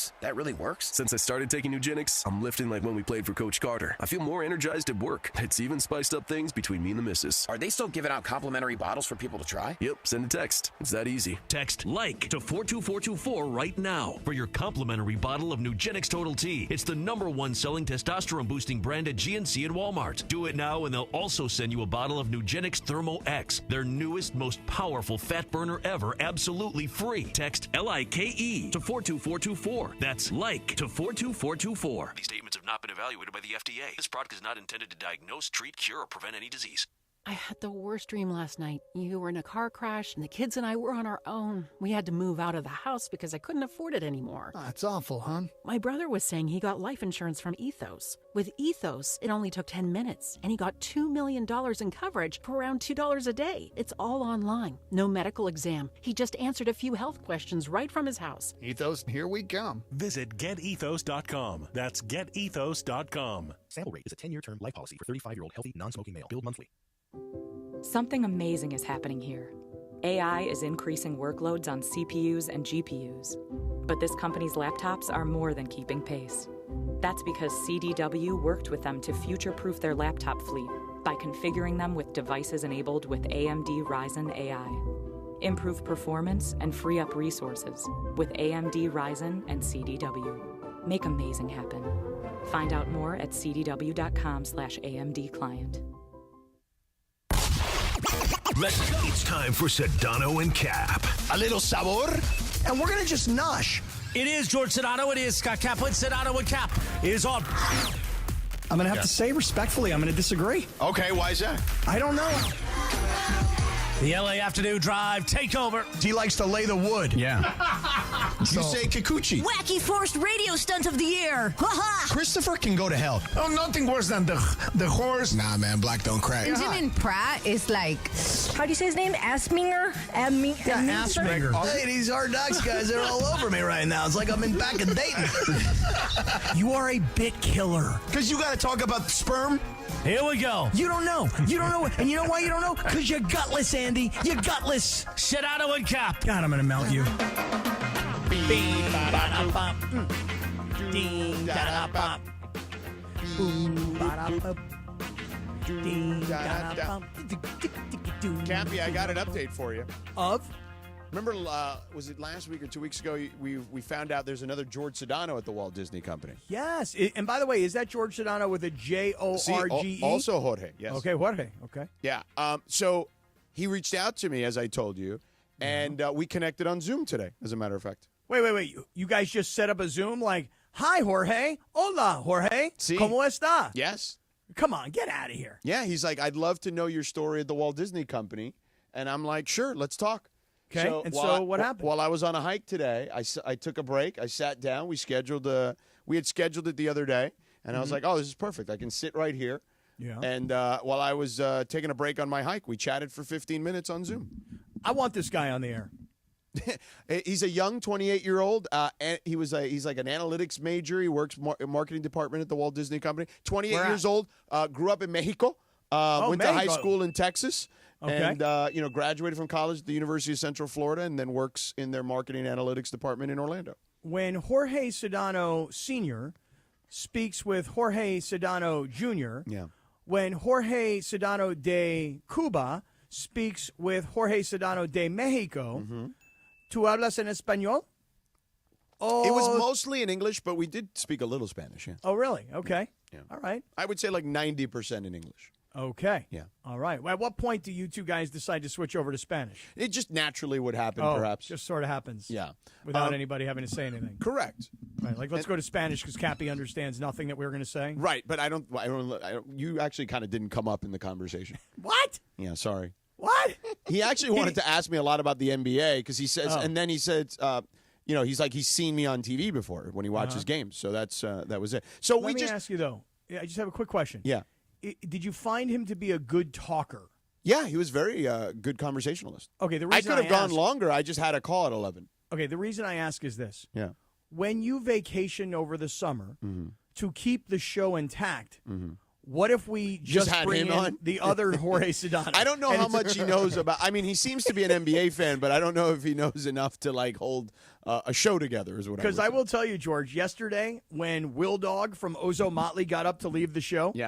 Nugenix? That really works? Since I started taking Nugenix, I'm lifting like when we played for Coach Carter. I feel more energized at work. It's even spiced up things between me and the missus. Are they still giving out complimentary bottles for people to try? Yep, send a text. It's that easy. Text LIKE to 42424 right now for your complimentary bottle of Nugenix Total T. It's the #1 selling testosterone-boosting brand at GNC and Walmart. Do it now, and they'll also send you a bottle of Nugenix Thermo X, their newest, most powerful fat burner ever, absolutely free. Text LIKE to 42424. That's LIKE to 42424. These statements have not been evaluated by the FDA. This product is not intended to diagnose, treat, cure, or prevent any disease. I had the worst dream last night. You were in a car crash, and the kids and I were on our own. We had to move out of the house because I couldn't afford it anymore. That's awful, hon. My brother was saying he got life insurance from Ethos. With Ethos, it only took 10 minutes, and he got $2 million in coverage for around $2 a day. It's all online. No medical exam. He just answered a few health questions right from his house. Ethos, here we come. Visit getethos.com. That's getethos.com. Sample rate is a 10-year term life policy for 35-year-old healthy, non-smoking male. Billed monthly. Something amazing is happening here. AI is increasing workloads on CPUs and GPUs. But this company's laptops are more than keeping pace. That's because CDW worked with them to future-proof their laptop fleet by configuring them with devices enabled with AMD Ryzen AI. Improve performance and free up resources with AMD Ryzen and CDW. Make amazing happen. Find out more at cdw.com/AMD client. Let's go. It's time for Sedano and Cap. A little sabor, and we're going to just nosh. It is George Sedano. It is Scott Kaplan. Sedano and Cap is on. I'm going to have to say respectfully, I'm going to disagree. Okay, why is that? I don't know. The LA Afternoon Drive takeover. He likes to lay the wood. Yeah. You say Kikuchi. Wacky forced radio stunt of the year. Christopher can go to hell. Oh, nothing worse than the horse. Nah, man, black don't crack. Benjamin Pratt is like, how do you say his name? Asminger? Asminger. Hey, these Hard Knocks guys, they're all over me right now. It's like I'm in back of Dayton. You are a bit killer. Because you got to talk about sperm? Here we go. You don't know. You don't know. And you know why you don't know? Because you're gutless, Andy. You're gutless. Sedano and Cap. God, I'm going to melt you. Cappy, I got an update for you. Of? Remember, was it last week or 2 weeks ago, we found out there's another George Sedano at the Walt Disney Company. Yes. And by the way, is that George Sedano with a Jorge? Also Jorge, yes. Okay, Jorge. Okay. Yeah. So he reached out to me, as I told you, and we connected on Zoom today, as a matter of fact. Wait. You guys just set up a Zoom like, hi, Jorge. Hola, Jorge. Sí. ¿Cómo está? Yes. Come on, get out of here. Yeah, he's like, I'd love to know your story at the Walt Disney Company. And I'm like, sure, let's talk. Okay, so what happened? While I was on a hike today, I took a break. I sat down. We had scheduled it the other day. And I was like, oh, this is perfect. I can sit right here. Yeah. And while I was taking a break on my hike, we chatted for 15 minutes on Zoom. I want this guy on the air. He's a young 28-year-old. He's like an analytics major. He works marketing department at the Walt Disney Company. 28 years old. Grew up in Mexico. Went to high school in Texas. Okay. And graduated from college at the University of Central Florida, and then works in their marketing analytics department in Orlando. When Jorge Sedano Sr. speaks with Jorge Sedano Jr., when Jorge Sedano de Cuba speaks with Jorge Sedano de Mexico, ¿tú hablas en español? Oh, it was mostly in English, but we did speak a little Spanish. Yeah. Oh, really? Okay. Yeah. All right. I would say like 90% in English. Okay. Yeah. All right. Well, at what point do you two guys decide to switch over to Spanish? It just naturally would happen, perhaps. Just sort of happens. Yeah. Without anybody having to say anything. Correct. Right. Like, let's go to Spanish because Cappy understands nothing that we were going to say. Right. But I don't. You actually kind of didn't come up in the conversation. What? Yeah. Sorry. What? He actually wanted to ask me a lot about the NBA because he says, and then he said, he's like he's seen me on TV before when he watches games. So that was it. So Let me ask you though. I just have a quick question. Yeah. Did you find him to be a good talker? Yeah, he was very good conversationalist. Okay, the reason I could have gone longer. I just had a call at 11. Okay, the reason I ask is this. Yeah. When you vacation over the summer to keep the show intact, what if we just bring him on? the other Jorge Sedano? I don't know how much he knows about. I mean, he seems to be an NBA fan, but I don't know if he knows enough to like hold a show together is what I Because I will tell you, George, yesterday when Will Dog from Ozo Motley got up to leave the show, he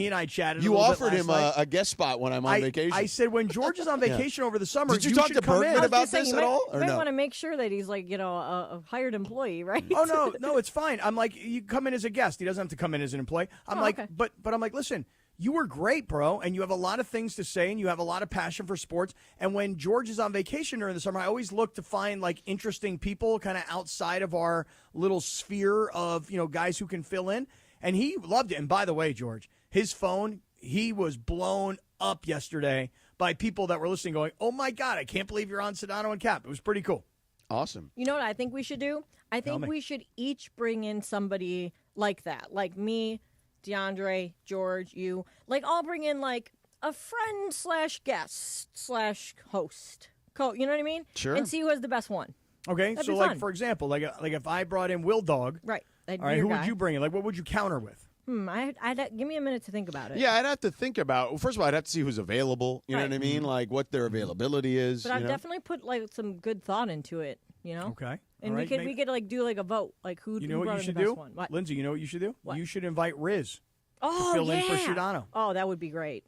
and I chatted. You a little offered bit him last night. a guest spot when I'm on vacation. I said when George is on vacation over the summer, Did you talk should to come Bergman in. about this at all? You might want to make sure that he's like, a hired employee, right? Oh no, it's fine. I'm like, you come in as a guest. He doesn't have to come in as an employee. I'm like, okay. but I'm like, listen, you were great, bro, and you have a lot of things to say, and you have a lot of passion for sports. And when George is on vacation during the summer, I always look to find like interesting people kind of outside of our little sphere of guys who can fill in. And he loved it. And by the way, George, his phone, he was blown up yesterday by people that were listening, going, "Oh my God, I can't believe you're on Sedano and Cap." It was pretty cool. Awesome. You know what I think we should do? I think we should each bring in somebody like that, like me, DeAndre, George, you. Like, I'll bring in, like, a friend / guest / host. You know what I mean? Sure. And see who has the best one. Okay, That'd so be like fun. for example, like if I brought in Will Dog, right? All right, who would you bring in? Like, what would you counter with? I'd give me a minute to think about it. Yeah, I'd have to think about. Well, first of all, I'd have to see who's available. You know what I mean? Like what their availability is. But I've definitely put like some good thought into it. Okay. And All right, we could like do like a vote, like who. You know who what brought you in should the best do, one. What? Lindsay? You know what you should do? What? You should invite Riz to fill in for Sedano. Oh, that would be great.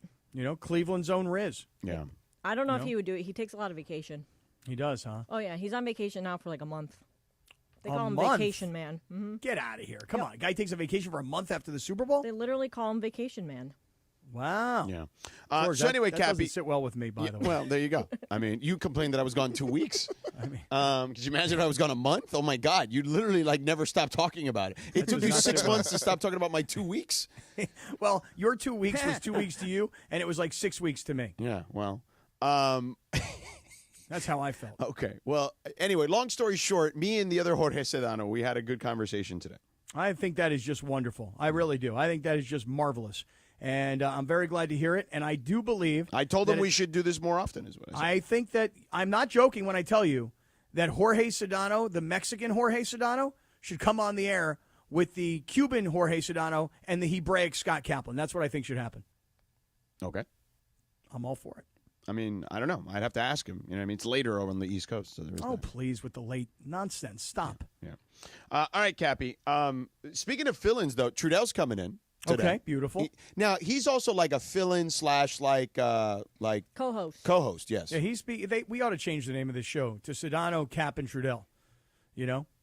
Cleveland's own Riz. Yeah. I don't know if he would do it. He takes a lot of vacation. He does, huh? Oh yeah, he's on vacation now for like a month. They A call him month? Vacation Man. Mm-hmm. Get out of here! Come on, a guy takes a vacation for a month after the Super Bowl. They literally call him Vacation Man. Wow. Yeah. George, So anyway, that Cappy, doesn't sit well with me, by the way. Well, there you go. I mean, you complained that I was gone 2 weeks. Could you imagine if I was gone a month? Oh my God, you'd literally like never stop talking about it. It took you 6 months to stop talking about my 2 weeks. Well, your 2 weeks was 2 weeks to you, and it was like 6 weeks to me. Yeah. Well. That's how I felt. Okay. Well, anyway, long story short, me and the other Jorge Sedano, we had a good conversation today. I think that is just wonderful. I really do. I think that is just marvelous. And I'm very glad to hear it. And I do believe. I told him we should do this more often, is what I said. I think that I'm not joking when I tell you that Jorge Sedano, the Mexican Jorge Sedano, should come on the air with the Cuban Jorge Sedano and the Hebraic Scott Kaplan. That's what I think should happen. Okay. I'm all for it. I mean, I don't know. I'd have to ask him. You know what I mean? It's later over on the East Coast. So please, with the late nonsense. Stop. Yeah. All right, Cappy. Speaking of fill-ins, though, Trudell's coming in today. Okay, beautiful. Now, he's also like a fill-in / like co-host. Co-host, yes. Yeah, we ought to change the name of this show to Sedano, Cap, and Trudell.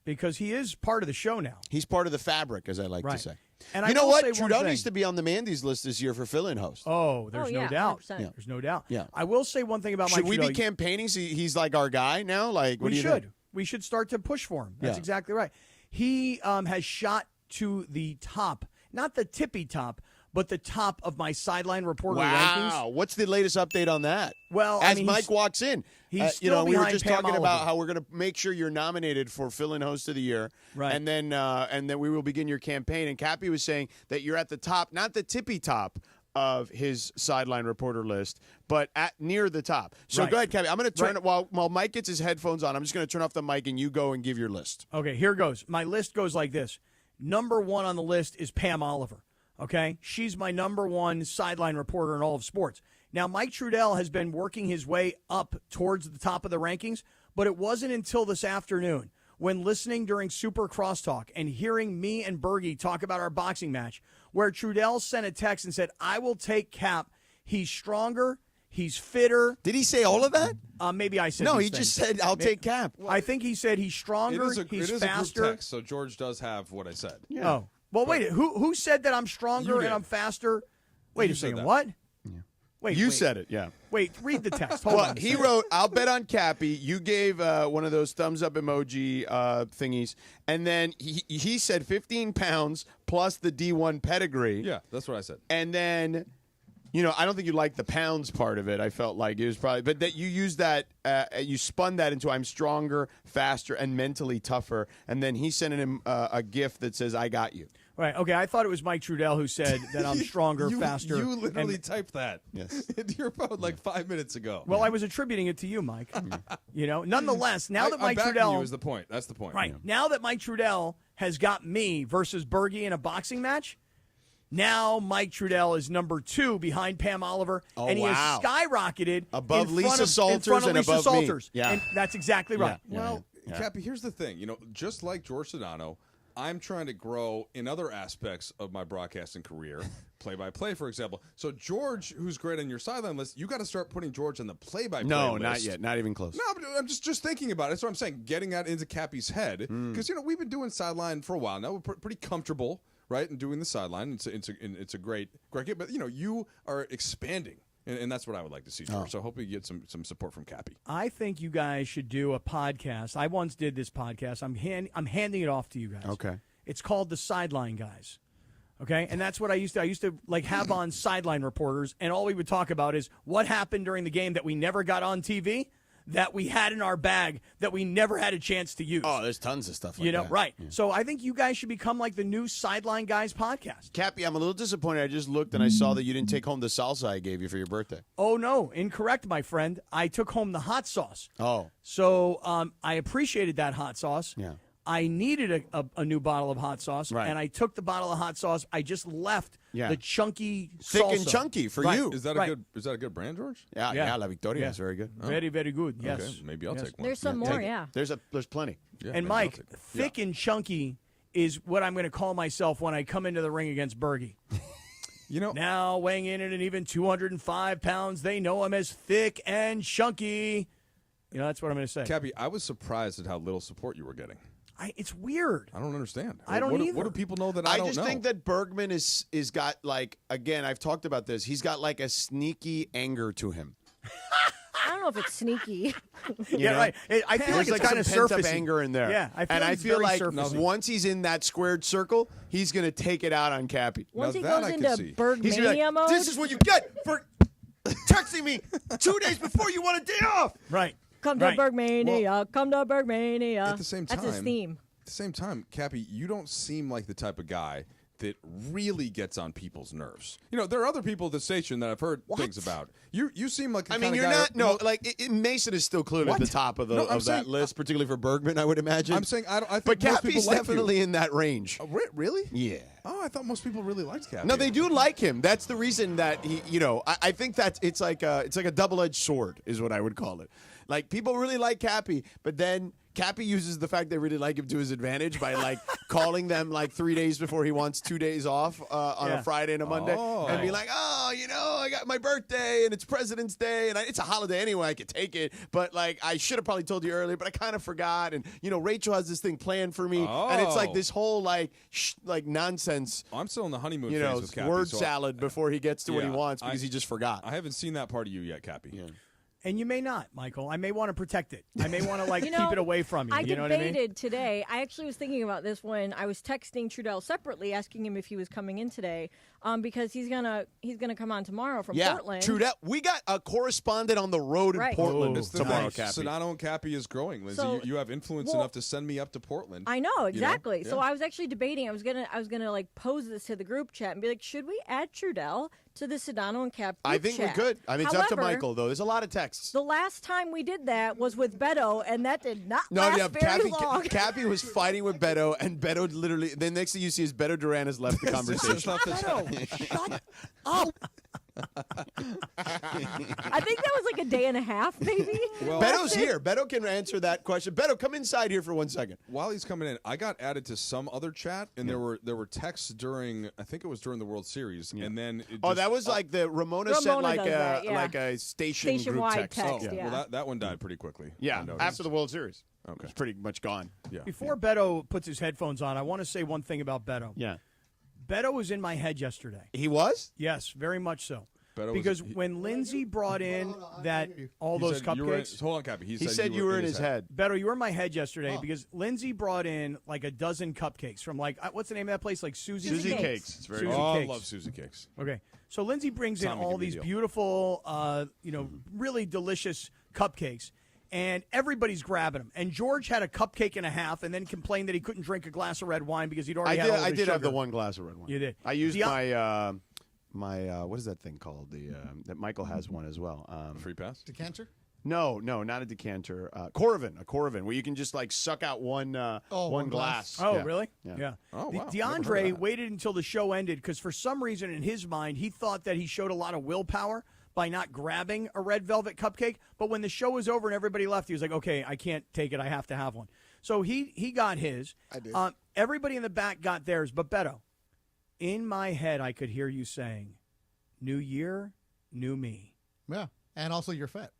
Because he is part of the show now. He's part of the fabric, as I like to say. And you know what? Trudell needs to be on the Mandy's list this year for fill-in host. Oh, there's no doubt. 100%. Yeah. There's no doubt. Yeah. I will say one thing about Mike Should we Trudell. be campaigning? So he's like our guy now? Like, what do you think? We should start to push for him. That's exactly right. He has shot to the top, not the tippy top, but the top of my Sideline reporter rankings. Wow. What's the latest update on that? Well, as Mike walks in, he's still we were behind just Pam talking Oliver. about how we're going to make sure you're nominated for fill-in host of the year, right? And then we will begin your campaign. And Cappy was saying that you're at the top, not the tippy top of his Sideline reporter list, but near the top. So go ahead, Cappy. I'm going to turn it while Mike gets his headphones on. I'm just going to turn off the mic and you go and give your list. Okay, here goes. My list goes like this. Number 1 on the list is Pam Oliver. Okay, she's my number 1 Sideline reporter in all of sports. Now, Mike Trudell has been working his way up towards the top of the rankings, but it wasn't until this afternoon when listening during Super Crosstalk and hearing me and Bergie talk about our boxing match where Trudell sent a text and said, "I will take Cap. He's stronger. He's fitter." Did he say all of that? Maybe I said no. these He things. just said, "I'll take Cap." I think he said he's stronger. It he's is faster. a group text, so George does have what I said. Yeah. Oh. Well, wait. Who said that I'm stronger and I'm faster? Wait a second. What? Yeah. Wait. You said it. Yeah. Wait. Read the text. Hold on. He wrote, "I'll bet on Cappy." You gave one of those thumbs up emoji thingies, and then he said 15 pounds plus the D1 pedigree. Yeah, that's what I said. And then, I don't think you liked the pounds part of it. I felt like it was probably, but that you used that, you spun that into "I'm stronger, faster, and mentally tougher." And then he sent him a GIF that says, "I got you." Right. Okay. I thought it was Mike Trudell who said that I'm stronger, faster. You literally typed that. Yes. Into your phone like 5 minutes ago. Well, I was attributing it to you, Mike. Nonetheless, now that Mike Trudell you is the point. That's the point. Right. Yeah. Now that Mike Trudell has got me versus Bergie in a boxing match, now Mike Trudell is number 2 behind Pam Oliver, and he has skyrocketed above in Lisa front of Salters Lisa and above Salters. me. Yeah. And that's exactly right. Yeah. Well, Cappy, here's the thing. Just like George Sedano, I'm trying to grow in other aspects of my broadcasting career, play-by-play, for example. So George, who's great on your sideline list, you got to start putting George on the play-by-play No, list. not yet. Not even close. No, but I'm just thinking about it. That's what I'm saying, getting that into Cappy's head. Because, we've been doing sideline for a while now. We're pretty comfortable, right, in doing the sideline. It's a great game. But, you are expanding. And that's what I would like to see, George. So hopefully you get some support from Cappy. I think you guys should do a podcast. I once did this podcast. I'm handing it off to you guys. Okay. It's called the Sideline Guys. Okay? And that's what I used to have on sideline reporters, and all we would talk about is what happened during the game that we never got on TV, that we had in our bag, that we never had a chance to use. Oh, there's tons of stuff like that. Right. Yeah. So I think you guys should become like the new Sideline Guys podcast. Cappy, I'm a little disappointed. I just looked and I saw that you didn't take home the salsa I gave you for your birthday. Oh, no. Incorrect, my friend. I took home the hot sauce. Oh. So I appreciated that hot sauce. Yeah. I needed a new bottle of hot sauce, Right. and I took the bottle of hot sauce. I just left the chunky Thick salsa. and chunky for Right. you. Is that a good brand, George? Yeah, La Victoria is very good. Very, very good, yes. Okay, maybe I'll take one. There's some more, yeah. There's plenty. Yeah, And maybe Mike, I'll take it. thick and chunky is what I'm going to call myself when I come into the ring against Bergie. Now weighing in at an even 205 pounds, they know I'm as thick and chunky. That's what I'm going to say. Cappy, I was surprised at how little support you were getting. It's weird. I don't understand. I don't either. What do people know that I don't know? I just think that Bergman is got again, I've talked about this. He's got a sneaky anger to him. I don't know if it's sneaky. Right. I feel like it's kind of some pent-up surfacey. anger in there. Yeah, I feel like surfacey. once he's in that squared circle, he's going to take it out on Cappy. Once he goes into He's gonna be Bergmania mode. This is what you get for texting me 2 days before you want a day off. Right. Come to Bergmania. Come to Bergmania. At the same time, that's his theme. At the same time, Cappy, you don't seem like the type of guy that really gets on people's nerves. There are other people at the station that I've heard things about. You seem like you're not. Mason is still clearly at the top of that list, particularly for Bergman, I would imagine. I'm saying I think but most Cappy's people like definitely you. in that range. Really? Yeah. Oh, I thought most people really liked Cappy. No, they do like him. That's the reason that he. I think that it's like a double-edged sword, is what I would call it. Like, people really like Cappy, but then Cappy uses the fact they really like him to his advantage by calling them 3 days before he wants 2 days off on a Friday and a Monday, and be like, I got my birthday and it's President's Day and it's a holiday anyway. I could take it, but I should have probably told you earlier, but I kind of forgot. And Rachel has this thing planned for me, and it's this whole nonsense. I'm still in the honeymoon phase with Cappy. Word salad before he gets to what he wants because he just forgot. I haven't seen that part of you yet, Cappy. Yeah. And you may not, Michael. I may want to protect it. I may want to keep it away from you. I You know what I mean? debated today. I actually was thinking about this when I was texting Trudell separately, asking him if he was coming in today, because he's gonna come on tomorrow from Portland. Trudell. We got a correspondent on the road in Portland tomorrow. Cappy. Sedano and Cappy is growing, Lindsay. So, you have influence enough to send me up to Portland. I know exactly. Yeah. So I was actually debating. I was gonna pose this to the group chat and be like, should we add Trudell to the Sedano and Cap group I think chat? we could. I mean, it's up to Michael, though. There's a lot of texts. The last time we did that was with Beto, and that did not last very long. Cappy was fighting with Beto, and Beto literally. The next thing you see is Beto Duran has left the conversation. Shut up. I think that was a day and a half, maybe. Well, Beto's here. Beto can answer that question. Beto, come inside here for 1 second. While he's coming in, I got added to some other chat, and there were texts during. I think it was during the World Series, and then. That was the Ramona sent a station-wide text. Oh, well, that one died pretty quickly. Yeah, after the World Series. Okay, it's pretty much gone. Yeah. Before Beto puts his headphones on, I want to say one thing about Beto. Yeah. Beto was in my head yesterday. He was? Yes, very much so. Beto because when Lindsay brought in those cupcakes. Hold on, Cappy. He said you were in his head. Beto, you were in my head yesterday because Lindsay brought in a dozen cupcakes from what's the name of that place? Susie Cakes. It's very Susie good. Cakes. I love Susie Cakes. Okay. So Lindsay brings in all these beautiful, really delicious cupcakes. And everybody's grabbing them. And George had a cupcake and a half, and then complained that he couldn't drink a glass of red wine because he'd already had all the I did sugar. have the one glass of red wine. You did. I used my what is that thing called? That Michael has one as well. Free pass? Decanter? No, not a decanter. A Coravin, where you can just suck out one glass. Oh, yeah. really? Yeah. Oh, wow. DeAndre waited until the show ended because for some reason in his mind he thought that he showed a lot of willpower by not grabbing a red velvet cupcake. But when the show was over and everybody left, he was like, okay, I can't take it. I have to have one. So he got his. I did. Everybody in the back got theirs. But Beto, in my head, I could hear you saying, new year, new me. Yeah, and also you're fat.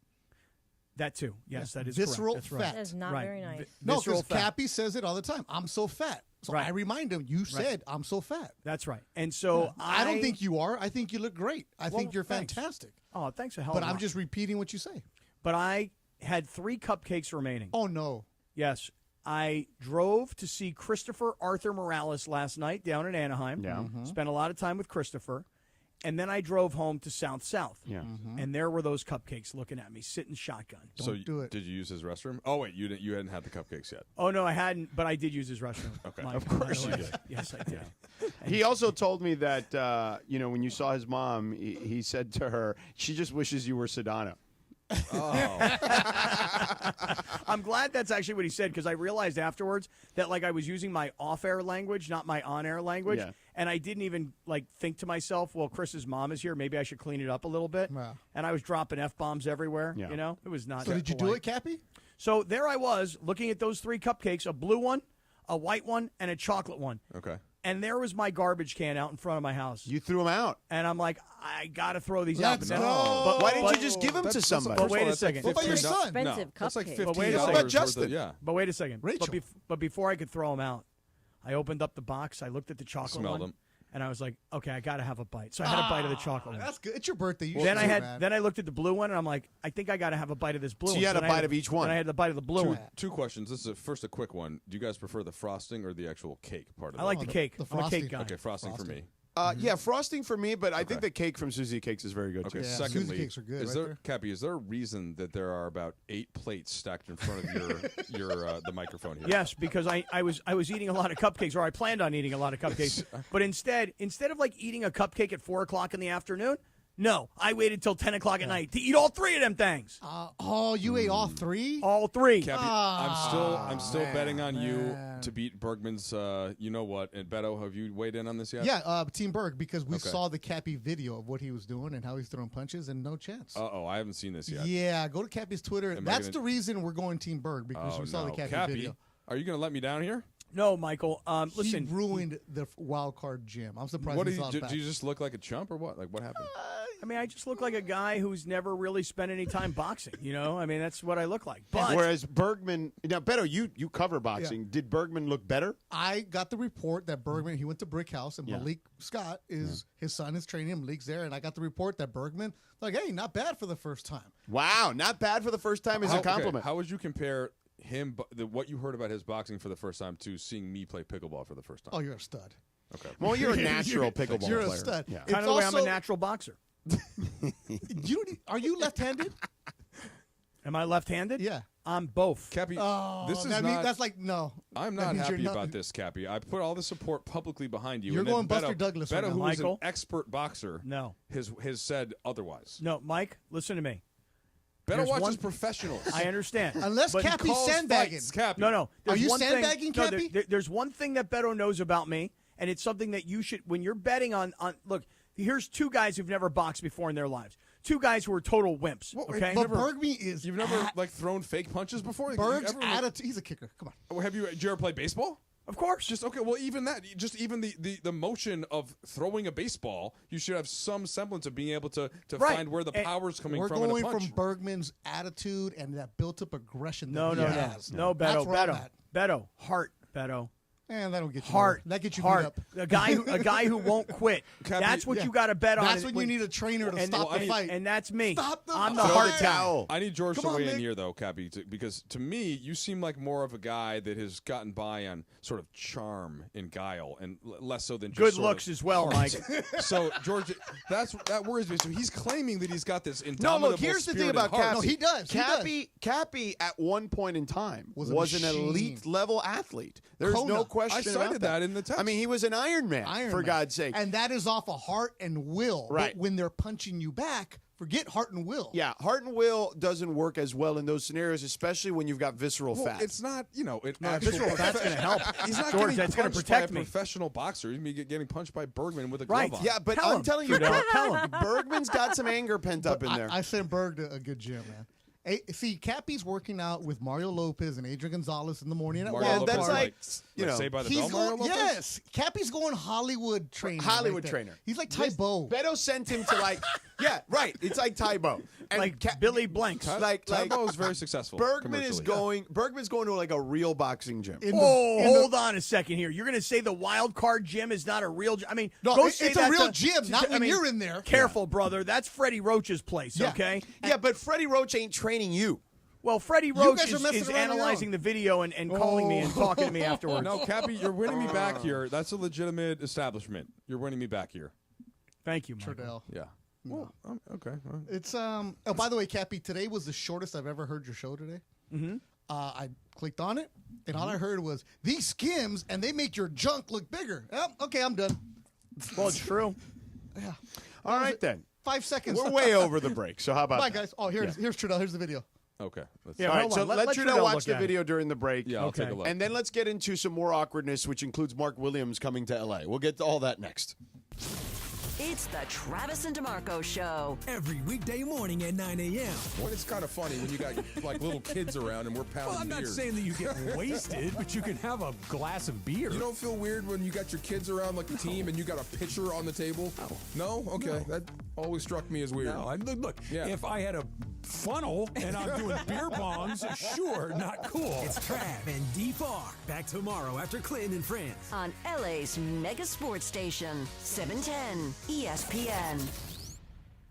That too. Yes, that is visceral correct. fat. Right. That is not very nice. No, because fat. Cappy says it all the time. I'm so fat. So I remind him, you said I'm so fat. That's right. And so I don't think you are. I think you look great. I think you're fantastic. Oh, thanks a hell But of a I'm lot. just repeating what you say. But I had 3 cupcakes remaining. Oh, no. Yes. I drove to see Christopher Arthur Morales last night down in Anaheim. Yeah. Spent a lot of time with Christopher. And then I drove home to South. Yeah. And there were those cupcakes looking at me, sitting shotgun. Don't do it. Did you use his restroom? Oh wait, you hadn't had the cupcakes yet. Oh, no, I hadn't, but I did use his restroom. Okay. Mike, Of course by the you way. did. Yes, I did. He also told me that, when you saw his mom, he said to her, she just wishes you were Sedano. Oh. I'm glad that's actually what he said, because I realized afterwards that I was using my off-air language, not my on-air language, and I didn't even think to myself, well, Chris's mom is here, maybe I should clean it up a little bit. Wow. And I was dropping F-bombs everywhere. Yeah. You know, it was not. So did you do it, Cappy? So there I was looking at those 3 cupcakes: a blue one, a white one, and a chocolate one. Okay. And there was my garbage can out in front of my house. You threw him out. And I'm like, I got to throw these Let's out. go. But Why didn't you just give them to somebody? But wait a second. What about your son? Expensive That's like cupcake. But wait a $15 second. What about Justin? Yeah. But wait a second. Rachel. But before I could throw them out, I opened up the box. I looked at the chocolate Smelled one, them. and I was like, okay, I got to have a bite. So I had a bite of the chocolate one. That's good. It's your birthday. You Then should do that. Then I looked at the blue one, and I'm like, I think I got to have a bite of this blue So one. you had Then a I bite of each one. And I had the bite of the blue one. Two questions. This is first a quick one. Do you guys prefer the frosting or the actual cake part of it? I like the cake. the I'm a frosting. cake guy. Okay, frosting for me. Yeah, frosting for me, but I think the cake from Susie Cakes is very good Okay. too. Yeah, Secondly, Suzy cakes are good, is right there, there. Cappy? Is there a reason that there are about 8 plates stacked in front of your the microphone here? Yes, because I was eating a lot of cupcakes, or I planned on eating a lot of cupcakes. But instead of eating a cupcake at 4:00 in the afternoon, no, I waited till 10 o'clock at night to eat all 3 of them things. You ate all 3? All 3. Cappy, I'm still betting on you to beat Bergman's. You know what? And Beto, have you weighed in on this yet? Yeah, Team Berg, because we saw the Cappy video of what he was doing and how he's throwing punches, and no chance. I haven't seen this yet. Yeah, go to Cappy's Twitter. That's the reason we're going Team Berg, because we saw the Cappy video. Are you going to let me down here? No, Michael. Listen, he ruined the wild card gym. I'm surprised. What he's not back. do you just look like a chump or what? Like what happened? I mean, I just look like a guy who's never really spent any time boxing. You know, I mean, that's what I look like. But Whereas Bergman, now Beto, you cover boxing. Did Bergman look better? I got the report that Bergman, he went to Brick House, and Malik Scott is his son is training him. Malik's there, and I got the report that Bergman, hey, not bad for the first time. Wow, not bad for the first time is a compliment. Okay, how would you compare him, what you heard about his boxing for the first time, to seeing me play pickleball for the first time? Oh, you're a stud. Okay. Well, you're a natural pickleball player. You're a stud. Yeah. kind of the way I'm a natural boxer. Are you left-handed? Am I left-handed? Yeah. I'm both. Cappy, this is that's like no. I'm That not means you're happy about this, Cappy. I put all the support publicly behind you. You're and then going Buster Douglas right Beto, now. who is an Michael? expert boxer, No. has said otherwise. No, Mike, listen to me. Beto There's watches one- professionals. I understand. Unless But- Cappy's Calls sandbagging. fights, Cappy. No. Are There's you one thing- sandbagging, no, Cappy? there's one thing that Beto knows about me, and it's something that you should, when you're betting on look, here's 2 guys who've never boxed before in their lives. 2 guys who are total wimps. Okay, But Bergman is. You've never thrown fake punches before? Berg's attitude. He's a kicker. Come on. Did you ever play baseball? of course. Just okay. Well, even that, just even the motion of throwing a baseball, you should have some semblance of being able to Right. find where the power's coming We're from. in a going punch. from Bergman's attitude and that built-up aggression. No, that he has. no, That's where I'm Beto, at. Beto, heart, Beto. And that'll get you Heart. That gets you heart. beat up. A guy who won't quit. Cappy, That's what yeah. you got to bet on. That's when you need a trainer to stop the fight. And that's me. Stop the I'm the fight. heart guy. Towel. I need George Come to on, weigh in Nick. here, though, Cappy, because to me, you seem like more of a guy that has gotten by on sort of charm and guile, and less so than just Good sort looks of as well, heart. Mike. So, George, that worries me. So he's claiming that he's got this No, indomitable look, here's the thing spirit about and heart. Cappy. No, he does. Cappy at one point in time Was was a an machine. elite level athlete. There's Kona. no question I cited about that in the text. I mean, he was an Iron Man, for God's sake. And that is off of heart and will. Right. But when they're punching you back forget heart and will. Yeah, heart and will doesn't work as well in those scenarios, especially when you've got visceral fat. It's not, visceral fat's going to help. He's not George, getting that's going to punched protect by a me. professional boxer. He's getting punched by Bergman with a glove on. Yeah, but Tell I'm him. telling you, Tell him. Bergman's got some anger pent up in there. I sent Berg to a good gym, man. Hey, see, Cappy's working out with Mario Lopez and Adrian Gonzalez in the morning at Mario Walmart. Lopez, that's like, Saved by the Bell, He's Mario going, Lopez? yes, Cappy's going Hollywood trainer. Hollywood right there. trainer. He's like Tybo. Beto sent him to yeah, right. It's like Tybo. And Like Billy Blanks. Tybo is very successful. Bergman's commercially. going to like a real boxing gym. Hold on a second here. You're going to say the wild card gym is not a real gym? I mean, No, go it's say a that real to- gym, to- not I when mean, you're in there. Careful, brother. That's Freddie Roach's place, Yeah. okay? Yeah, but Freddie Roach ain't training you. Well, Freddie Roach guys are is messing around on your analyzing own. the video and calling me and talking to me afterwards. No, Cappy, you're winning me back here. That's a legitimate establishment. You're winning me back here. Thank you, Michael. Trudell. Yeah. Well, okay. All right. It's Oh, by the way, Cappy, today was the shortest I've ever heard your show today. Mm-hmm. I clicked on it, and all I heard was these Skims, and they make your junk look bigger. Oh, okay, I'm done. Well, it's true. Yeah. All right, then. 5 seconds. We're way over the break, so how about Bye, that? guys. Oh, here's Trudell. Here's the video. Okay. Let's Yeah, All right, hold so on. let Let Trudell Trudell watch look the at video during the break. Yeah, I'll take a look. And then let's get into some more awkwardness, which includes Mark Williams coming to L.A. We'll get to all that next. It's the Travis and DeMarco Show. Every weekday morning at 9 a.m. Well, it's kind of funny when you got like little kids around and we're pounding Well, I'm not beer. saying that you get wasted, but you can have a glass of beer. You don't feel weird when you got your kids around like a team and you got a pitcher on the table? No? Okay. That always struck me as weird. No, look, Yeah. if I had a funnel and I'm doing beer bongs, sure, not cool. It's Trav and D-Far. Back tomorrow after Clinton and Friends. On LA's mega sports station, 710 ESPN.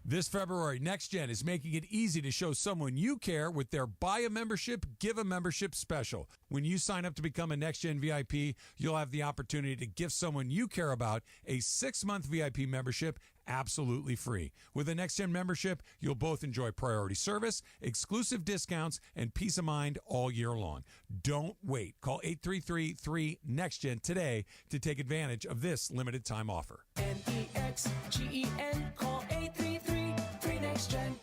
This February, Next Gen is making it easy to show someone you care with their Buy a Membership, Give a Membership special. When you sign up to become a Next Gen VIP, you'll have the opportunity to give someone you care about a 6-month VIP membership absolutely free. With a Next Gen membership, you'll both enjoy priority service, exclusive discounts, and peace of mind all year long. Don't wait. Call 833-3-NEXT-GEN today to take advantage of this limited time offer. NEXGEN, call 833-3-NEXT-GEN.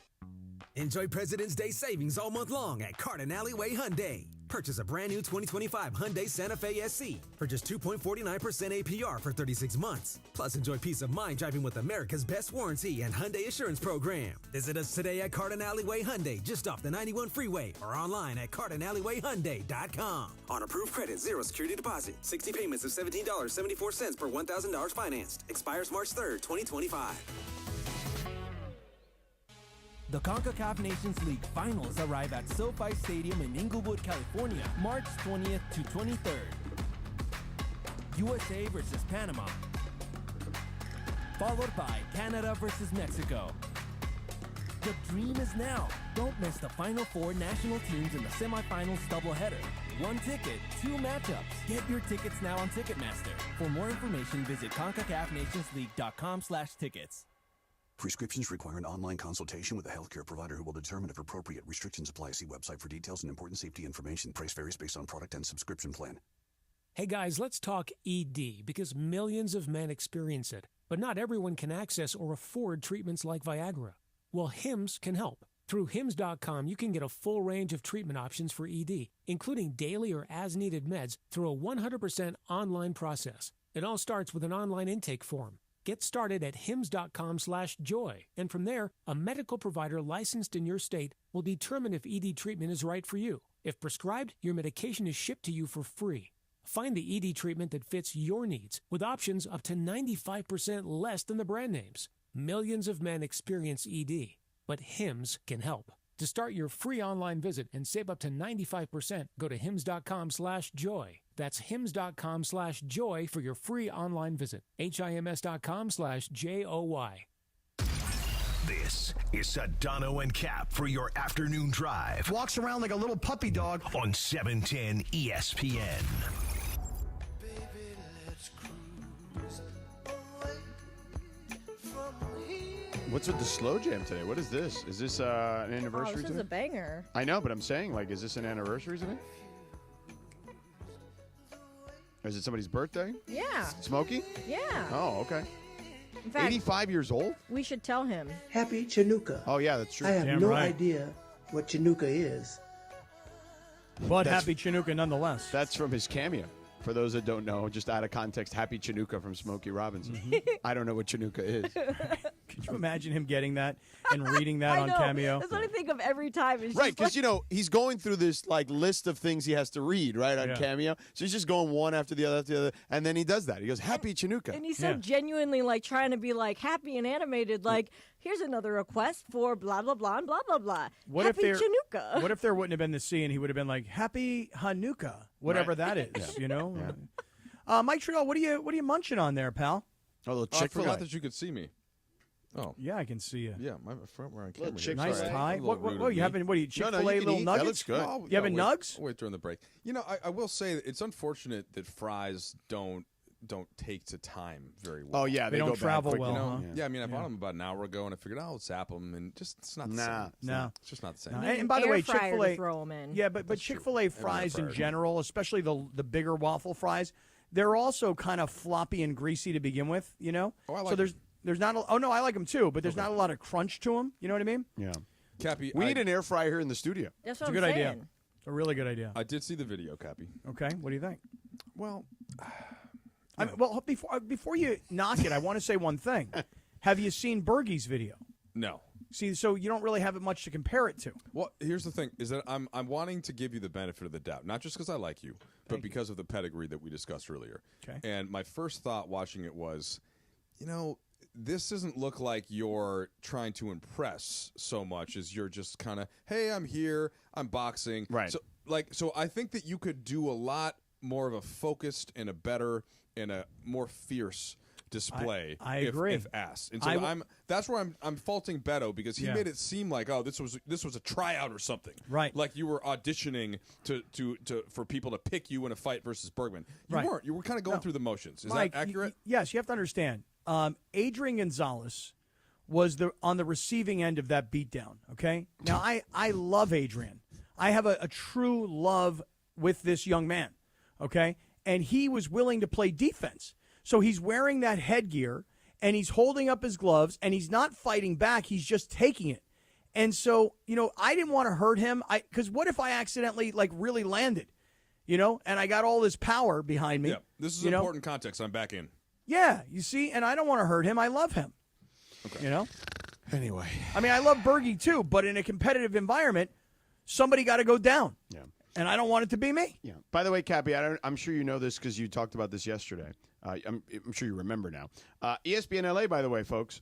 Enjoy President's Day savings all month long at Carden Alleyway Hyundai. Purchase a brand new 2025 Hyundai Santa Fe SC for just 2.49% APR for 36 months. Plus, enjoy peace of mind driving with America's best warranty and Hyundai Assurance Program. Visit us today at Carden Alleyway Hyundai, just off the 91 freeway, or online at CardenAlleyWayHyundai.com. On approved credit, 0 security deposit. 60 payments of $17.74 per $1,000 financed. Expires March 3rd, 2025. The CONCACAF Nations League Finals arrive at SoFi Stadium in Inglewood, California, March 20th to 23rd. USA versus Panama, followed by Canada versus Mexico. The dream is now. Don't miss the Final Four national teams in the semifinals doubleheader. 1 ticket, 2 matchups. Get your tickets now on Ticketmaster. For more information, visit CONCACAFNationsLeague.com/tickets. Prescriptions require an online consultation with a healthcare provider who will determine if appropriate. Restrictions apply. See website for details and important safety information. Price varies based on product and subscription plan. Hey guys, let's talk ED because millions of men experience it, but not everyone can access or afford treatments like Viagra. Well, Hims can help. Through Hims.com, you can get a full range of treatment options for ED, including daily or as-needed meds through a 100% online process. It all starts with an online intake form. Get started at hims.com/joy, and from there, a medical provider licensed in your state will determine if ED treatment is right for you. If prescribed, your medication is shipped to you for free. Find the ED treatment that fits your needs, with options up to 95% less than the brand names. Millions of men experience ED, but Hims can help. To start your free online visit and save up to 95%, go to hims.com/joy. That's hims.com/joy for your free online visit. HIMS.com/JOY. This is Sedano and Cap for your afternoon drive. Walks around like a little puppy dog. On 710 ESPN. What's with the slow jam today? What is this? Is this an anniversary this today? is a banger. I know, but I'm saying, like, is this an anniversary today? Or is it somebody's birthday? Yeah. Smokey? Yeah. Oh, okay. In fact, 85 years old? We should tell him. Happy Chinooka. Oh, yeah, that's true. I have no idea what Chinooka is. But Happy Chinooka nonetheless. That's from his cameo. For those that don't know, just out of context, Happy Chinooka from Smokey Robinson. I don't know what Chinooka is. Could you imagine him getting that and reading that on Cameo? That's what I think of every time. It's Right, because, he's going through this, list of things he has to read, right, on Cameo. So he's just going one after the other, and then he does that. He goes, Happy Chinooka. And he's so genuinely, trying to be, happy and animated, here's another request for blah, blah, blah, and blah, blah, blah. Happy Chinooka. What if there wouldn't have been the C and he would have been like, Happy Hanukkah, whatever that is, Mike Trudell, what are you munching on there, pal? A little I forgot that you could see me. Oh. Yeah, I can see you. Yeah, my front we're on camera. Nice tie. What you having? What are you, Chick-fil-A little nuggets? That looks good. You having nugs? I'll wait during the break. I will say that it's unfortunate that fries don't take to time very well. Oh, yeah, they don't travel well. Huh? Yeah, I bought them about an hour ago, and I figured, let's zap them, and it's not the same. No. It's just not the same. No. And by the way, Chick-fil-A, throw them in. Yeah, but Chick-fil-A fries in general, especially the bigger waffle fries, they're also kind of floppy and greasy to begin with, Oh, I like so there's not I like them too, but there's not a lot of crunch to them. You know what I mean? Yeah. Cappy, we need an air fryer here in the studio. That's what it's a good saying. idea. It's a really good idea. I did see the video, Cappy. Okay, what do you think? Well, before you knock it, I want to say one thing. Have you seen Bergie's video? No. See, so you don't really have much to compare it to. Well, here's the thing: is that I'm wanting to give you the benefit of the doubt, not just because I like you, but because of the pedigree that we discussed earlier. Okay. And my first thought watching it was, this doesn't look like you're trying to impress so much as you're just kind of, hey, I'm here, I'm boxing. Right. So I think that you could do a lot more of a focused and a better and a more fierce display. I agree. If asked. And so that's where I'm faulting Beto because he made it seem like, oh, this was a tryout or something. Right. Like you were auditioning for people to pick you in a fight versus Bergman. You weren't. You were kind of going through the motions. Is Mike, that accurate? Yes, you have to understand. Adrian Gonzalez was on the receiving end of that beatdown, okay? Now, I love Adrian. I have a true love with this young man, okay? And he was willing to play defense. So he's wearing that headgear, and he's holding up his gloves, and he's not fighting back. He's just taking it. And so, I didn't want to hurt him. Because what if I accidentally, really landed, and I got all this power behind me? Yeah, this is important context. I'm back in. Yeah, you see, and I don't want to hurt him. I love him. Okay. Anyway. I love Bergie too, but in a competitive environment, somebody got to go down. Yeah. And I don't want it to be me. Yeah. By the way, Cappy, I'm sure you know this because you talked about this yesterday. I'm sure you remember now. ESPN LA, by the way, folks,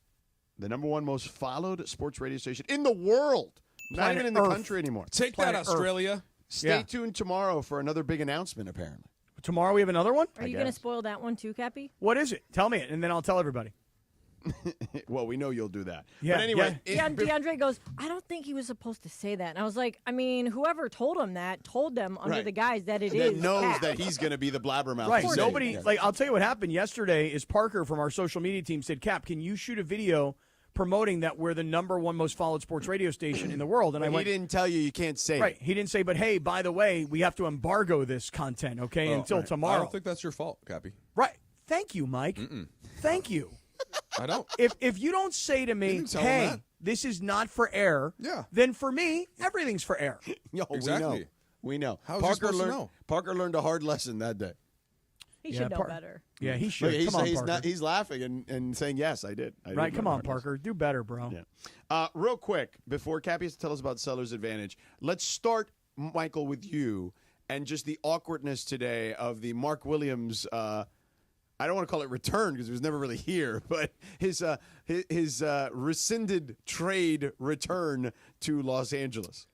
the #1 most followed sports radio station in the world. Not even in the country anymore. Take that, Australia. Stay tuned tomorrow for another big announcement, apparently. Tomorrow we have another one? Are you going to spoil that one too, Cappy? What is it? Tell me it, and then I'll tell everybody. Well, we know you'll do that. Yeah, but anyway. Yeah. DeAndre goes, I don't think he was supposed to say that. And I was like, whoever told him that told them under the guise that it is. That knows Cap. that he's going to be the blabbermouth. Right. Nobody, I'll tell you what happened yesterday is Parker from our social media team said, Cap, can you shoot a video promoting that we're the #1 most followed sports radio station in the world? And he didn't tell you can't say right. it. He didn't say, but hey, by the way, we have to embargo this content, okay, until tomorrow. I don't think that's your fault, Cappy. Right. Thank you, Mike. Thank you. I don't. If you don't say to me, hey, this is not for air, then for me, everything's for air. Exactly. We know. How is he supposed to know? Parker learned a hard lesson that day. He should know better. Yeah, he should. Look, come on, Parker. He's laughing and saying, yes, I did. Right, come on, Parker. Do better, bro. Yeah. Real quick, before Cappy has to tell us about Seller's Advantage, let's start, Michael, with you and just the awkwardness today of the Mark Williams I don't want to call it return because he was never really here, but his rescinded trade return to Los Angeles.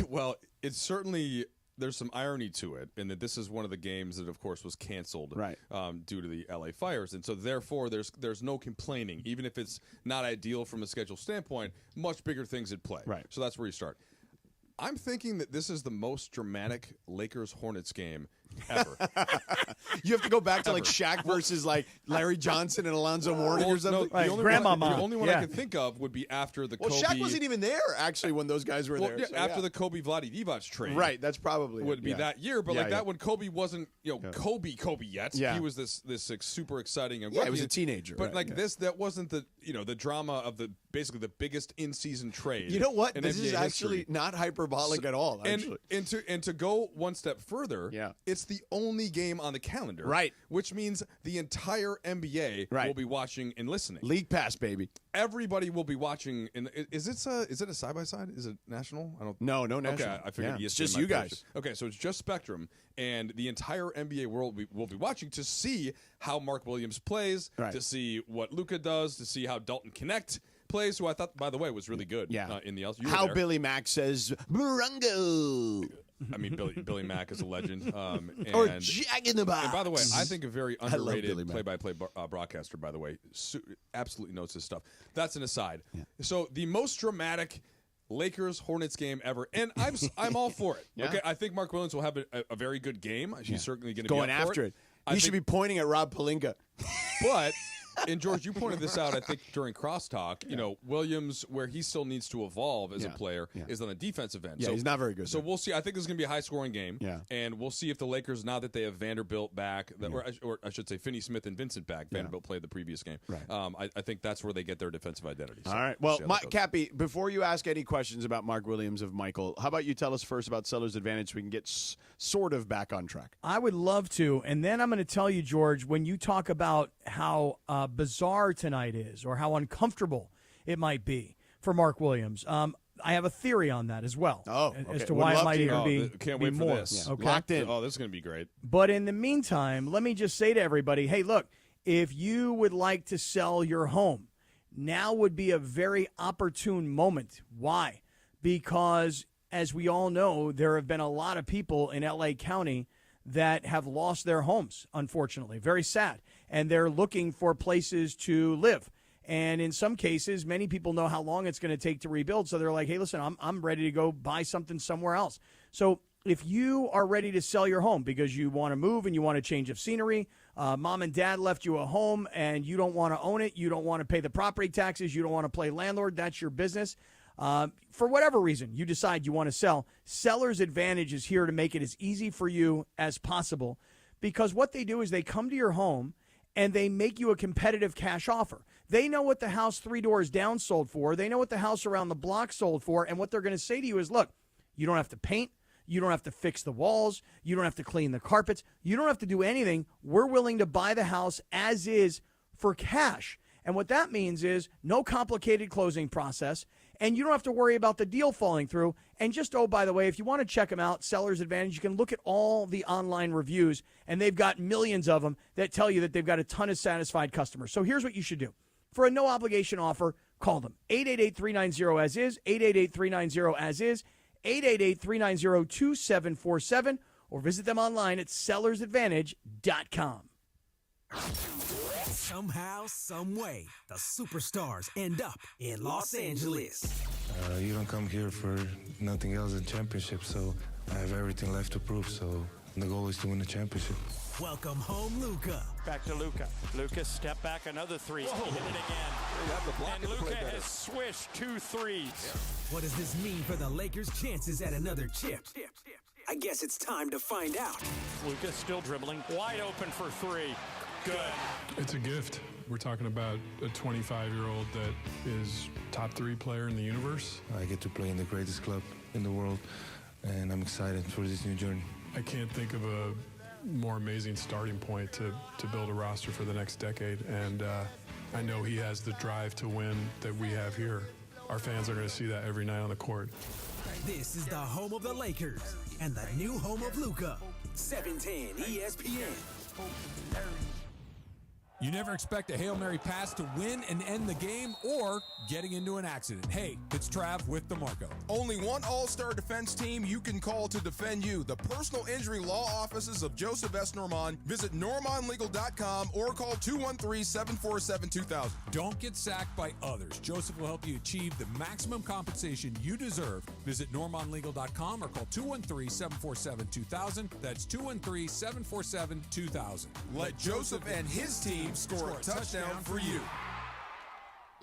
Well, it's certainly there's some irony to it in that this is one of the games that, of course, was canceled due to the LA fires, and so therefore there's no complaining, even if it's not ideal from a schedule standpoint. Much bigger things at play, right? So that's where you start. I'm thinking that this is the most dramatic Lakers-Hornets game ever. You have to go back to like Shaq versus like Larry Johnson and Alonzo Mourning or something. No, the only one I could think of would be after the Kobe. Shaq wasn't even there actually when those guys were there. Yeah, so, after the Kobe Vlade Divac trade. Right, that's probably would be that year. But that when Kobe wasn't Kobe yet. Yeah. He was this super exciting. And he was a teenager. But that wasn't the the drama of basically the biggest in-season trade. You know what? In This NBA is actually history. not hyperbolic at all. Actually, and to go one step further, it's the only game on the calendar, right? Which means the entire NBA will be watching and listening. League Pass, baby. Everybody will be watching. And is it a side by side? Is it national? I don't. No national. Okay, I figured ESPN it's just might you push guys. it. Okay, so it's just Spectrum, and the entire NBA world will be watching to see how Mark Williams plays, to see what Luka does, to see how Dalton Connect plays, who I thought, by the way, was really good. In the else. How Billy Mack says Morongo. I mean, Billy Mack is a legend. Or Jack in the Box. And by the way, I think a very underrated play-by-play broadcaster, by the way, absolutely knows his stuff. That's an aside. Yeah. So the most dramatic Lakers-Hornets game ever, and I'm all for it. Yeah. Okay, I think Mark Williams will have a very good game. He's certainly going to be going up for after it. He should be pointing at Rob Pelinka. But and George, you pointed this out, I think, during crosstalk. You know, Williams, where he still needs to evolve as a player, is on the defensive end. Yeah, so he's not very good. So we'll see. I think this is going to be a high-scoring game. Yeah. And we'll see if the Lakers, now that they have Vanderbilt back, or I should say Finney-Smith and Vincent back. Vanderbilt played the previous game. Right. I think that's where they get their defensive identity. So all right. Well, Cappy, before you ask any questions about Mark Williams of Michael, how about you tell us first about Seller's Advantage so we can get sort of back on track? I would love to. And then I'm going to tell you, George, when you talk about how bizarre tonight is or how uncomfortable it might be for Mark Williams, I have a theory on that as well. As to why it might even be can't wait more. for this. Okay? Locked in. Oh, this is going to be great. But in the meantime, let me just say to everybody, hey, look, if you would like to sell your home, now would be a very opportune moment. Why? Because, as we all know, there have been a lot of people in L.A. County that have lost their homes, unfortunately. Very sad. And they're looking for places to live. And in some cases, many people know how long it's going to take to rebuild. So they're like, hey, listen, I'm ready to go buy something somewhere else. So if you are ready to sell your home because you want to move and you want a change of scenery, mom and dad left you a home and you don't want to own it, you don't want to pay the property taxes, you don't want to play landlord, that's your business. For whatever reason you decide you want to sell, Seller's Advantage is here to make it as easy for you as possible, because what they do is they come to your home and they make you a competitive cash offer. They know what the house 3 doors down sold for. They know what the house around the block sold for. And what they're going to say to you is, look, you don't have to paint. You don't have to fix the walls. You don't have to clean the carpets. You don't have to do anything. We're willing to buy the house as is for cash. And what that means is no complicated closing process. And you don't have to worry about the deal falling through. And just, oh, by the way, if you want to check them out, Seller's Advantage, you can look at all the online reviews. And they've got millions of them that tell you that they've got a ton of satisfied customers. So here's what you should do. For a no-obligation offer, call them. 888-390-AS-IS, 888-390-AS-IS, 888-390-2747, or visit them online at sellersadvantage.com. Somehow, someway, the superstars end up in Los Angeles. You don't come here for nothing else than championship, so I have everything left to prove, so the goal is to win the championship. Welcome home, Luka. Back to Luka. Luka step back, another three. He hit it again. And Luka has swished 2 threes. What does this mean for the Lakers' chances at another chip? I guess it's time to find out. Luka still dribbling, wide open for 3. Good. It's a gift. We're talking about a 25-year-old that is top 3 player in the universe. I get to play in the greatest club in the world, and I'm excited for this new journey. I can't think of a more amazing starting point to build a roster for the next decade, and I know he has the drive to win that we have here. Our fans are going to see that every night on the court. This is the home of the Lakers and the new home of Luka. 710 ESPN. You never expect a Hail Mary pass to win and end the game or getting into an accident. Hey, it's Trav with DeMarco. Only one all-star defense team you can call to defend you. The personal injury law offices of Joseph S. Normand. Visit normandlegal.com or call 213-747-2000. Don't get sacked by others. Joseph will help you achieve the maximum compensation you deserve. Visit normandlegal.com or call 213-747-2000. That's 213-747-2000. Let Joseph and his team score a touchdown for you.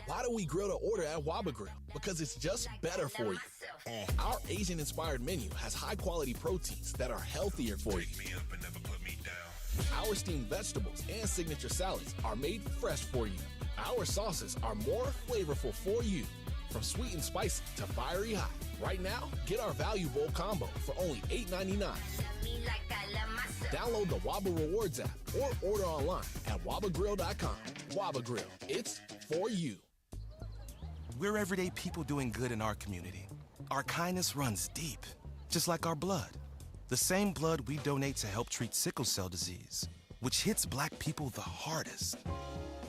Why do we grill to order at Waba Grill? Because it's just better for you. And our Asian-inspired menu has high-quality proteins that are healthier for you. Our steamed vegetables and signature salads are made fresh for you. Our sauces are more flavorful for you. From sweet and spicy to fiery hot. Right now, get our Value Bowl combo for only $8.99. Download the Waba Rewards app or order online at wabagrill.com. Waba Grill, it's for you. We're everyday people doing good in our community. Our kindness runs deep, just like our blood. The same blood we donate to help treat sickle cell disease, which hits black people the hardest.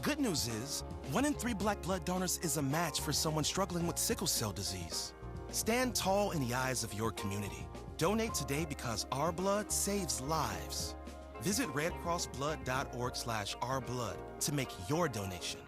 Good news is, 1 in 3 black blood donors is a match for someone struggling with sickle cell disease. Stand tall in the eyes of your community. Donate today because our blood saves lives. Visit redcrossblood.org/ourblood to make your donation.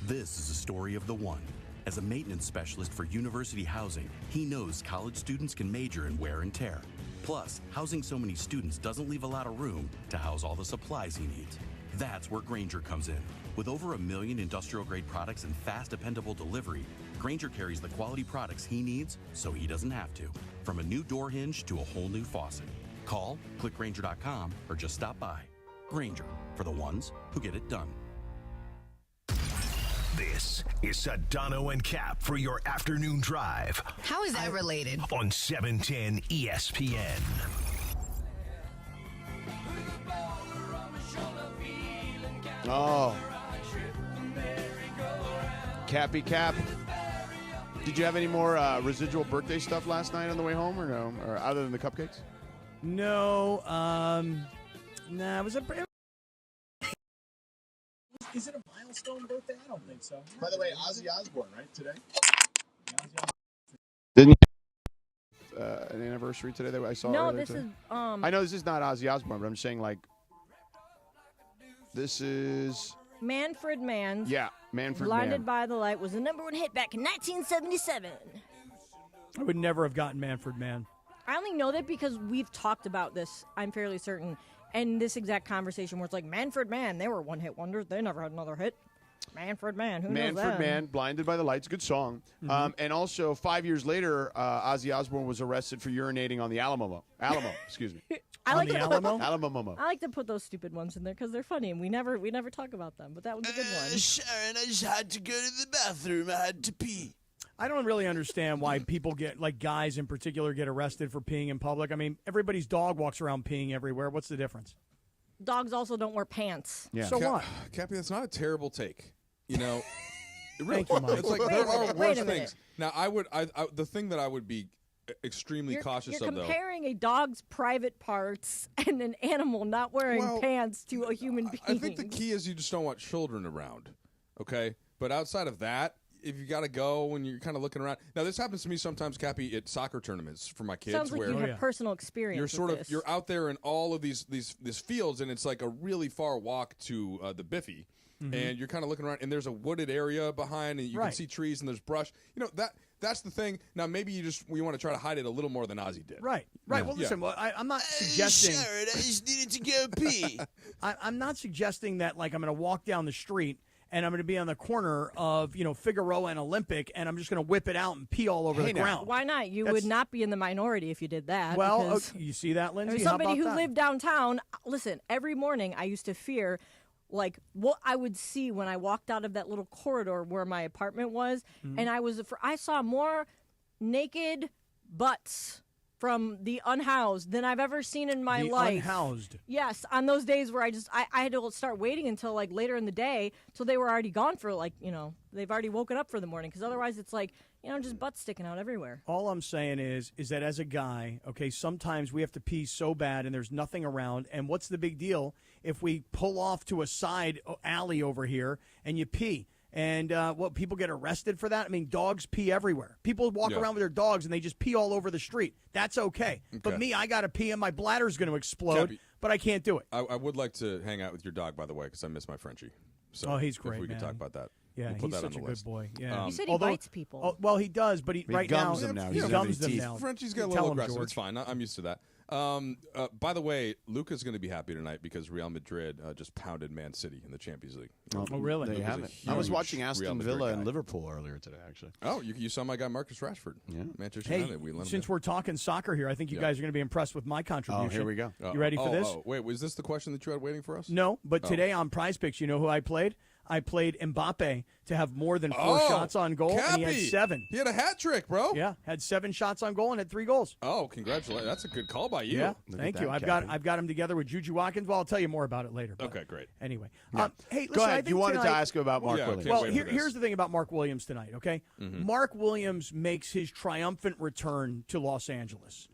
This is a story of the one. As a maintenance specialist for university housing, he knows college students can major in wear and tear. Plus, housing so many students doesn't leave a lot of room to house all the supplies he needs. That's where Grainger comes in. With over 1 million industrial-grade products and fast, dependable delivery, Grainger carries the quality products he needs so he doesn't have to. From a new door hinge to a whole new faucet. Call, click Grainger.com, or just stop by. Grainger, for the ones who get it done. This is Sedano and Cap for your afternoon drive. How is that related? On 710 ESPN. Oh. Cappy Cap. Did you have any more residual birthday stuff last night on the way home, or no? Or other than the cupcakes? No. Nah, it was a... Is it a milestone birthday? I don't think so. By the way, Ozzy Osbourne, right, today? Didn't you an anniversary today that I saw No, earlier this today? is... I know this is not Ozzy Osbourne, but I'm saying, like, this is... Manfred Mann's Manfred Blinded Mann. by the Light was the #1 hit back in 1977. I would never have gotten Manfred Mann. I only know that because we've talked about this, I'm fairly certain, and this exact conversation where it's like, Manfred Mann, they were one-hit wonders. They never had another hit. Manfred Mann, who knows that? Manfred Mann, Blinded by the Lights, good song. And also, 5 years later, Ozzy Osbourne was arrested for urinating on the Alamo, excuse me. I like Alamo. I like to put those stupid ones in there because they're funny, and we never talk about them. But that one's a good one. Sharon, I just had to go to the bathroom. I had to pee. I don't really understand why people get, like guys in particular, get arrested for peeing in public. I mean, everybody's dog walks around peeing everywhere. What's the difference? Dogs also don't wear pants. Yeah. So what? Cappy, that's not a terrible take. You know, really, Thank you, Mike. it's like Wait there a are minute, wait worse a minute. things. Now, the thing that I would be extremely cautious You're of, though. comparing a dog's private parts and an animal not wearing pants to a human being. I think the key is you just don't want children around, okay? But outside of that, if you got to go and you're kind of looking around. Now, this happens to me sometimes, Cappy, at soccer tournaments for my kids. Sounds like where you have personal experience you're with sort of this. you're out there in all of these fields, and it's like a really far walk to the Biffy. Mm-hmm. And you're kind of looking around, and there's a wooded area behind, and you can see trees, and there's brush. You know, that's the thing. Now, maybe you want to try to hide it a little more than Ozzy did. Right. Yeah. Well, listen, I'm not suggesting... Sharon, I just needed to go pee. I'm not suggesting that, like, I'm going to walk down the street and I'm going to be on the corner of, Figueroa and Olympic, and I'm just going to whip it out and pee all over the ground. Why not? You would not be in the minority if you did that. Well, because you see that, Lindsay? somebody How who about that? lived downtown, listen, every morning I used to fear like what I would see when I walked out of that little corridor where my apartment was, and I saw more naked butts from the unhoused than I've ever seen in my life. Unhoused. Yes, on those days where I had to start waiting until like later in the day till they were already gone for they've already woken up for the morning, because otherwise it's like just butts sticking out everywhere. All I'm saying is that as a guy, okay, sometimes we have to pee so bad and there's nothing around, and what's the big deal if we pull off to a side alley over here and you pee. And people get arrested for that? I mean, dogs pee everywhere. People walk around with their dogs and they just pee all over the street. That's okay. But me, I got to pee and my bladder's going to explode, Cappy, but I can't do it. I would like to hang out with your dog, by the way, because I miss my Frenchie. So he's great, if we man. could talk about that. Yeah, we'll put he's that such on a the good list. boy. Yeah, He said he bites people. Oh, well, he does, but right gums now them now. He gums them now. Frenchie's got a Tell little him, aggressive. George. It's fine. I'm used to that. By the way, Luka's going to be happy tonight because Real Madrid just pounded Man City in the Champions League. Oh, really? There you have it. I was watching Aston Villa and Liverpool earlier today, actually. Oh, you saw my guy Marcus Rashford. Yeah. Manchester Hey, United. since we're talking soccer here, I think you guys are going to be impressed with my contribution. Oh, here we go. You ready for this? Oh, wait, was this the question that you had waiting for us? No, but today on Prize Picks, you know who I played? I played Mbappe to have more than 4 shots on goal, and he had 7. He had a hat trick, bro. Yeah, had 7 shots on goal and had 3 goals. Oh, congratulations! That's a good call by you. Yeah, thank you. I've got him together with Juju Watkins. Well, I'll tell you more about it later. Okay, great. Anyway, hey, listen, Go ahead. I think You wanted tonight, to ask about Mark Williams. Well, here's the thing about Mark Williams tonight. Okay, Mark Williams makes his triumphant return to Los Angeles.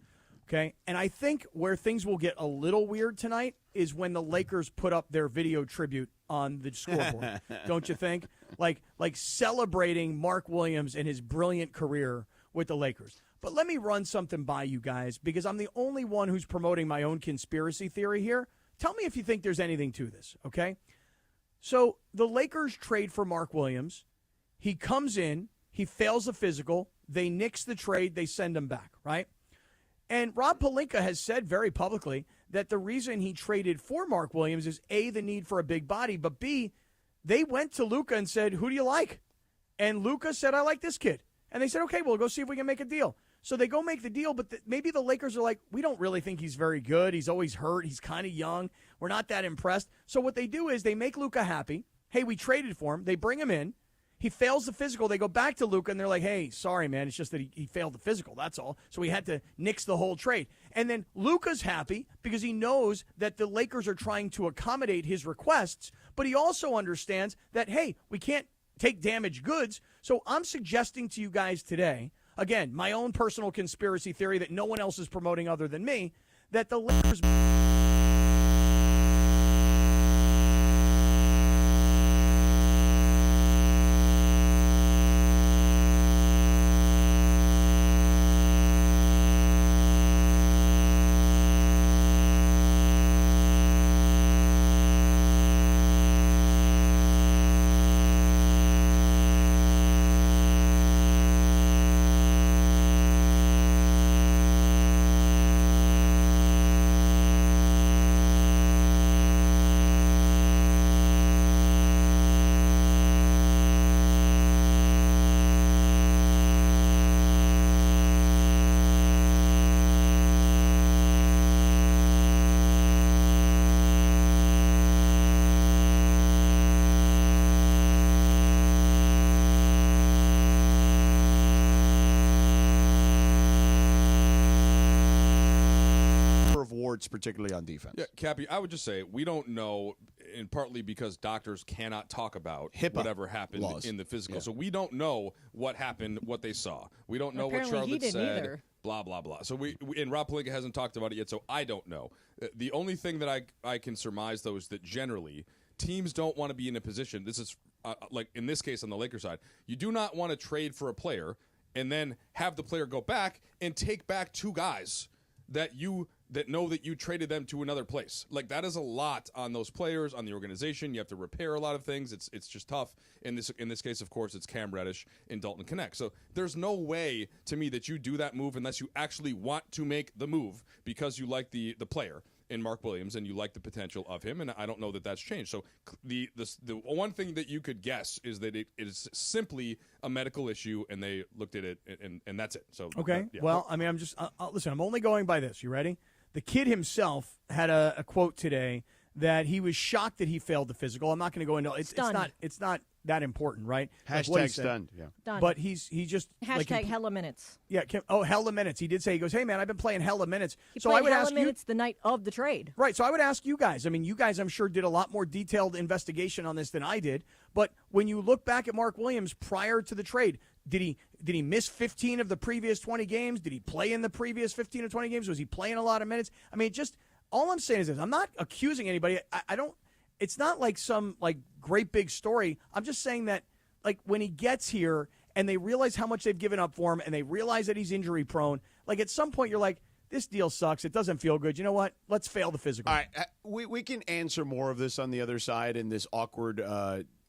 Okay, and I think where things will get a little weird tonight is when the Lakers put up their video tribute on the scoreboard. Don't you think? Like celebrating Mark Williams and his brilliant career with the Lakers. But let me run something by you guys because I'm the only one who's promoting my own conspiracy theory here. Tell me if you think there's anything to this, okay? So the Lakers trade for Mark Williams. He comes in. He fails the physical. They nix the trade. They send him back, right? And Rob Pelinka has said very publicly that the reason he traded for Mark Williams is A, the need for a big body, but B, they went to Luka and said, who do you like? And Luka said, I like this kid. And they said, okay, we'll go see if we can make a deal. So they go make the deal, but maybe the Lakers are like, we don't really think he's very good. He's always hurt. He's kind of young. We're not that impressed. So what they do is they make Luka happy. Hey, we traded for him. They bring him in. He fails the physical. They go back to Luka, and they're like, hey, sorry, man. It's just that he failed the physical. That's all. So we had to nix the whole trade. And then Luka's happy because he knows that the Lakers are trying to accommodate his requests, but he also understands that, hey, we can't take damaged goods. So I'm suggesting to you guys today, again, my own personal conspiracy theory that no one else is promoting other than me, that the Lakers... particularly on defense. Yeah, Cappy, I would just say we don't know, and partly because doctors cannot talk about HIPAA whatever happened laws. in the physical. Yeah. So we don't know what happened, what they saw. We don't know Apparently what he Charlotte didn't said. either. Blah, blah, blah. So and Rob Pelinka hasn't talked about it yet, so I don't know. The only thing that I can surmise, though, is that generally teams don't want to be in a position, this is like in this case on the Lakers side, you do not want to trade for a player and then have the player go back and take back 2 guys that know that you traded them to another place. Like, that is a lot on those players, on the organization. You have to repair a lot of things. It's just tough. In this case, of course, it's Cam Reddish and Dalton Connect. So there's no way to me that you do that move unless you actually want to make the move because you like the player in Mark Williams and you like the potential of him, and I don't know that that's changed. So the one thing that you could guess is that it is simply a medical issue, and they looked at it, and that's it. So okay, yeah. Well, I mean, I'm just listen. I'm only going by this. You ready? The kid himself had a quote today that he was shocked that he failed the physical. I'm not going to go into it's not that important, right? Hashtag stunned. Yeah. Done. But he just Hashtag hella minutes. Yeah. Hella minutes. He did say, he goes, hey man, I've been playing hella minutes. He so played I would hella ask minutes the night of the trade. Right. So I would ask you guys. I mean, you guys, I'm sure, did a lot more detailed investigation on this than I did. But when you look back at Mark Williams prior to the trade, did he miss 15 of the previous 20 games? Did he play in the previous 15 or 20 games? Was he playing a lot of minutes? I mean, All I'm saying is this. I'm not accusing anybody. I don't. It's not like some like great big story. I'm just saying that like when he gets here and they realize how much they've given up for him and they realize that he's injury prone, like at some point you're like, this deal sucks. It doesn't feel good. You know what? Let's fail the physical. All right. We can answer more of this on the other side in this awkward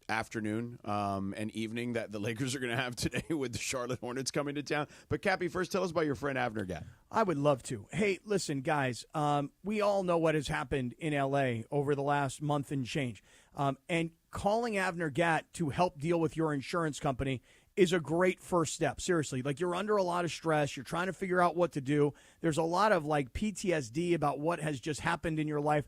afternoon and evening that the Lakers are going to have today with the Charlotte Hornets coming to town. But, Cappy, first tell us about your friend Avner Gatt. I would love to. Hey, listen, guys, we all know what has happened in L.A. over the last month and change. And calling Avner Gatt to help deal with your insurance company is a great first step. Seriously, like you're under a lot of stress. You're trying to figure out what to do. There's a lot of like PTSD about what has just happened in your life.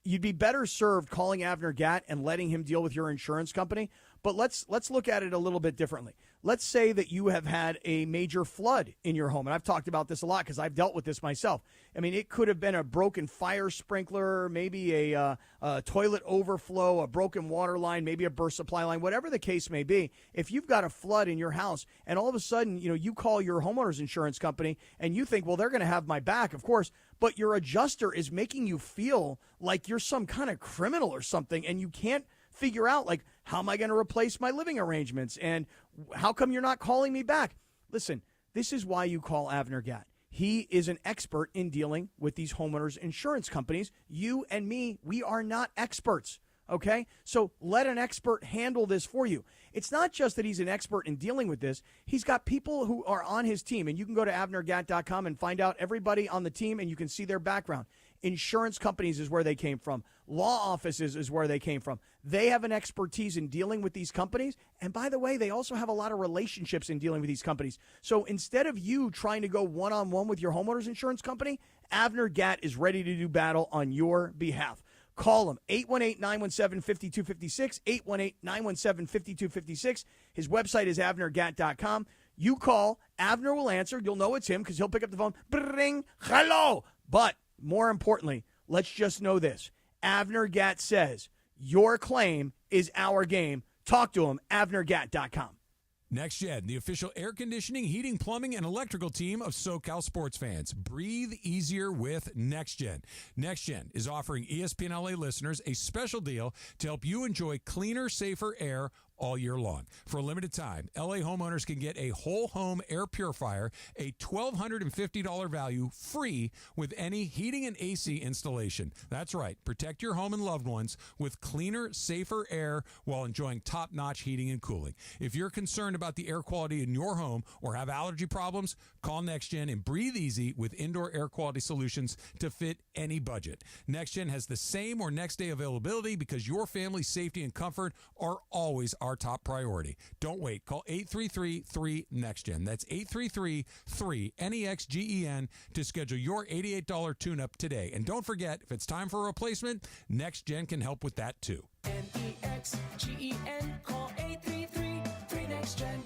You'd be better served calling Avner Gatt and letting him deal with your insurance company. But let's look at it a little bit differently. Let's say that you have had a major flood in your home. And I've talked about this a lot because I've dealt with this myself. I mean, it could have been a broken fire sprinkler, maybe a toilet overflow, a broken water line, maybe a burst supply line, whatever the case may be. If you've got a flood in your house and all of a sudden, you call your homeowner's insurance company and you think, well, they're going to have my back, of course, but your adjuster is making you feel like you're some kind of criminal or something and you can't figure out, like, how am I going to replace my living arrangements? And how come you're not calling me back? Listen, this is why you call Avner Gatt. He is an expert in dealing with these homeowners insurance companies. You and me, we are not experts, okay? So let an expert handle this for you. It's not just that he's an expert in dealing with this. He's got people who are on his team, and you can go to avnergatt.com and find out everybody on the team, and you can see their background. Insurance companies is where they came from. Law offices is where they came from. They have an expertise in dealing with these companies. And by the way, they also have a lot of relationships in dealing with these companies. So instead of you trying to go one-on-one with your homeowner's insurance company, Avner Gatt is ready to do battle on your behalf. Call him, 818-917-5256, 818-917-5256. His website is avnergatt.com. You call, Avner will answer. You'll know it's him because he'll pick up the phone. Bring, hello. But more importantly, let's just know this. Avner Gatt says, your claim is our game. Talk to him, avnergatt.com. Next Gen, the official air conditioning, heating, plumbing, and electrical team of SoCal sports fans. Breathe easier with Next Gen. Next Gen is offering ESPN LA listeners a special deal to help you enjoy cleaner, safer air all year long. For a limited time, LA homeowners can get a whole home air purifier, a $1,250 value, free with any heating and AC installation. That's right. Protect your home and loved ones with cleaner, safer air while enjoying top-notch heating and cooling. If you're concerned about the air quality in your home or have allergy problems, call NextGen and breathe easy with indoor air quality solutions to fit any budget. NextGen has the same or next day availability because your family's safety and comfort are always our top priority. Don't wait. Call 833-3-NEXTGEN. That's 833-3-NEXGEN to schedule your $88 tune-up today. And don't forget, if it's time for a replacement, NextGen can help with that too. NEXGEN. Call 833-3-NEXTGEN.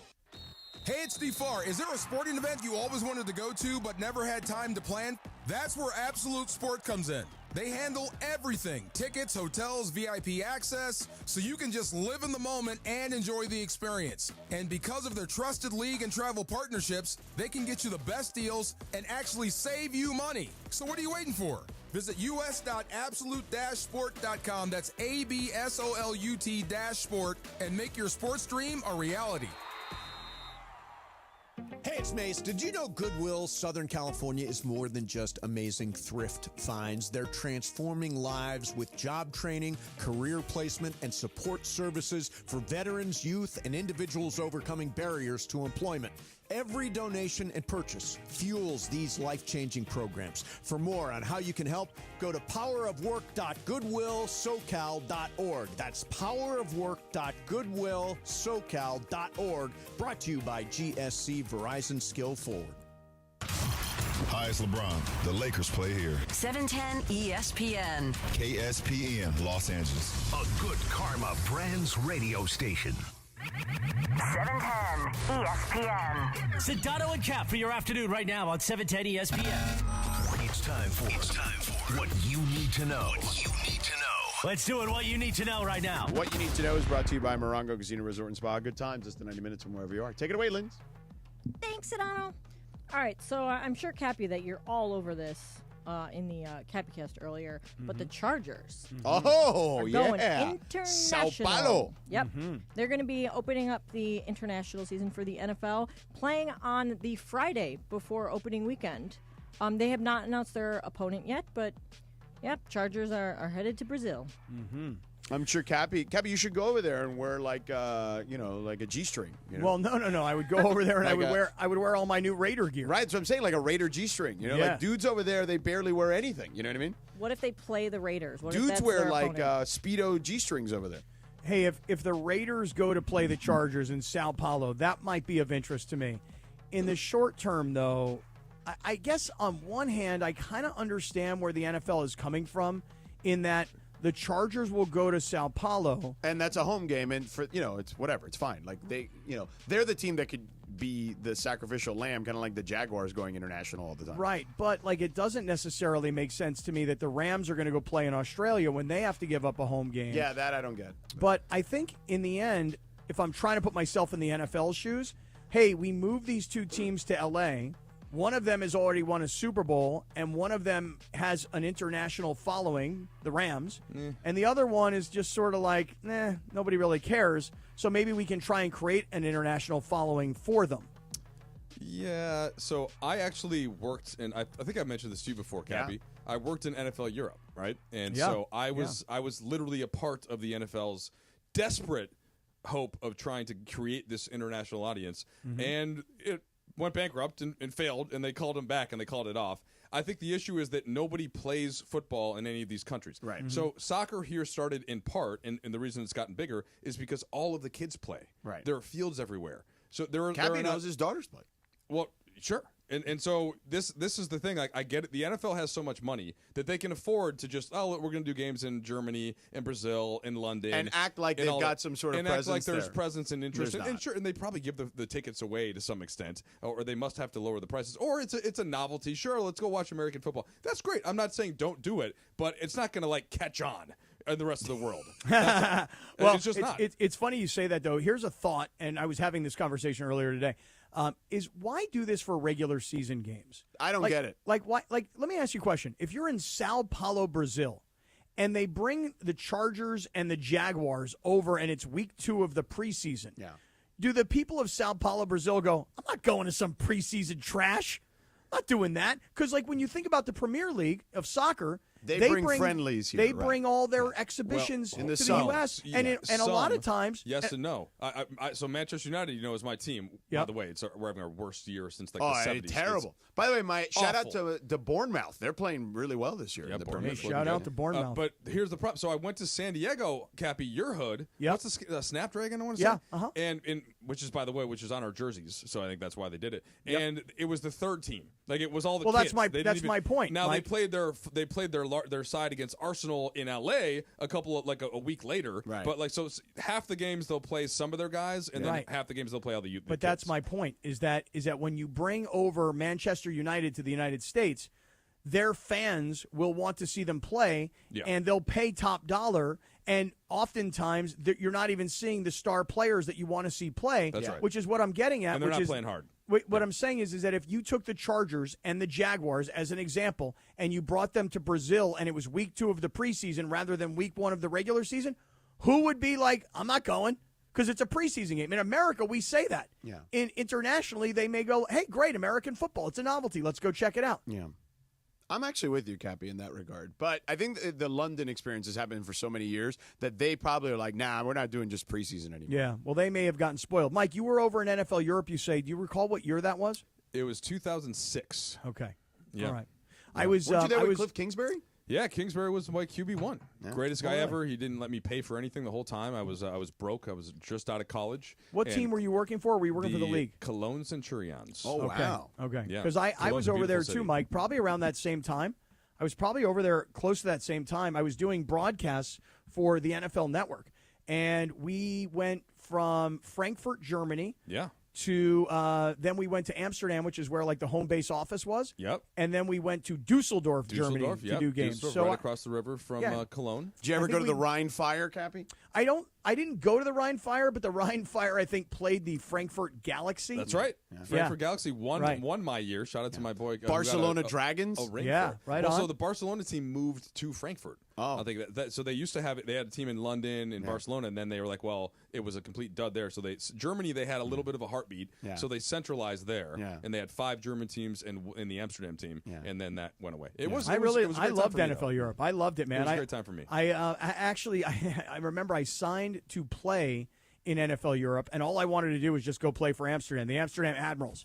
Hey, it's Steve Farr. Is there a sporting event you always wanted to go to but never had time to plan? That's where Absolute Sport comes in. They handle everything, tickets, hotels, VIP access, so you can just live in the moment and enjoy the experience. And because of their trusted league and travel partnerships, they can get you the best deals and actually save you money. So what are you waiting for? Visit us.absolute-sport.com. That's ABSOLUT-sport and make your sports dream a reality. Hey, it's Mace. Did you know Goodwill Southern California is more than just amazing thrift finds? They're transforming lives with job training, career placement, and support services for veterans, youth, and individuals overcoming barriers to employment. Every donation and purchase fuels these life-changing programs. For more on how you can help, go to powerofwork.goodwillsocal.org. That's powerofwork.goodwillsocal.org. Brought to you by GSC Verizon Skill Forward. Hi, it's LeBron. The Lakers play here. 710 ESPN. KSPN, Los Angeles. A good karma brands radio station. 710 ESPN. Sedano and Kap for your afternoon right now on 710 ESPN. It's time for what you need to know. Let's do it. What you need to know right now. What you need to know is brought to you by Morongo Casino Resort and Spa. Good times, just to 90 minutes from wherever you are. Take it away, Linz. Thanks, Sedano. All right, so I'm sure, Cappy, that you're all over this in the Capcast earlier, but the Chargers Oh, are going yeah. international. Sao Paulo. Yep. They're going to be opening up the international season for the NFL, playing on the Friday before opening weekend. They have not announced their opponent yet, but yep, Chargers are headed to Brazil. I'm sure, Cappy, you should go over there and wear like a G-string. You know? Well, no. I would go over there and I would wear all my new Raider gear. Right, so I'm saying like a Raider G-string. You know, Yeah. like dudes over there, they barely wear anything. You know what I mean? What if they play the Raiders? What if Dudes that's wear their like opponent? Speedo G-strings over there. Hey, if the Raiders go to play the Chargers in Sao Paulo, that might be of interest to me. In the short term, though, I guess on one hand, I kind of understand where the NFL is coming from in that the Chargers will go to Sao Paulo. And that's a home game, and for it's whatever, it's fine. Like they're the team that could be the sacrificial lamb, kind of like the Jaguars going international all the time. Right, but like it doesn't necessarily make sense to me that the Rams are going to go play in Australia when they have to give up a home game. Yeah, that I don't get. But I think in the end, if I'm trying to put myself in the NFL shoes, hey, we move these two teams to LA. One of them has already won a Super Bowl, and one of them has an international following, the Rams. And the other one is just sort of like, nobody really cares. So maybe we can try and create an international following for them. Yeah, so I actually worked, and I think I mentioned this to you before, Cappy. I worked in NFL Europe, right? And so I was literally a part of the NFL's desperate hope of trying to create this international audience. And it went bankrupt and failed, and they called him back, and they called it off. I think the issue is that nobody plays football in any of these countries. Right. So soccer here started in part, and the reason it's gotten bigger is because all of the kids play. Right. There are fields everywhere. So there are Cappy knows his daughters play. Well, sure. And so this is the thing. Like, I get it. The NFL has so much money that they can afford to just, we're going to do games in Germany and Brazil and London. And act like they've got some sort of and presence act like there's there. presence and interest. There's And not. sure, and they probably give the tickets away to some extent, or they must have to lower the prices. Or it's a novelty. Sure, let's go watch American football. That's great. I'm not saying don't do it, but it's not going to, like, catch on in the rest of the world. Well, it's just not. It's funny you say that, though. Here's a thought, and I was having this conversation earlier today. Is why do this for regular season games? I don't get it. Like, why? Like, let me ask you a question. If you're in Sao Paulo, Brazil, and they bring the Chargers and the Jaguars over, and it's week 2 of the preseason, do the people of Sao Paulo, Brazil go, I'm not going to some preseason trash. I'm not doing that. Because, like, when you think about the Premier League of soccer, They bring friendlies here, They right. bring all their exhibitions in the to summer. the U.S. Yeah, and a lot of times, yes and no. So Manchester United, is my team. By the way, we're having our worst year since the 70s. Terrible. By the way, my shout out awful. to Bournemouth. They're playing really well this year. Yeah, in the Bournemouth Premier League. shout out to Bournemouth. But here's the problem. So I went to San Diego, Cappy, your hood. Yep. What's the Snapdragon, I want to say? Yeah, uh-huh. And which is, by the way, which is on our jerseys. So I think that's why they did it. Yep. And it was the third team. Like, it was all the Well, kids. that's my point, Now Mike. they played their side against Arsenal in LA a week later. Right. But so half the games they'll play some of their guys, and then Right. half the games they'll play all the youth. But that's my point, is that when you bring over Manchester United to the United States, their fans will want to see them play, and they'll pay top dollar, and oftentimes you're not even seeing the star players that you want to see play, That's right. which is what I'm getting at. And they're which not is, playing hard. What I'm saying is that if you took the Chargers and the Jaguars as an example, and you brought them to Brazil, and it was week 2 of the preseason rather than week 1 of the regular season, who would be like, I'm not going? Because it's a preseason game. In America, we say that. Yeah. Internationally, they may go, hey, great, American football. It's a novelty. Let's go check it out. Yeah. I'm actually with you, Cappy, in that regard. But I think the London experience has happened for so many years that they probably are like, nah, we're not doing just preseason anymore. Yeah, well, they may have gotten spoiled. Mike, you were over in NFL Europe, you say. Do you recall what year that was? It was 2006. Okay. Yeah. All right. Yeah. Weren't you there with Cliff Kingsbury? Yeah, Kingsbury was my QB1. Yeah. Greatest guy Oh, really? ever. He didn't let me pay for anything the whole time. I was broke. I was just out of college. What And team were you working for? Were you working for the league? Cologne Centurions. Oh, Okay. wow. Okay. Yeah. Because I Cologne's was a over there beautiful too, city. Mike, probably around that same time. I was probably over there close to that same time. I was doing broadcasts for the NFL Network. And we went from Frankfurt, Germany. Yeah. To then we went to Amsterdam, which is where like the home base office was. Yep. And then we went to Dusseldorf, Germany, to do games. Dusseldorf, So right across the river from Cologne. Did you ever I go think to the Rhine Fire, Cappy? I don't I didn't go to the Rhine Fire, but the Rhine Fire, I think, played the Frankfurt Galaxy. That's right. Frankfurt Galaxy won my year. Shout out to my boy. Barcelona Dragons? ring Yeah, for it. right So on. the Barcelona team moved to Frankfurt. Oh. I think so they used to have it. They had a team in London and Barcelona, and then they were like, well, it was a complete dud there. So Germany, they had a little bit of a heartbeat. Yeah. So they centralized there, Yeah. and they had 5 German teams in the Amsterdam team, and then that went away. It was. I It was a great I time loved for me, NFL though. Europe. I loved it, man. It was a great time for me. I remember I signed to play in NFL Europe, and all I wanted to do was just go play for Amsterdam, the Amsterdam Admirals.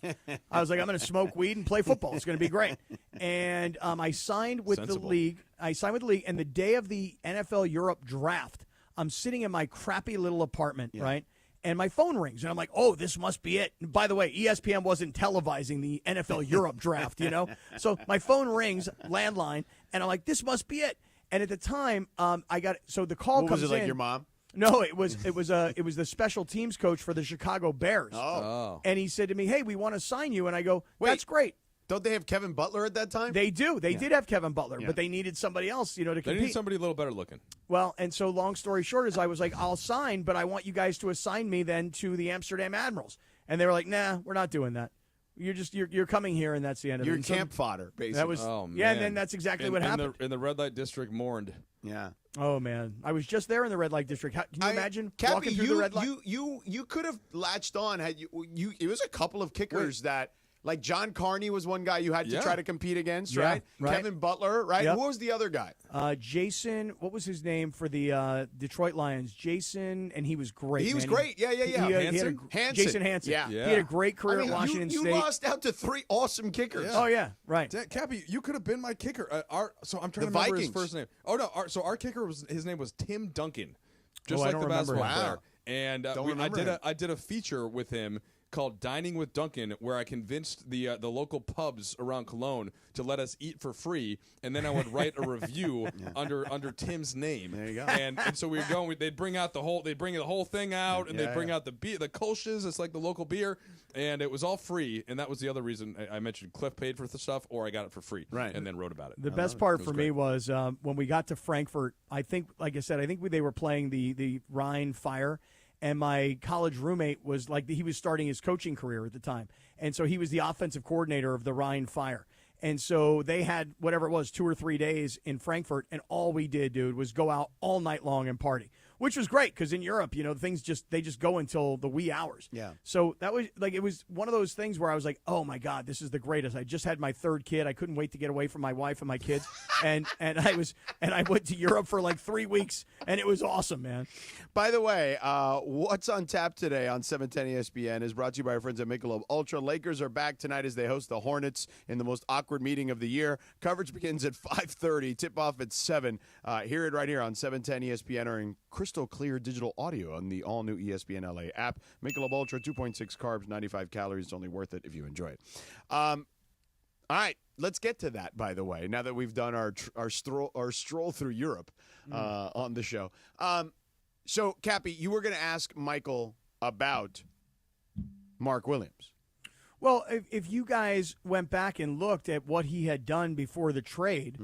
I was like, I'm going to smoke weed and play football. It's going to be great. And I signed with the league. And the day of the NFL Europe draft, I'm sitting in my crappy little apartment, right? And my phone rings, and I'm like, oh, this must be it. And by the way, ESPN wasn't televising the NFL Europe draft, So my phone rings, landline, and I'm like, this must be it. And at the time, the call comes in. Was it like your mom? No, it was the special teams coach for the Chicago Bears. Oh. And he said to me, hey, we want to sign you. And I go, that's great. Don't they have Kevin Butler at that time? They do. They did have Kevin Butler, but they needed somebody else, to compete. They needed somebody a little better looking. Well, and so long story short is I was like, I'll sign, but I want you guys to assign me then to the Amsterdam Admirals. And they were like, nah, we're not doing that. You're coming here, and that's the end of it. You're camp fodder, basically. That was, and then that's exactly what happened. In the red light district mourned. Yeah. Oh man, I was just there in the red light district. Can you imagine Cappy, walking through the red light? You could have latched on had you. It was a couple of kickers that. Like John Carney was one guy you had to try to compete against, right? Kevin Butler, right? Yep. Who was the other guy? Jason, what was his name for the Detroit Lions? Jason, and he was great. He was great. Yeah. Hansen? Jason Hansen. Yeah. He had a great career at Washington you State. You lost out to 3 awesome kickers. Yeah. Oh, yeah, right. Cappy, you could have been my kicker. So I'm trying to remember Vikings. his first name. Oh, no. Our kicker, his name was Tim Duncan, just I like don't the remember basketball him. player. And I did a feature with him called Dining with Duncan, where I convinced the local pubs around Cologne to let us eat for free, and then I would write a review under Tim's name. There you go. And so we were going. They'd bring the whole thing out, and they'd bring out the beer, the Kolsch's. It's like the local beer, and it was all free. And that was the other reason I mentioned Cliff paid for the stuff, or I got it for free, right? And then wrote about it. The best part for me was when we got to Frankfurt. I think, like I said, they were playing the Rhine Fire. And my college roommate was he was starting his coaching career at the time. And so he was the offensive coordinator of the Rhine Fire. And so they had whatever it was, 2 or 3 days in Frankfurt. And all we did, dude, was go out all night long and party, which was great because in Europe, things they just go until the wee hours. Yeah. So that was it was one of those things where I was like, oh my God, this is the greatest. I just had my 3rd kid. I couldn't wait to get away from my wife and my kids. and I went to Europe for 3 weeks, and it was awesome, man. By the way, what's on tap today on 710 ESPN is brought to you by our friends at Michelob Ultra. Lakers are back tonight as they host the Hornets in the most awkward meeting of the year. Coverage begins at 5:30, tip-off at 7. Hear it right here on 710 ESPN or in crystal clear digital audio on the all-new ESPN LA app. Michelob Ultra, 2.6 carbs, 95 calories. It's only worth it if you enjoy it. All right, let's get to that, by the way, now that we've done our stroll through Europe on the show. So, Cappy, you were going to ask Michael about Mark Williams. Well, if you guys went back and looked at what he had done before the trade,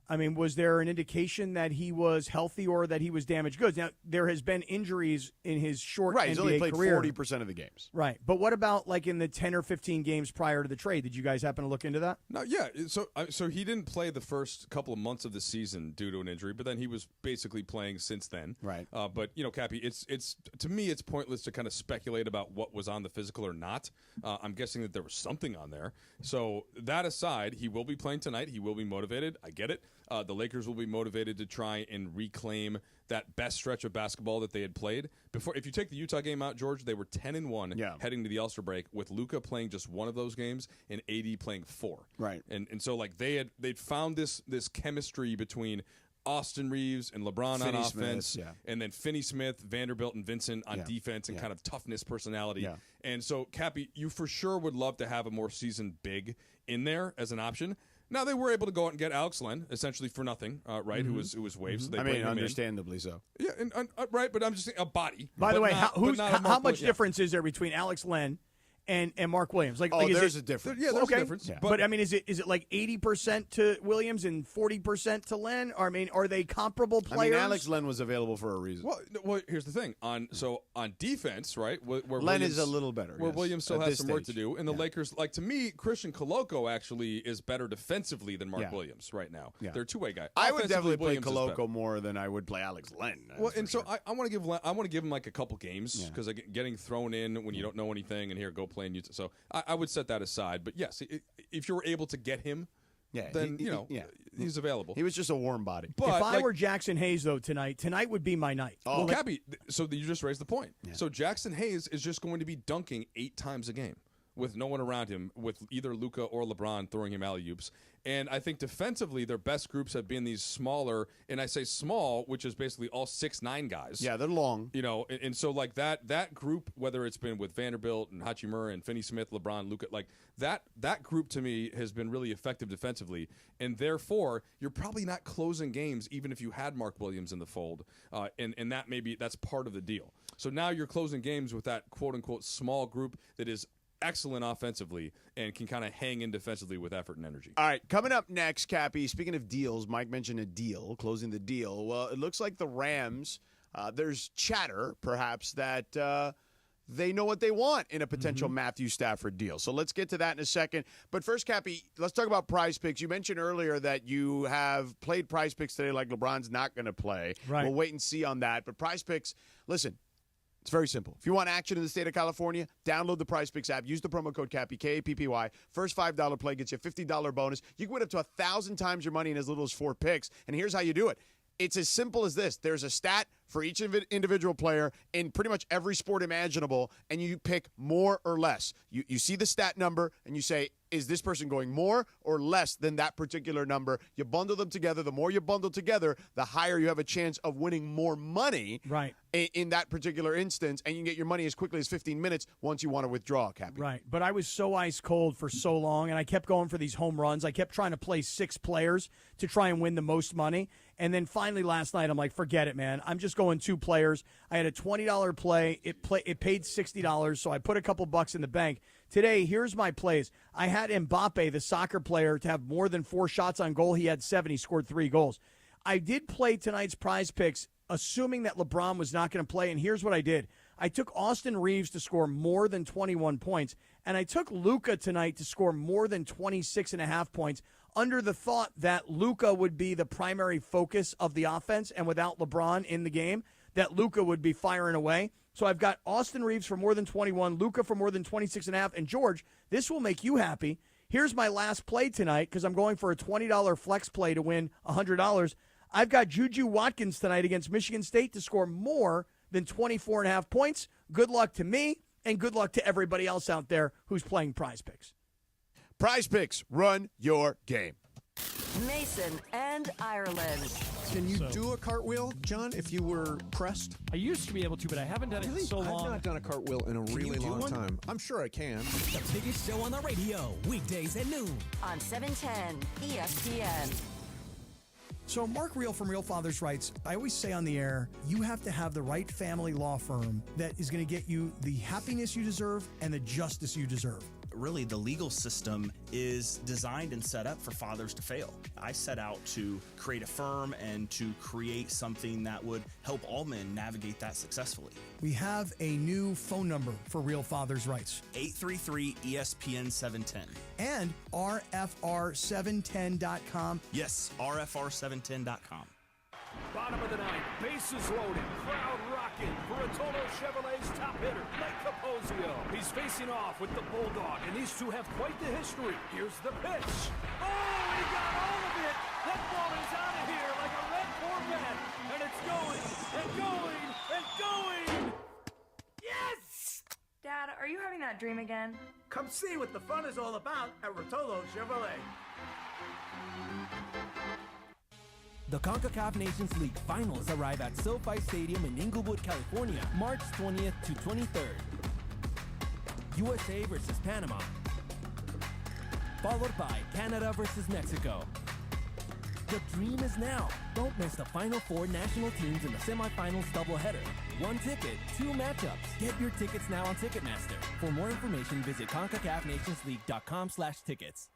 I mean, was there an indication that he was healthy or that he was damaged goods? Now, there has been injuries in his short NBA he's only played career. 40% of the games. Right. But what about in the 10 or 15 games prior to the trade? Did you guys happen to look into that? No, yeah. So he didn't play the first couple of months of the season due to an injury, but then he was basically playing since then. Right. But Cappy, it's to me, it's pointless to kind of speculate about what was on the physical or not. I'm guessing that there was something on there. So that aside, he will be playing tonight. He will be motivated. I get it. The Lakers will be motivated to try and reclaim that best stretch of basketball that they had played before. If you take the Utah game out, George, they were 10-1 heading to the All-Star break with Luka playing just one of those games and AD playing 4. Right. And so they'd found this chemistry between Austin Reeves and LeBron on offense, and then Finney Smith, Vanderbilt, and Vincent on defense and kind of toughness, personality. Yeah. And so, Cappy, you for sure would love to have a more seasoned big in there as an option. Now, they were able to go out and get Alex Len, essentially for nothing, right, who was waived. So they bring him understandably so. Yeah, right, but I'm just saying a body. By the way, how much difference difference is there between Alex Len and Mark Williams? There's a difference. Yeah, there's a difference. Yeah. But I mean, is it like 80% to Williams and 40% to Len? Or I mean, are they comparable players? I mean, Alex Len was available for a reason. Well, here's the thing. On defense, right? Where Len Williams, is a little better. Where yes, Williams still at has this some work stage. to do, and the Lakers, like to me, Christian Koloko actually is better defensively than Mark Williams right now. Yeah. They're a two-way guy. I would definitely play Williams is better. Koloko more than I would play Alex Len. Well, and so I want to give him like a couple games because getting thrown in when you don't know anything and here go play in Utah. So I would set that aside. But yes, if you were able to get him, then he's available. He was just a warm body. But if I were Jackson Hayes though tonight would be my night. Oh, Cappy. So you just raised the point. Yeah. So Jackson Hayes is just going to be dunking 8 times a game with no one around him, with either Luka or LeBron throwing him alley-oops. And I think defensively, their best groups have been these smaller, and I say small, which is basically all 6'9" guys. Yeah, they're long. You know, and so like that group, whether it's been with Vanderbilt and Hachimura and Finney-Smith, LeBron, Luka, like that group to me has been really effective defensively, and therefore you're probably not closing games even if you had Mark Williams in the fold, and that's part of the deal. So now you're closing games with that quote-unquote small group that is excellent offensively and can kind of hang in defensively with effort and energy. All right, coming up next, Cappy, speaking of deals, Mike mentioned a deal, closing the deal. Well, it looks like the Rams, there's chatter, perhaps, that they know what they want in a potential Matthew Stafford deal. So let's get to that in a second. But first, Cappy, let's talk about Prize Picks. You mentioned earlier that you have played Prize Picks today like LeBron's not going to play. Right. We'll wait and see on that. But Prize Picks, listen, it's very simple. If you want action in the state of California, download the Prize Picks app. Use the promo code CAPPY, K-A-P-P-Y. First $5 play gets you a $50 bonus. You can win up to 1,000 times your money in as little as 4 picks. And here's how you do it. It's as simple as this. There's a stat for each individual player in pretty much every sport imaginable, and you pick more or less. You see the stat number, and you say, is this person going more or less than that particular number? You bundle them together. The more you bundle together, the higher you have a chance of winning more money in that particular instance, and you can get your money as quickly as 15 minutes once you want to withdraw, Cappy. Right, but I was so ice cold for so long, and I kept going for these home runs. I kept trying to play 6 players to try and win the most money, and then finally last night I'm like, forget it, man. I'm just going 2 players. I had a $20 play. It paid $60, so I put a couple bucks in the bank. Today, here's my plays. I had Mbappe, the soccer player, to have more than 4 shots on goal. He had 7. He scored 3 goals. I did play tonight's Prize Picks, assuming that LeBron was not going to play, and here's what I did. I took Austin Reeves to score more than 21 points, and I took Luka tonight to score more than 26.5 points under the thought that Luka would be the primary focus of the offense, and without LeBron in the game, that Luka would be firing away. So I've got Austin Reeves for more than 21, Luka for more than 26.5, and George, this will make you happy. Here's my last play tonight because I'm going for a $20 flex play to win $100. I've got Juju Watkins tonight against Michigan State to score more than 24.5 points. Good luck to me, and good luck to everybody else out there who's playing Prize Picks. Prize Picks, run your game. Mason and Ireland. Can you do a cartwheel, John, if you were pressed? I used to be able to, but I haven't done it in so long. I've not done a cartwheel in a really long time. I'm sure I can. The biggest show on the radio, weekdays at noon. On 710 ESPN. So Mark Real from Real Fathers writes, I always say on the air, you have to have the right family law firm that is going to get you the happiness you deserve and the justice you deserve. Really, the legal system is designed and set up for fathers to fail. I set out to create a firm and to create something that would help all men navigate that successfully. We have a new phone number for Real Fathers Rights. 833-ESPN-710. And RFR710.com. Yes, RFR710.com. Bottom of the 9th, bases loaded, crowd rocking. Rotolo Chevrolet's top hitter, Mike Capozio. He's facing off with the Bulldog, and these two have quite the history. Here's the pitch. Oh, he got all of it. That ball is out of here like a red Corvette, and it's going, and going, and going. Yes! Dad, are you having that dream again? Come see what the fun is all about at Rotolo Chevrolet. The CONCACAF Nations League Finals arrive at SoFi Stadium in Inglewood, California, March 20th to 23rd. USA versus Panama, followed by Canada versus Mexico. The dream is now. Don't miss the Final Four national teams in the semifinals doubleheader. 1 ticket, 2 matchups. Get your tickets now on Ticketmaster. For more information, visit CONCACAFNationsLeague.com/tickets.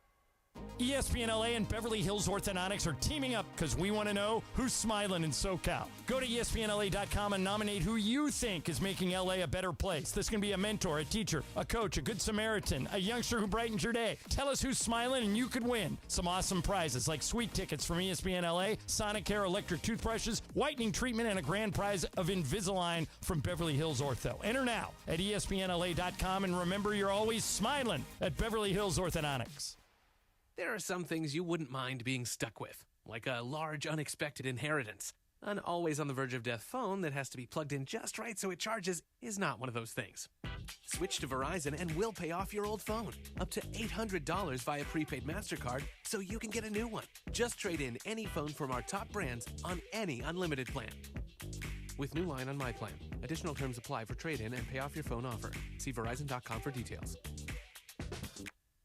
ESPN LA and Beverly Hills Orthodontics are teaming up because we want to know who's smiling in SoCal. Go to ESPNLA.com and nominate who you think is making LA a better place. This can be a mentor, a teacher, a coach, a good Samaritan, a youngster who brightens your day. Tell us who's smiling and you could win some awesome prizes like sweet tickets from ESPN LA, Sonicare electric toothbrushes, whitening treatment, and a grand prize of Invisalign from Beverly Hills Ortho. Enter now at ESPNLA.com and remember you're always smiling at Beverly Hills Orthodontics. There are some things you wouldn't mind being stuck with, like a large unexpected inheritance. An always on the verge of death phone that has to be plugged in just right so it charges is not one of those things. Switch to Verizon and we'll pay off your old phone. Up to $800 via prepaid MasterCard so you can get a new one. Just trade in any phone from our top brands on any unlimited plan. With new line on My Plan. Additional terms apply for trade-in and pay off your phone offer. See Verizon.com for details.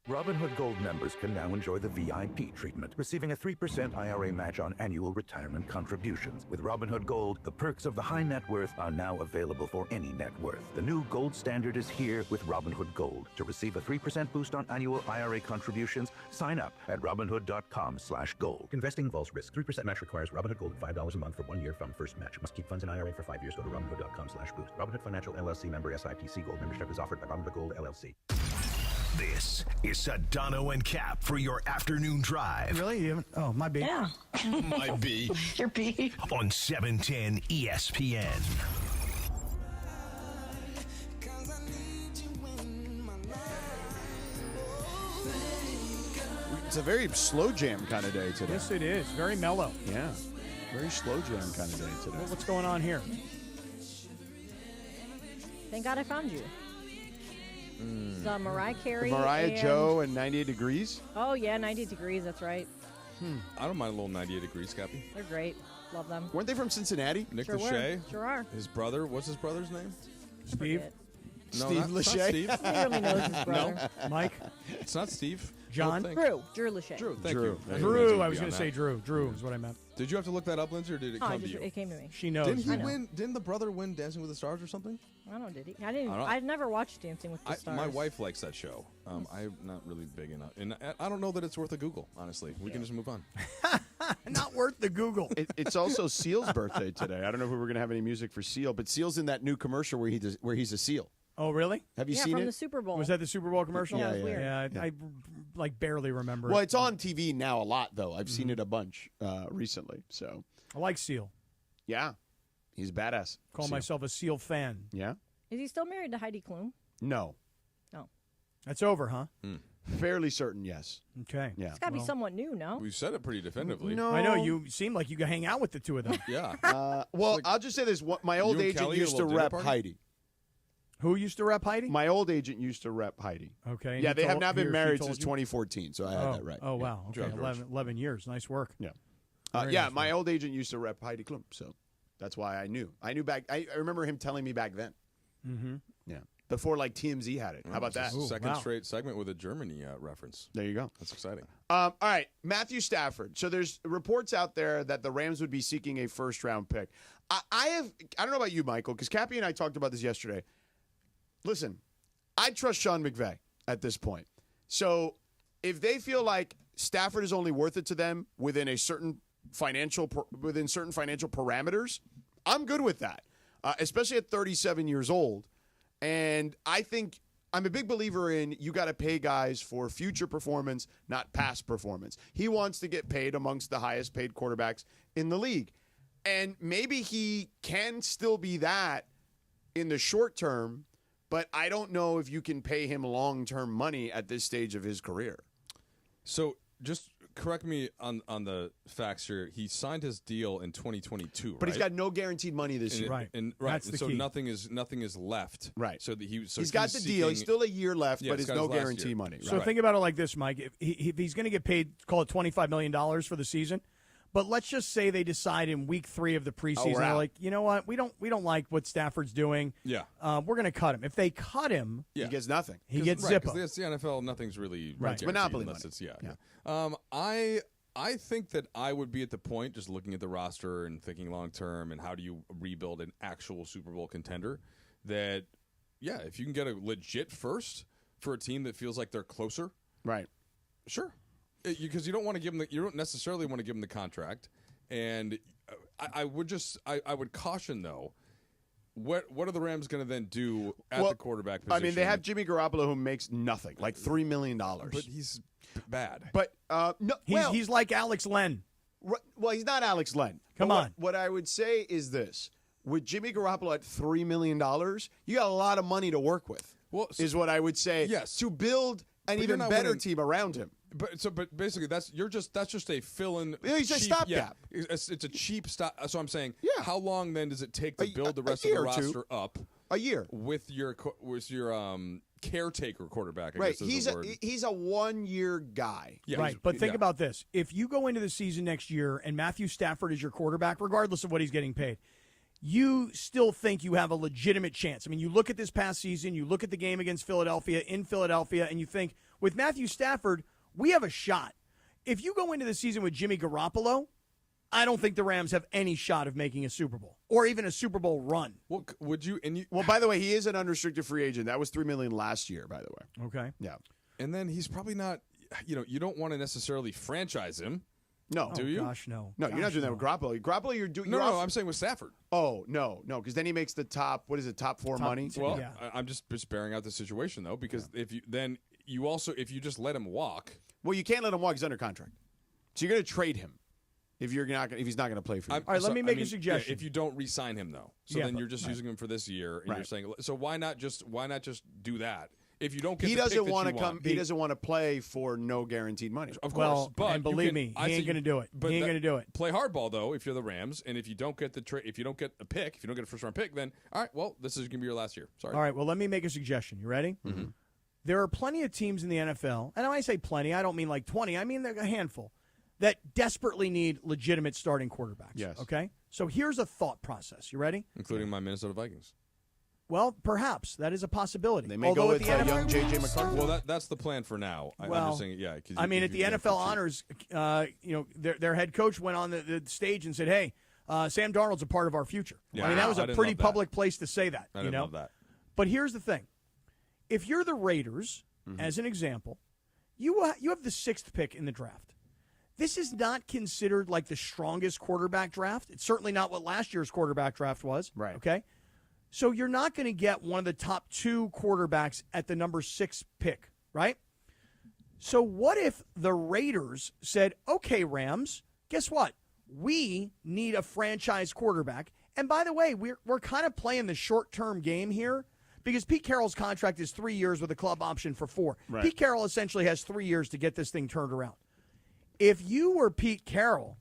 Robinhood Gold members can now enjoy the VIP treatment, receiving a 3% IRA match on annual retirement contributions. With Robinhood Gold, the perks of the high net worth are now available for any net worth. The new gold standard is here with Robinhood Gold. To receive a 3% boost on annual IRA contributions, sign up at Robinhood.com/gold. Investing involves risk. 3% match requires Robinhood Gold at $5 a month for 1 year from first match. Must keep funds in IRA for 5 years. Go to Robinhood.com/boost. Robinhood Financial LLC member SIPC. Gold membership is offered by Robinhood Gold LLC. This is Sedano and Kap for your afternoon drive. Really? Oh, my B. Yeah. My B. Your B. On 710 ESPN. It's a very slow jam kind of day today. Yes, it is. Very mellow. Yeah. Very slow jam kind of day today. Well, what's going on here? Thank God I found you. The Mariah Carey. Mariah Joe and 98 Degrees. Oh, yeah, 90 Degrees. That's right. I don't mind a little 98 Degrees, Cappy. They're great. Love them. Weren't they from Cincinnati? Nick Sure Lachey. were. Sure are. His brother. What's his brother's name? Steve. No, Steve not Lachey. Steve. He really knows his brother. No. Mike. It's not Steve. John? Drew Lachey. Drew. Thank Drew. you. Drew. I was going to say Drew. Drew is what I meant. Did you have to look that up, Lindsay, or did it come to you? It came to me. She knows. Didn't he win? Didn't the brother win Dancing with the Stars or something? I don't know, did he? I didn't. I don't know. I've never watched Dancing with the Stars. My wife likes that show. I'm not really big enough, and I don't know that it's worth a Google. Honestly, we can just move on. Not worth the Google. It's also Seal's birthday today. I don't know if we were going to have any music for Seal, but Seal's in that new commercial where he's a seal. Oh, really? Have you Yeah, seen from it? the Super Bowl. Was that the Super Bowl commercial? Yeah, it was weird. Yeah, I like barely remember. Well, it. it's on TV now a lot, though. I've seen it a bunch recently. So I like Seal. yeah, he's badass. Call Seal. myself a Seal fan. Yeah. Is he still married to Heidi Klum? No. No. That's over, huh? Fairly certain, yes. Okay. Yeah. It's got to be somewhat new, no? We said it pretty definitively. No. I know you seem like you can hang out with the two of them. Yeah. Well, I'll just say this: my old You and agent Kelly at a used to little dinner rep party? Heidi. Who used to rep Heidi? My old agent used to rep Heidi. Okay. and Yeah, he they have told- now he or been she married told since you? 2014, so I had that right. Oh, wow. Okay. Job, George. 11 years. Nice work. Yeah. Very Yeah, nice my work. old agent used to rep Heidi Klum, so that's why I knew. I knew back. I remember him telling me back then. Mm-hmm. Yeah. Before like TMZ had it. How about that? Second wow. straight segment with a Germany reference. There you go. That's exciting. All right, Matthew Stafford. So there's reports out there that the Rams would be seeking a first-round pick. I don't know about you, Michael, because Cappy and I talked about this yesterday. Listen, I trust Sean McVay at this point. So if they feel like Stafford is only worth it to them within certain financial parameters, I'm good with that, especially at 37 years old. And I think I'm a big believer in you got to pay guys for future performance, not past performance. He wants to get paid amongst the highest paid quarterbacks in the league. And maybe he can still be that in the short term, but I don't know if you can pay him long-term money at this stage of his career. So just correct me on the facts here. He signed his deal in 2022, But he's got no guaranteed money this year. Right. And That's the so key. nothing is left. Right. So that he's got the deal. He's still a year left, Yeah, but he's it's got no his last guaranteed year. money. So think about it like this, Mike. If he's going to get paid, call it $25 million for the season, but let's just say they decide in week 3 of the preseason, they're out. like, you know what, we don't like what Stafford's doing. Yeah. We're going to cut him. If they cut him, He gets nothing. he gets right, Zippo. because it's the NFL. Nothing's really Right. guaranteed Monopoly unless money. it's yeah. I think that I would be at the point, just looking at the roster and thinking long term and how do you rebuild an actual Super Bowl contender, that, yeah, if you can get a legit first for a team that feels like they're closer. Right. Sure. Because you don't want to give them you don't necessarily want to give them the contract. And I would caution, though, what are the Rams going to then do at the quarterback position? I mean, they have Jimmy Garoppolo, who makes nothing, like $3 million. But he's bad. But no, he's like Alex Len. Well, he's not Alex Len. Come on. What I would say is this. With Jimmy Garoppolo at $3 million, you got a lot of money to work with, is what I would say. Yes. To build an even better team around him. But basically, that's just a fill-in. Yeah, he's a stopgap. It's a cheap stop. So I'm saying, yeah. How long then does it take to build the rest of the roster up? A year with your caretaker quarterback. I right. guess is the word. He's a 1-year guy. Yeah, right. But think about this: if you go into the season next year and Matthew Stafford is your quarterback, regardless of what he's getting paid, you still think you have a legitimate chance. I mean, you look at this past season, you look at the game against Philadelphia in Philadelphia, and you think with Matthew Stafford, we have a shot. If you go into the season with Jimmy Garoppolo, I don't think the Rams have any shot of making a Super Bowl or even a Super Bowl run. Well, would you? Well, by the way, he is an unrestricted free agent. That was $3 million last year, by the way. Okay. Yeah. And then he's probably not. You don't want to necessarily franchise him. No. Do you? Gosh, no. No, you're not doing that with Garoppolo. Garoppolo, you're doing. No, I'm saying with Stafford. Oh no, because then he makes the top. What is it? Top 4 money. Well, yeah. I'm just bearing out the situation though, because if you just let him walk. Well, you can't let him walk. He's under contract, so you're going to trade him if he's not going to play for you. All right, let me make a suggestion. Yeah, if you don't re-sign him though, then you're just using him for this year, and you're saying, so why not just do that? If you don't get, he the doesn't want to come. He doesn't want to play for no guaranteed money. Of course, but and believe me, he ain't going to do it. He ain't going to do it. Play hardball though. If you're the Rams, and if you don't get if you don't get a pick, if you don't get a first round pick, then all right, well, this is going to be your last year. Sorry. All right, well, let me make a suggestion. You ready? Mm-hmm. There are plenty of teams in the NFL, and when I say plenty, I don't mean like 20. I mean a handful that desperately need legitimate starting quarterbacks. Yes. Okay. So here's a thought process. You ready? Including my Minnesota Vikings. Well, perhaps that is a possibility. They may go with young J.J. McCarthy. Well, that's the plan for now. I'm just saying, yeah. I mean, at the NFL honors, their head coach went on the stage and said, "Hey, Sam Darnold's a part of our future." Yeah, I mean, that was a pretty public place to say that. I didn't love that. But here's the thing: if you're the Raiders, as an example, you have the 6th pick in the draft. This is not considered like the strongest quarterback draft. It's certainly not what last year's quarterback draft was. Right. Okay. So you're not going to get one of the top 2 quarterbacks at the number 6 pick, right? So what if the Raiders said, okay, Rams, guess what? We need a franchise quarterback. And by the way, we're kind of playing the short-term game here because Pete Carroll's contract is 3 years with a club option for 4. Right. Pete Carroll essentially has 3 years to get this thing turned around. If you were Pete Carroll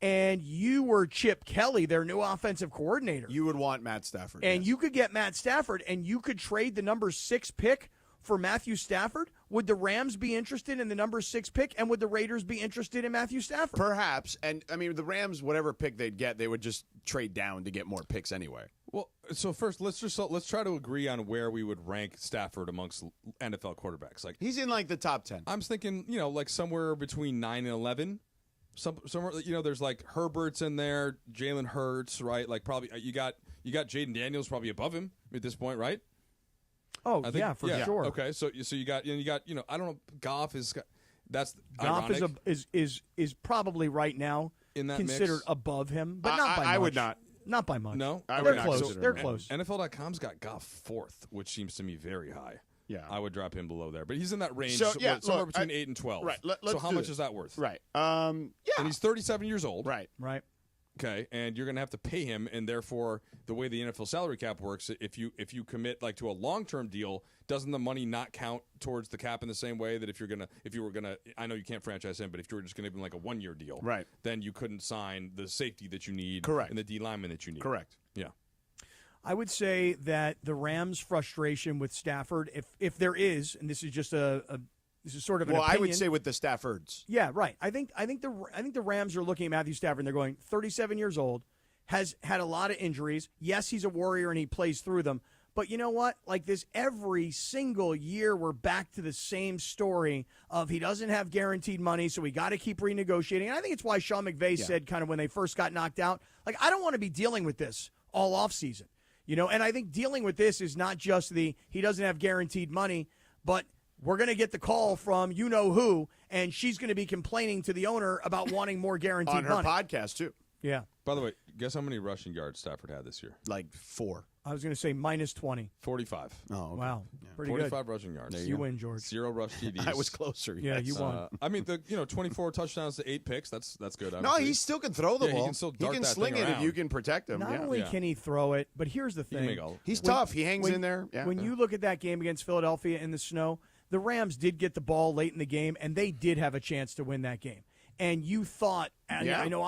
and you were Chip Kelly, their new offensive coordinator, you would want Matt Stafford. And you could get Matt Stafford, and you could trade the number 6 pick for Matthew Stafford. Would the Rams be interested in the number 6 pick, and would the Raiders be interested in Matthew Stafford? Perhaps. And, I mean, the Rams, whatever pick they'd get, they would just trade down to get more picks anyway. Well, so first, let's try to agree on where we would rank Stafford amongst NFL quarterbacks. Like he's in, like, the top 10. I'm thinking, like somewhere between 9 and 11. Somewhere, there's like Herbert's in there, Jalen Hurts, right? Like probably you got Jaden Daniels probably above him at this point, right? Oh, yeah, for sure. Okay, so you got I don't know, Goff is that's Goff ironic. is probably right now in that considered mix. above him, but not by much. I would not. Not by much. No, they're close. They're close. NFL.com's got Goff 4th, which seems to me very high. Yeah, I would drop him below there, but he's in that range, look, somewhere between 8 and 12. Right. So how much is that worth? Right. And he's 37 years old. Right. Right. Okay, and you're going to have to pay him, and therefore, the way the NFL salary cap works, if you commit like to a long-term deal, doesn't the money not count towards the cap in the same way that if you were gonna, I know you can't franchise him, but if you were just going to give him like a 1-year deal, right, then you couldn't sign the safety that you need, correct, and the D lineman that you need, correct, yeah. I would say that the Rams' frustration with Stafford, if there is, and this is just this is sort of an opinion. I would say with the Staffords. Yeah, right. I think the Rams are looking at Matthew Stafford and they're going, 37 years old, has had a lot of injuries. Yes, he's a warrior and he plays through them, But you know what? Like this every single year, we're back to the same story of he doesn't have guaranteed money, so we got to keep renegotiating. And I think it's why Sean McVay said kind of when they first got knocked out, like, I don't want to be dealing with this all offseason. And I think dealing with this is not just he doesn't have guaranteed money, but we're going to get the call from you-know-who, and she's going to be complaining to the owner about wanting more guaranteed money. On her podcast, too. Yeah. By the way, guess how many rushing yards Stafford had this year? Like 4. I was going to say minus 20. 45. Oh, okay. Wow. Pretty 45 good. rushing yards. You win, George. 0 rush TDs. I was closer. Yeah, yes. you won. I mean, 24 touchdowns to 8 picks. That's good. No, obviously. he still can throw the ball. He can still dart that sling thing it around. if you can protect him. Not only can he throw it, but here's the thing. He's tough. He hangs in there. Yeah. When you look at that game against Philadelphia in the snow, the Rams did get the ball late in the game, and they did have a chance to win that game. And you thought, and I know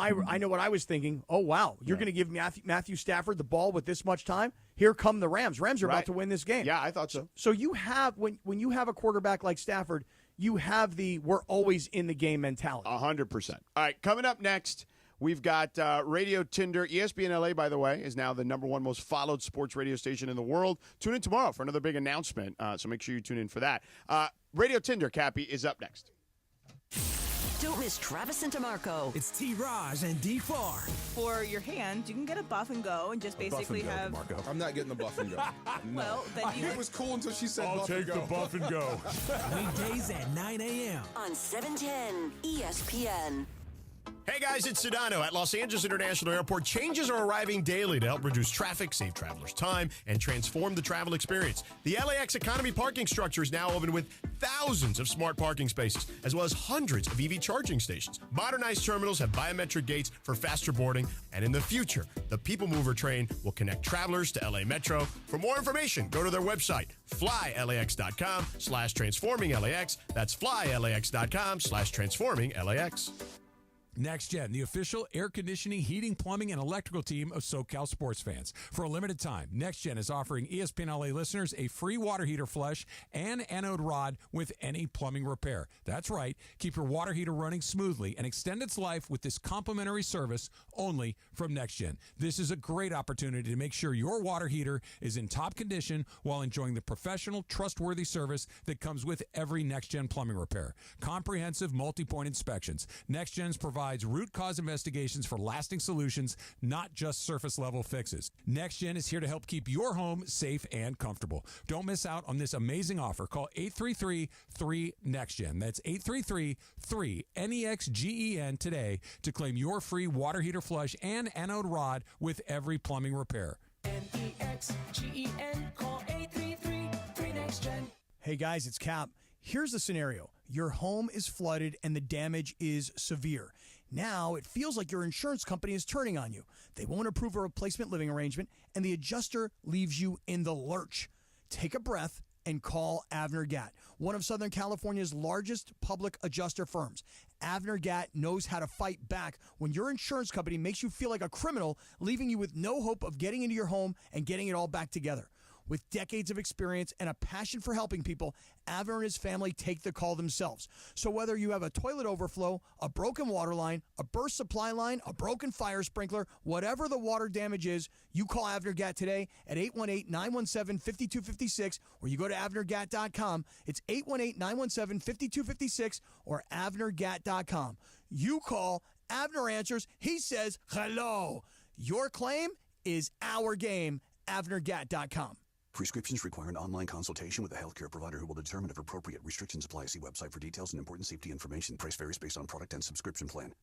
what I was thinking. Oh wow, you're going to give Matthew Stafford the ball with this much time? Here come the Rams. Rams are about to win this game. Yeah, I thought so. So you have when you have a quarterback like Stafford, you have the we're always in the game mentality. 100%. All right, coming up next, we've got Radio Tinder. ESPN LA, by the way, is now the #1 most followed sports radio station in the world. Tune in tomorrow for another big announcement. So make sure you tune in for that. Radio Tinder, Cappy, is up next. Don't miss Travis and DeMarco. It's T-Raj and D-Far. For your hand, you can get a buff and go and just basically have... I'm not getting the buff and go. Well, then you... It was cool until she said I'll buff take and go. the buff and go. Weekdays at 9 a.m. On 710 ESPN. Hey guys, it's Sedano. At Los Angeles International Airport, changes are arriving daily to help reduce traffic, save travelers time, and transform the travel experience. The LAX Economy parking structure is now open with thousands of smart parking spaces, as well as hundreds of EV charging stations. Modernized terminals have biometric gates for faster boarding, and in the future, the People Mover train will connect travelers to LA Metro. For more information, go to their website, flylax.com/transforminglax. That's flylax.com/transforminglax. Next Gen, the official air conditioning, heating, plumbing, and electrical team of SoCal sports fans. For a limited time, Next Gen is offering ESPN LA listeners a free water heater flush and anode rod with any plumbing repair. That's right. Keep your water heater running smoothly and extend its life with this complimentary service only from Next Gen. This is a great opportunity to make sure your water heater is in top condition while enjoying the professional, trustworthy service that comes with every Next Gen plumbing repair. Comprehensive multi-point inspections. Next Gen's provides root cause investigations for lasting solutions, not just surface level fixes. Next Gen is here to help keep your home safe and comfortable. Don't miss out on this amazing offer. Call 833-3NEXTGEN. That's 833-3NEXGEN today to claim your free water heater flush and anode rod with every plumbing repair. NEXGEN. Call 833-3NEXTGEN. Hey guys, it's Cap. Here's the scenario. Your home is flooded and the damage is severe. Now it feels like your insurance company is turning on you. They won't approve a replacement living arrangement, and the adjuster leaves you in the lurch. Take a breath and call Avner Gatt, one of Southern California's largest public adjuster firms. Avner Gatt knows how to fight back when your insurance company makes you feel like a criminal, leaving you with no hope of getting into your home and getting it all back together. With decades of experience and a passion for helping people, Avner and his family take the call themselves. So whether you have a toilet overflow, a broken water line, a burst supply line, a broken fire sprinkler, whatever the water damage is, you call Avner Gatt today at 818-917-5256, or you go to avnergatt.com. It's 818-917-5256 or avnergatt.com. You call, Avner answers, he says hello. Your claim is our game, avnergatt.com. Prescriptions require an online consultation with a healthcare provider who will determine if appropriate restrictions apply. See website for details and important safety information. Price varies based on product and subscription plan.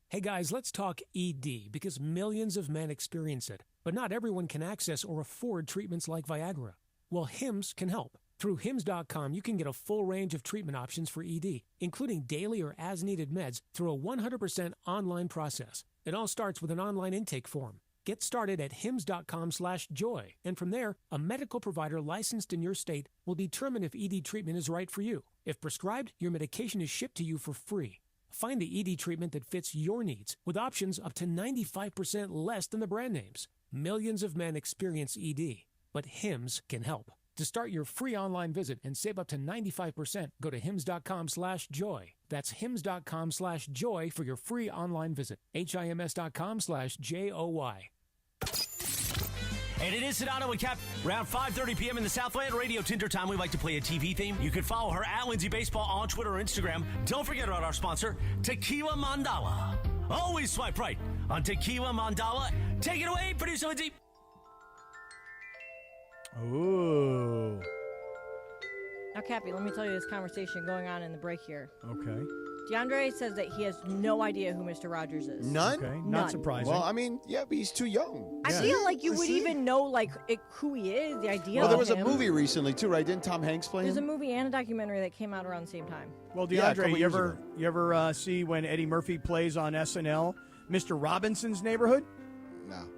Hey guys, let's talk ED because millions of men experience it, but not everyone can access or afford treatments like Viagra. Well, Hims can help. Through Hims.com, you can get a full range of treatment options for ED, including daily or as-needed meds through a 100% online process. It all starts with an online intake form. Get started at hims.com/joy, and from there, a medical provider licensed in your state will determine if ED treatment is right for you. If prescribed, your medication is shipped to you for free. Find the ED treatment that fits your needs with options up to 95% less than the brand names. Millions of men experience ED, but Hims can help. To start your free online visit and save up to 95%, go to hims.com/joy. That's hims.com/joy for your free online visit. HIMS.com/JOY. And it is Sedano and Kap. Around 5:30 p.m. in the Southland Radio Tinder time, we like to play a TV theme. You can follow her at Lindsay Baseball on Twitter or Instagram. Don't forget about our sponsor, Tequila Mandala. Always swipe right on Tequila Mandala. Take it away, producer Lindsay. Ooh. Now, Cappy, let me tell you this conversation going on in the break here. Okay. DeAndre says that he has no idea who Mr. Rogers is. None? Okay, None. not surprising. Well, I mean, yeah, but he's too young. I feel like you would even know who he is, the idea Well, there of was a him. movie recently, too, right? Didn't Tom Hanks play There's a him? movie and a documentary that came out around the same time. Well, Yeah, a DeAndre, couple you years ever see when Eddie Murphy plays on SNL, Mr. Robinson's Neighborhood?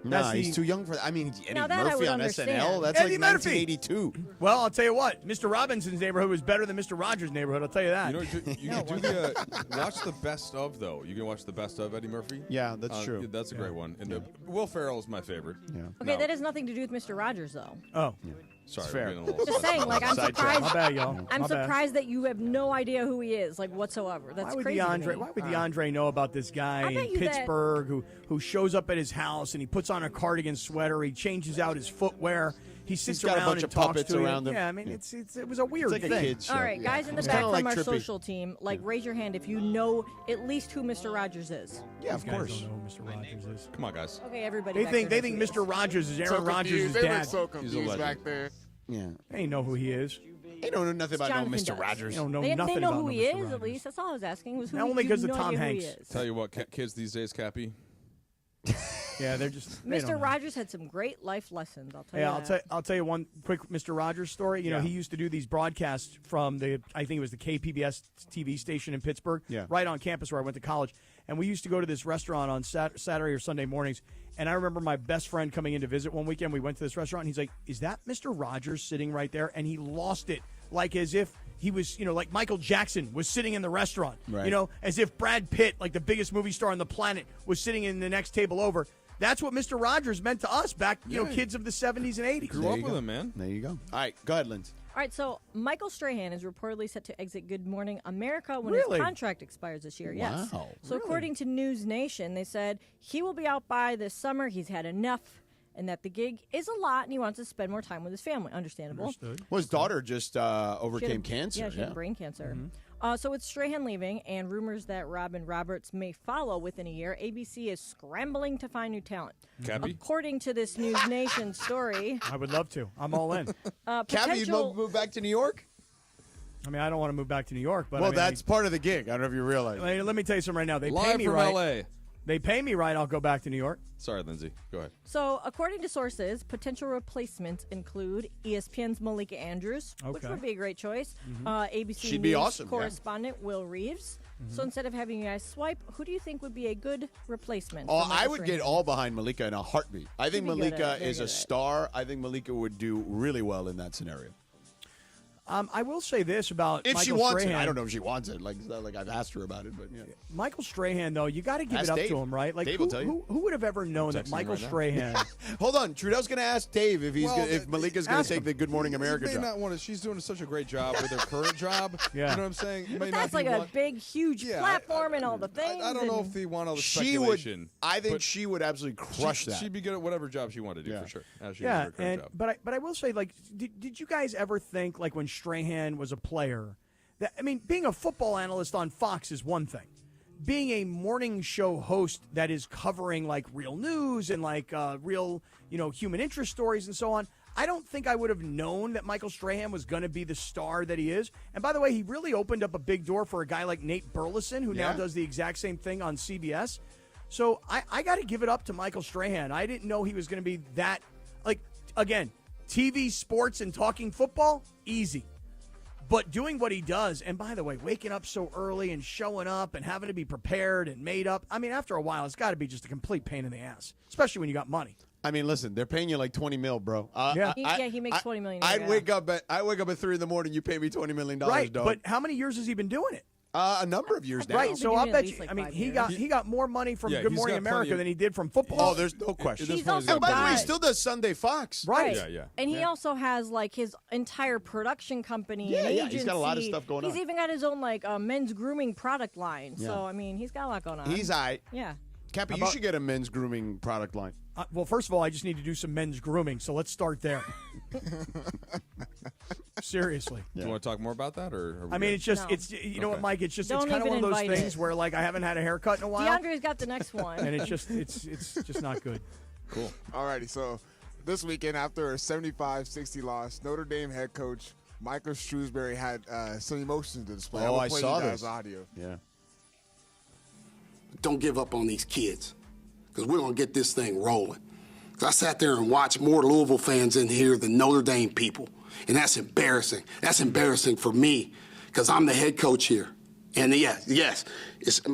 No, he's too young for that. I mean, Eddie Now that I Murphy would on understand. SNL, that's Eddie like Murphy. 1982. Well, I'll tell you what, Mr. Robinson's Neighborhood was better than Mr. Rogers' Neighborhood. I'll tell you that. You can do the watch the best of though. You can watch the best of Eddie Murphy. Yeah, that's true. That's a great one. And Will Ferrell is my favorite. Yeah. Okay, that has nothing to do with Mr. Rogers, though. Oh. Sorry, fair. we're getting a little Just saying, like, I'm surprised. My bad, y'all. I'm My bad. surprised that you have no idea who he is, like, whatsoever. That's Why would crazy. to DeAndre? me. Why would DeAndre know about this guy I bet in you that- Pittsburgh who shows up at his house and he puts on a cardigan sweater? He changes out his footwear. He sits got a around bunch and of talks puppets to around him. Yeah, I mean, it was a weird like a thing. kid's show. All right, Yeah. guys in the It's back kinda from like our Trippy. social team, like, raise your hand if you know at least who Mr. Rogers is. Yeah, of These guys course. don't know who Mr. Rogers is. Come on, guys. Okay, everybody. They back think there they knows think who he Mr. Rogers is So Aaron Rodgers' confused. They dad. look so He's a confused legend. back there. Yeah. They ain't know who he is. They don't know nothing about no Jonathan Mr. does. Rogers. They don't know They nothing know about who no he Mr. is, Rogers. at least. That's all I was asking. Was who Not only you 'cause of no Tom idea who Hanks. he is. Tell you what, kids these days, Cappy. Yeah, they're just they don't Mr. know. Rogers had some great life lessons. I'll tell you Yeah, that. I'll tell you one quick Mr. Rogers story. You know, Yeah. he used to do these broadcasts from I think it was the KPBS TV station in Pittsburgh, Yeah. right on campus where I went to college. And we used to go to this restaurant on Saturday or Sunday mornings. And I remember my best friend coming in to visit one weekend. We went to this restaurant, and he's like, "Is that Mr. Rogers sitting right there?" And he lost it, like as if he was, like Michael Jackson was sitting in the restaurant. Right. As if Brad Pitt, like the biggest movie star on the planet, was sitting in the next table over. That's what Mr. Rogers meant to us back, kids of the 70s and 80s. Grew up with him, man. There you go. All right, go ahead, Lindsay. All right, so Michael Strahan is reportedly set to exit Good Morning America when Really? his contract expires this year. Yes. Wow. So according to News Nation, they said he will be out by this summer. He's had enough, and that the gig is a lot, and he wants to spend more time with his family. Understandable. Understood. Well, his daughter just She had overcame cancer. Yeah, she had brain cancer. Mm-hmm. So with Strahan leaving and rumors that Robin Roberts may follow within a year, ABC is scrambling to find new talent. Cappy? According to this News Nation story, I would love to. I'm all in. Cappy, you'd potential. move back to New York? I mean, I don't want to move back to New York, but Well, I mean, that's part of the gig. I don't know if you realize. let me tell you something right now. They pay Live me from right. L.A. They pay me right. I'll go back to New York. Sorry, Lindsay. Go ahead. So, according to sources, potential replacements include ESPN's Malika Andrews, which Okay. would be a great choice. Mm-hmm. ABC She'd be News awesome, yeah. correspondent Will Reeves. So instead of having you guys swipe, who do you think would be a good replacement? Oh, for Michael I would get Strahan? all behind Malika in a heartbeat. I think She'd be good at Malika it, very is good a at it. star. I think Malika would do really well in that scenario. I will say this about If Michael she wants Strahan. it. I don't know if she wants it. Like, it's not like I've asked her about it, but yeah. Michael Strahan, though, you got to give Ask it up Dave. to him, right? Like, Dave who, will tell you. who would have ever known that texting him Michael right now. Strahan? Hold on. Trudell's going to ask Dave if Well, if Malika's going ask to take him. the Good Morning America You may job. not want to. She's doing such a great job with her current job. Yeah. You know what I'm saying? You may But not that's be like a want- big, huge Yeah, platform and all the things. I don't know and- if they want all the She would. speculation. I think but she would absolutely crush that. She'd be good at whatever job she wanted to do Yeah. for sure. As she Yeah, does her current job. but I will say, like, did you guys ever think, like, when Strahan was a player, that being a football analyst on Fox is one thing. Being a morning show host that is covering like real news and like real, human interest stories and so on, I don't think I would have known that Michael Strahan was going to be the star that he is. And by the way, he really opened up a big door for a guy like Nate Burleson, who now Yeah. does the exact same thing on CBS. So I got to give it up to Michael Strahan. I didn't know he was going to be that, like, again, TV, sports, and talking football, easy. But doing what he does, and by the way, waking up so early and showing up and having to be prepared and made up, after a while, it's got to be just a complete pain in the ass, especially when you got money. I mean, listen, they're paying you like $20 million, bro. Yeah. He makes $20 million. I wake up at 3 a.m. You pay me $20 million, Right, dog. but how many years has he been doing it? A number of years now. Right, so been I'll doing it bet at least, you. like, 5 he years. got more money from Yeah, Good he's Morning got plenty America of- than he did from football. Oh, there's no question. He's also By the way, he got- still does Sunday Fox. Right. Yeah. And he also has like his entire production company. Yeah, and yeah, he's got a lot of agency. stuff going He's on. even got his own like men's grooming product line. Yeah. So he's got a lot going on. He's all right. Yeah. Cappy, How you about- should get a men's grooming product line. Well, first of all, I just need to do some men's grooming, so let's start there. Seriously. Do you want to talk more about that, or? I mean, it's just you know what, Mike? It's just it's kind of one of those things where like I haven't had a haircut in a while. DeAndre's got the next one, and it's just not good. Cool. Alrighty, so this weekend after a 75-60 loss, Notre Dame head coach Michael Shrewsbury had some emotions to display. Oh, I saw this audio. Yeah. Don't give up on these kids, because we're going to get this thing rolling. Because I sat there and watched more Louisville fans in here than Notre Dame people, and that's embarrassing. That's embarrassing for me, because I'm the head coach here. And yes,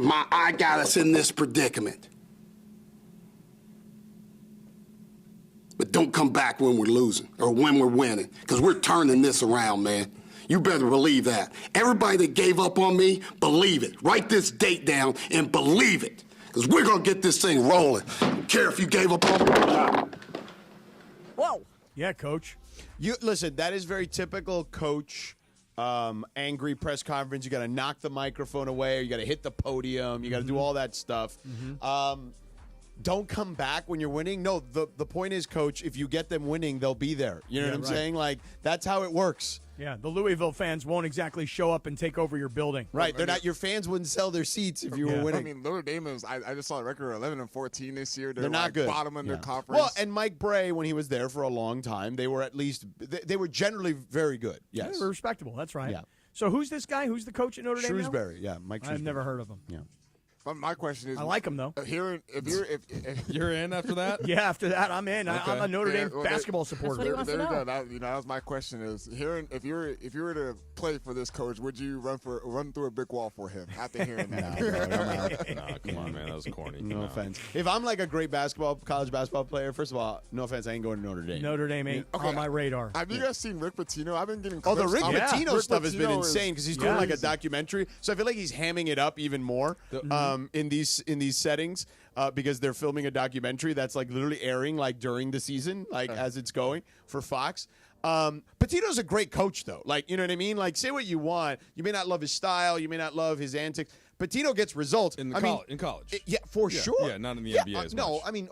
I got us in this predicament. But don't come back when we're losing or when we're winning, because we're turning this around, man. You better believe that. Everybody that gave up on me, believe it. Write this date down and believe it, because we're going to get this thing rolling. I don't care if you gave up on me. Whoa. Yeah, Coach. You listen, that is very typical coach angry press conference. You got to knock the microphone away, or you got to hit the podium. You got to do all that stuff. Don't come back when you're winning. No, the point is, Coach, if you get them winning, they'll be there. You know what I'm saying? Like, that's how it works. Yeah, the Louisville fans won't exactly show up and take over your building. Right, they're not. Your fans wouldn't sell their seats if you were winning. I mean, Notre Dame is. I just saw a record of 11-14 this year. They're not like good. Bottom in their conference. Well, and Mike Bray, when he was there for a long time, they were at least they were generally very good. Yes, Yeah, they were respectable. That's right. Yeah. So who's this guy? Who's the coach at Notre Dame? Shrewsbury. Yeah, Mike. Shrewsbury. I've never heard of him. Yeah. But my question is, I like him though. If you're in after that, yeah, after that I'm in. Okay. I'm a Notre Dame well, basketball supporter. There you go. That was my question. Is if you were to play for this coach, would you run through a brick wall for him after hearing that? No, come on, man, that was corny. No offense. If I'm like a great college basketball player, first of all, no offense, I ain't going to Notre Dame. Notre Dame ain't on my radar. Have you guys seen Rick Pitino? I've been getting Oh, the Rick clips. Pitino stuff has been Pitino insane because he's doing like a documentary. So I feel like he's hamming it up even more in these settings because they're filming a documentary that's like literally airing like during the season, like as it's going for Fox. Pitino's a great coach though. Like, you know what I mean? Like, say what you want. You may not love his style. You may not love his antics. Pitino gets results in college. Yeah, for sure. Yeah, not in the NBA as much. No, I mean,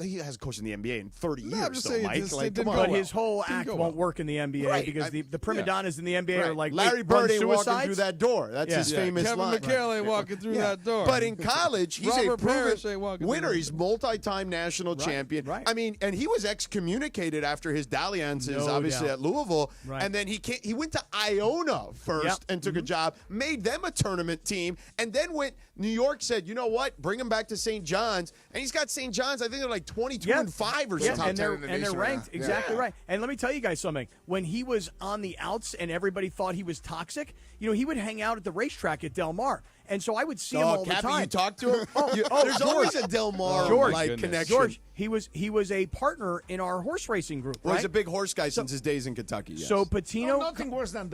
he hasn't coached in the NBA in 30 years. I'm just though, saying, Mike. like, come on. But his whole act won't work in the NBA Right. because the prima donnas in the NBA are like Larry Bird ain't walking through that door. That's his famous Kevin line. McHale ain't walking through that door. But in college, he's Robert a Parrish ain't proven walking winner. through He's multi-time national champion. Right. I mean, and he was excommunicated after his dalliances, No obviously, doubt. at Louisville. Right. And then he went to Iona first and took a job, made them a tournament team, and then New York said, you know what, bring him back to St. John's. And he's got St. John's, I think they're like 22-5 or something. And they're ranked exactly right. And let me tell you guys something. When he was on the outs and everybody thought he was toxic, you know, he would hang out at the racetrack at Del Mar. And so I would see him all the Cappy, time. you talk to him? There's always a Del Mar connection. George, he was a partner in our horse racing group. Well, right? he's a big horse guy since his days in Kentucky. Yes. So Pitino, nothing worse than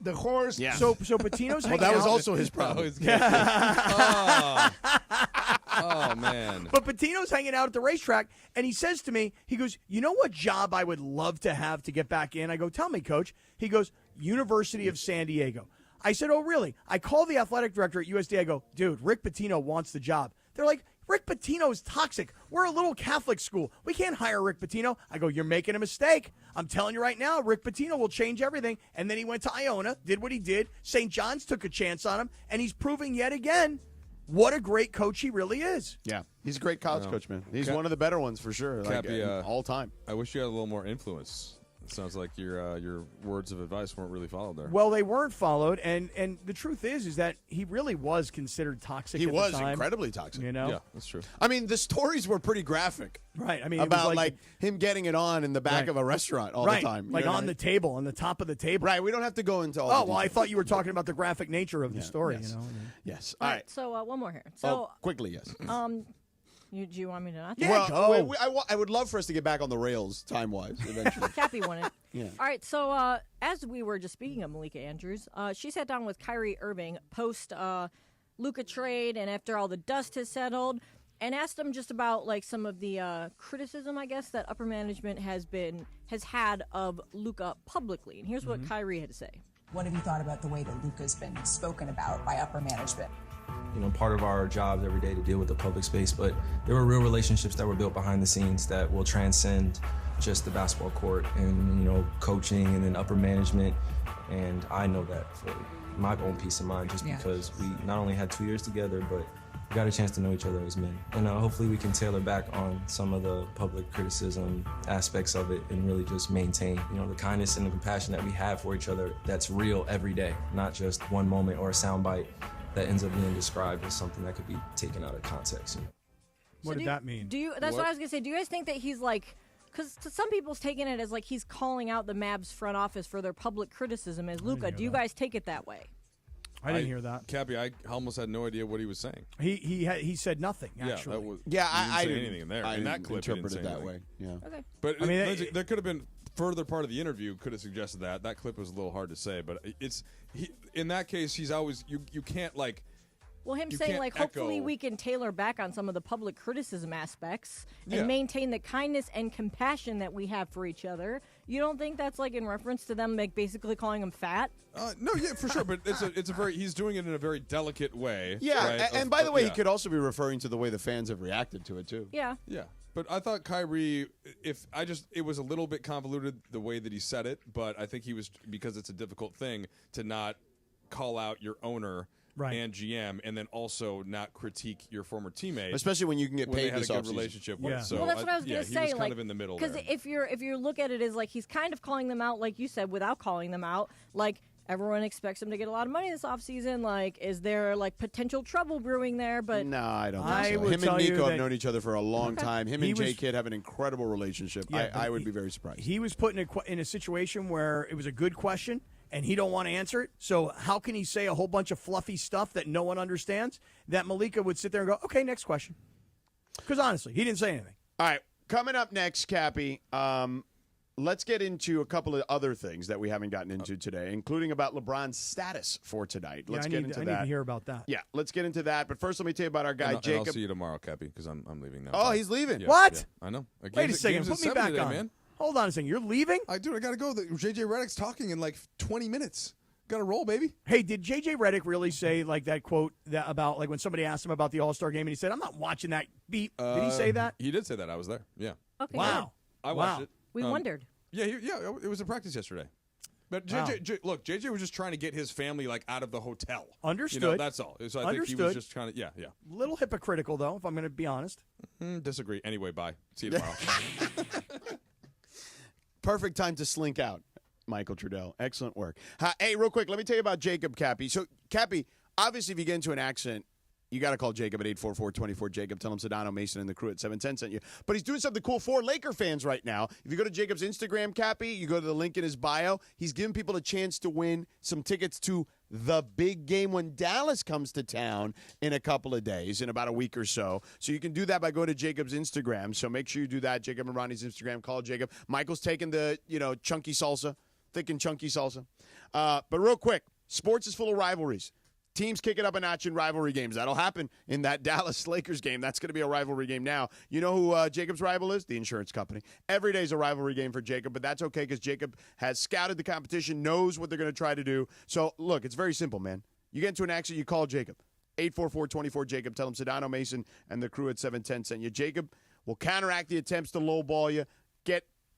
the horse. Yeah. So Pitino's well, hanging that was out. also his problem. Oh, man. But Pitino's hanging out at the racetrack, and he says to me, he goes, you know what job I would love to have to get back in? I go, tell me, Coach. He goes, University of San Diego. I said, oh, really? I called the athletic director at USD. I go, dude, Rick Pitino wants the job. They're like, Rick Pitino is toxic. We're a little Catholic school. We can't hire Rick Pitino. I go, you're making a mistake. I'm telling you right now, Rick Pitino will change everything. And then he went to Iona, did what he did. St. John's took a chance on him, and he's proving yet again what a great coach he really is. Yeah, he's a great college coach, man. He's one of the better ones for sure, Cappy, all time. I wish you had a little more influence. It sounds like your words of advice weren't really followed there. Well, they weren't followed, and the truth is that he really was considered toxic. He at was the time, incredibly toxic. You know, Yeah, that's true. I mean, the stories were pretty graphic. Right. I mean, it about was like him getting it on in the back of a restaurant all the time. Like on the table, on the top of the table. Right. We don't have to go into all. Oh the well, I details. thought you were talking about the graphic nature of the story. Yes. You know. Yes. All right. So one more here. So quickly, yes. do you want me to not? I would love for us to get back on the rails time-wise eventually. Cappy wanted. Yeah. All right. So as we were just speaking of Malika Andrews, she sat down with Kyrie Irving post Luka trade, and after all the dust has settled, and asked him just about like some of the criticism, I guess, that upper management has had of Luka publicly. And here's what Kyrie had to say. What have you thought about the way that Luka's been spoken about by upper management? part of our jobs every day to deal with the public space, but there were real relationships that were built behind the scenes that will transcend just the basketball court and, coaching and then upper management. And I know that for my own peace of mind, just because we not only had 2 years together, but we got a chance to know each other as men. And hopefully we can tailor back on some of the public criticism aspects of it and really just maintain, the kindness and the compassion that we have for each other that's real every day, not just one moment or a soundbite that ends up being described as something that could be taken out of context. What did that mean? That's what I was going to say. Do you guys think that he's like, because some people's taking it as like he's calling out the Mavs front office for their public criticism as Luka. Do you guys take it that way? I didn't hear that. Cappy, I almost had no idea what he was saying. He said nothing, actually. I didn't say anything there. I In that didn't clip, he interpret didn't it say that anything. way. Yeah. Okay. But I mean, Lindsay, there could have been further part of the interview could have suggested that. That clip was a little hard to say, but in that case, he's always you can't like. Well, him you saying can't like, hopefully echo- we can tailor back on some of the public criticism aspects and Yeah. maintain the kindness and compassion that we have for each other. You don't think that's like in reference to them, like basically calling him fat? No, yeah, for sure, but it's a very he's doing it in a very delicate way. Yeah, right? and by the way, yeah. he could also be referring to the way the fans have reacted to it too. Yeah. Yeah, but I thought Kyrie, it was a little bit convoluted the way that he said it, but I think he was, because it's a difficult thing to not call out your owner and GM, and then also not critique your former teammate, especially when you can get when paid they had this a good offseason. relationship Yeah. with. So Well, that's what I was going to he say. was like, kind of in the middle because there. if you look at it as like he's kind of calling them out, like you said, without calling them out, like everyone expects him to get a lot of money this offseason. Like, is there like potential trouble brewing there? But No, I don't I think so. would Him tell and you Nico that- have known each other for a long time. Him He and J was- Kid have an incredible relationship. Yeah, but I would be very surprised. He was put in a situation where it was a good question, and he don't want to answer it. So how can he say a whole bunch of fluffy stuff that no one understands that Malika would sit there and go, okay, next question? Because honestly, he didn't say anything. All right, coming up next, Cappy, let's get into a couple of other things that we haven't gotten into today, including about LeBron's status for tonight. Let's get into I that. need to hear about that. Yeah, let's get into that. But first, let me tell you about our guy, And Jacob. I'll see you tomorrow, Cappy, because I'm leaving now. Oh, he's leaving. Yeah, What? yeah, I know. Wait a second. Put me back today, on. man. Hold on a second. You're leaving? I got to go. JJ Redick's talking in like 20 minutes. Got to roll, baby. Hey, did J.J. Redick really say like that quote that about like when somebody asked him about the All-Star game and he said, I'm not watching that beat. Did he say that? He did say that. I was there. Yeah. Okay. Wow. I watched Wow. it. We wondered. Yeah, it was a practice yesterday. But Wow. JJ was just trying to get his family like out of the hotel. Understood. That's all. So I think he Understood. was just trying to. Yeah. Little hypocritical, though, if I'm going to be honest. Disagree. Anyway, bye. See you tomorrow. Perfect time to slink out, Michael Trudell. Excellent work. Hey, real quick, let me tell you about Jacob, Cappy. So, Cappy, obviously, if you get into an accident, you got to call Jacob at 844-24-JACOB. Tell him Sedano, Mason, and the crew at 710 sent you. But he's doing something cool for Laker fans right now. If you go to Jacob's Instagram, Cappy, you go to the link in his bio, he's giving people a chance to win some tickets to the big game when Dallas comes to town in a couple of days, in about a week or so. So you can do that by going to Jacob's Instagram. So make sure you do that. Jacob and Ronnie's Instagram. Call Jacob. Michael's taking the, chunky salsa, thick and chunky salsa. But real quick, sports is full of rivalries. Teams kick it up a notch in rivalry games. That'll happen in that Dallas Lakers game. That's going to be a rivalry game now. You know who Jacob's rival is? The insurance company. Every day is a rivalry game for Jacob, but that's okay because Jacob has scouted the competition, knows what they're going to try to do. So, look, it's very simple, man. You get into an accident, you call Jacob. 844-24-JACOB. Tell him Sedano, Mason, and the crew at 710 sent you. Jacob will counteract the attempts to lowball you.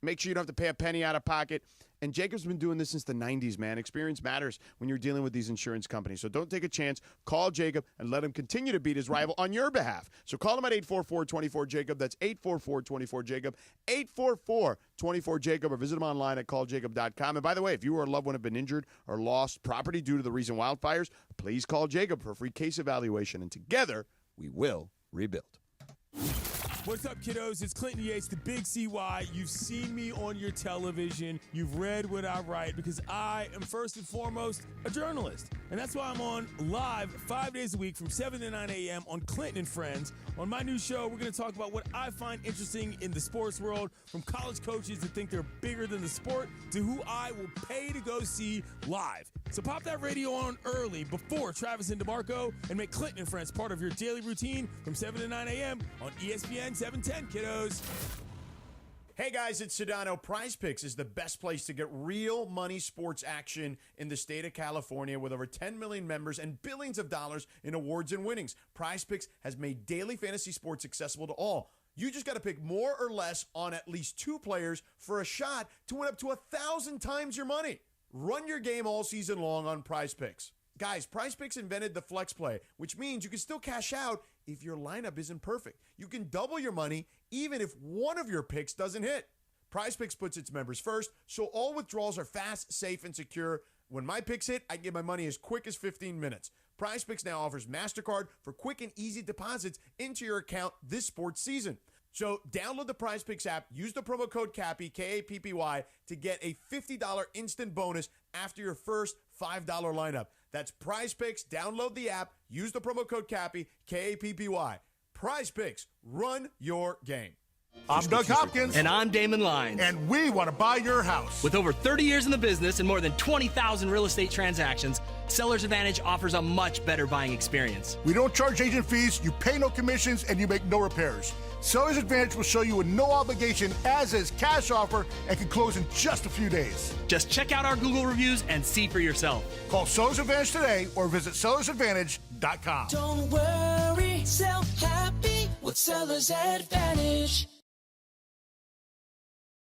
Make sure you don't have to pay a penny out of pocket. And Jacob's been doing this since the 90s, man. Experience matters when you're dealing with these insurance companies. So don't take a chance. Call Jacob and let him continue to beat his rival on your behalf. So call him at 844-24-JACOB. That's 844-24-JACOB. 844-24-JACOB. Or visit him online at calljacob.com. And by the way, if you or a loved one have been injured or lost property due to the recent wildfires, please call Jacob for a free case evaluation. And together, we will rebuild. What's up, kiddos? It's Clinton Yates, the Big CY. You've seen me on your television. You've read what I write because I am first and foremost a journalist. And that's why I'm on live 5 days a week from 7 to 9 a.m. on Clinton and Friends. On my new show, we're going to talk about what I find interesting in the sports world, from college coaches that think they're bigger than the sport to who I will pay to go see live. So pop that radio on early before Travis and DeMarco and make Clinton and Friends part of your daily routine from 7 to 9 a.m. on ESPN 710, kiddos. Hey guys, it's Sedano. Prize Picks is the best place to get real money sports action in the state of California with over 10 million members and billions of dollars in awards and winnings. Prize Picks has made daily fantasy sports accessible to all. You just got to pick more or less on at least 2 players for a shot to win up to 1,000 times your money. Run your game all season long on Prize Picks. Guys, Prize Picks invented the flex play, which means you can still cash out if your lineup isn't perfect. You can double your money even if one of your picks doesn't hit. Prize Picks puts its members first, so all withdrawals are fast, safe, and secure. When my picks hit, I get my money as quick as 15 minutes. Prize Picks now offers MasterCard for quick and easy deposits into your account this sports season. So download the Prize Picks app, use the promo code CAPPY, K-A-P-P-Y, to get a $50 instant bonus after your first $5 lineup. That's Prize Picks. Download the app, use the promo code CAPPY, K-A-P-P-Y. Prize Picks. Run your game. I'm Doug Hopkins. And I'm Damon Lyons. And we want to buy your house. With over 30 years in the business and more than 20,000 real estate transactions, Seller's Advantage offers a much better buying experience. We don't charge agent fees, you pay no commissions, and you make no repairs. Seller's Advantage will show you a no obligation as-is cash offer and can close in just a few days. Just check out our Google reviews and see for yourself. Call Seller's Advantage today or visit sellersadvantage.com. Don't worry, sell happy with Seller's Advantage.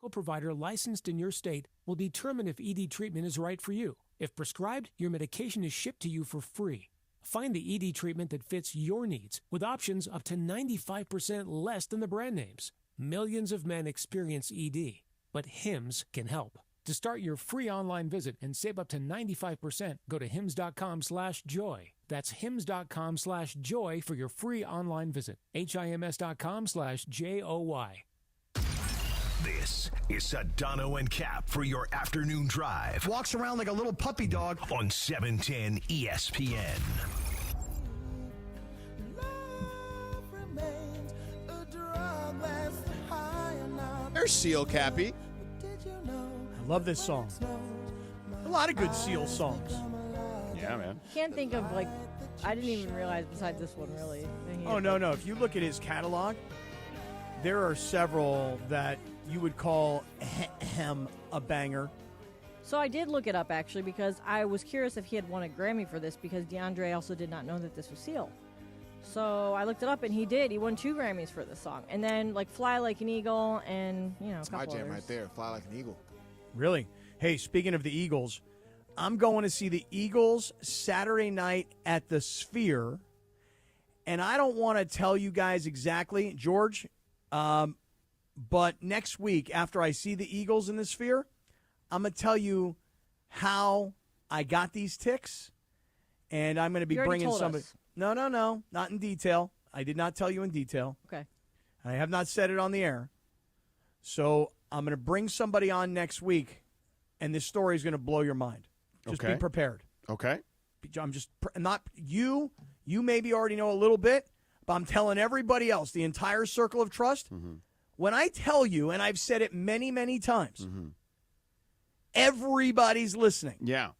Provider licensed in your state will determine if ED treatment is right for you. If prescribed, your medication is shipped to you for free. Find the ED treatment that fits your needs with options up to 95% less than the brand names. Millions of men experience ED, but Hims can help. To start your free online visit and save up to 95%, go to hims.com/joy. That's hims.com/joy for your free online visit. HIMS.com/JOY. This is Sedano and Cap for your afternoon drive. Walks around like a little puppy dog. On 710 ESPN. There's Seal, Cappy. I love this song. A lot of good Seal songs. Yeah, man. Can't think of, like, I didn't even realize besides this one, really. Oh, no. If you look at his catalog, there are several that you would call a banger. So I did look it up, actually, because I was curious if he had won a Grammy for this, because DeAndre also did not know that this was Seal. So I looked it up, and he did. He won 2 Grammys for this song. And then, like, Fly Like an Eagle and, a That's my couple jam others. right there, Fly Like an Eagle. Really? Hey, speaking of the Eagles, I'm going to see the Eagles Saturday night at the Sphere. And I don't want to tell you guys exactly, George, but next week, after I see the Eagles in the Sphere, I'm going to tell you how I got these ticks, and I'm going to be bringing somebody. No, not in detail. I did not tell you in detail. Okay. I have not said it on the air. So I'm going to bring somebody on next week, and this story is going to blow your mind. Just be prepared. Okay. I'm just not you. You maybe already know a little bit, but I'm telling everybody else, the entire circle of trust. Mm-hmm. When I tell you, and I've said it many, many times, everybody's listening. Yeah.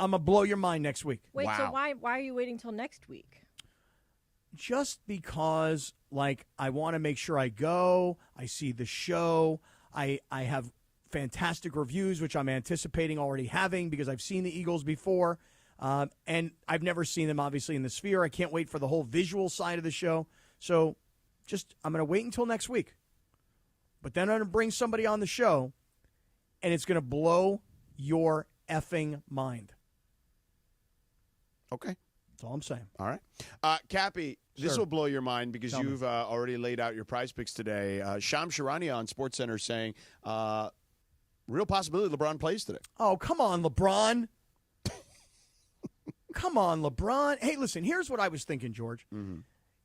I'm going to blow your mind next week. Wait, so why are you waiting till next week? Just because, like, I want to make sure I go, I see the show, I have fantastic reviews, which I'm anticipating already having because I've seen the Eagles before, and I've never seen them, obviously, in the Sphere. I can't wait for the whole visual side of the show. So I'm going to wait until next week. But then I'm going to bring somebody on the show, and it's going to blow your effing mind. Okay. That's all I'm saying. All right. Cappy, this will blow your mind because you've already laid out your prize picks today. Shams Charania on SportsCenter saying real possibility LeBron plays today. Oh, come on, LeBron. Come on, LeBron. Hey, listen, here's what I was thinking, George. Mm-hmm.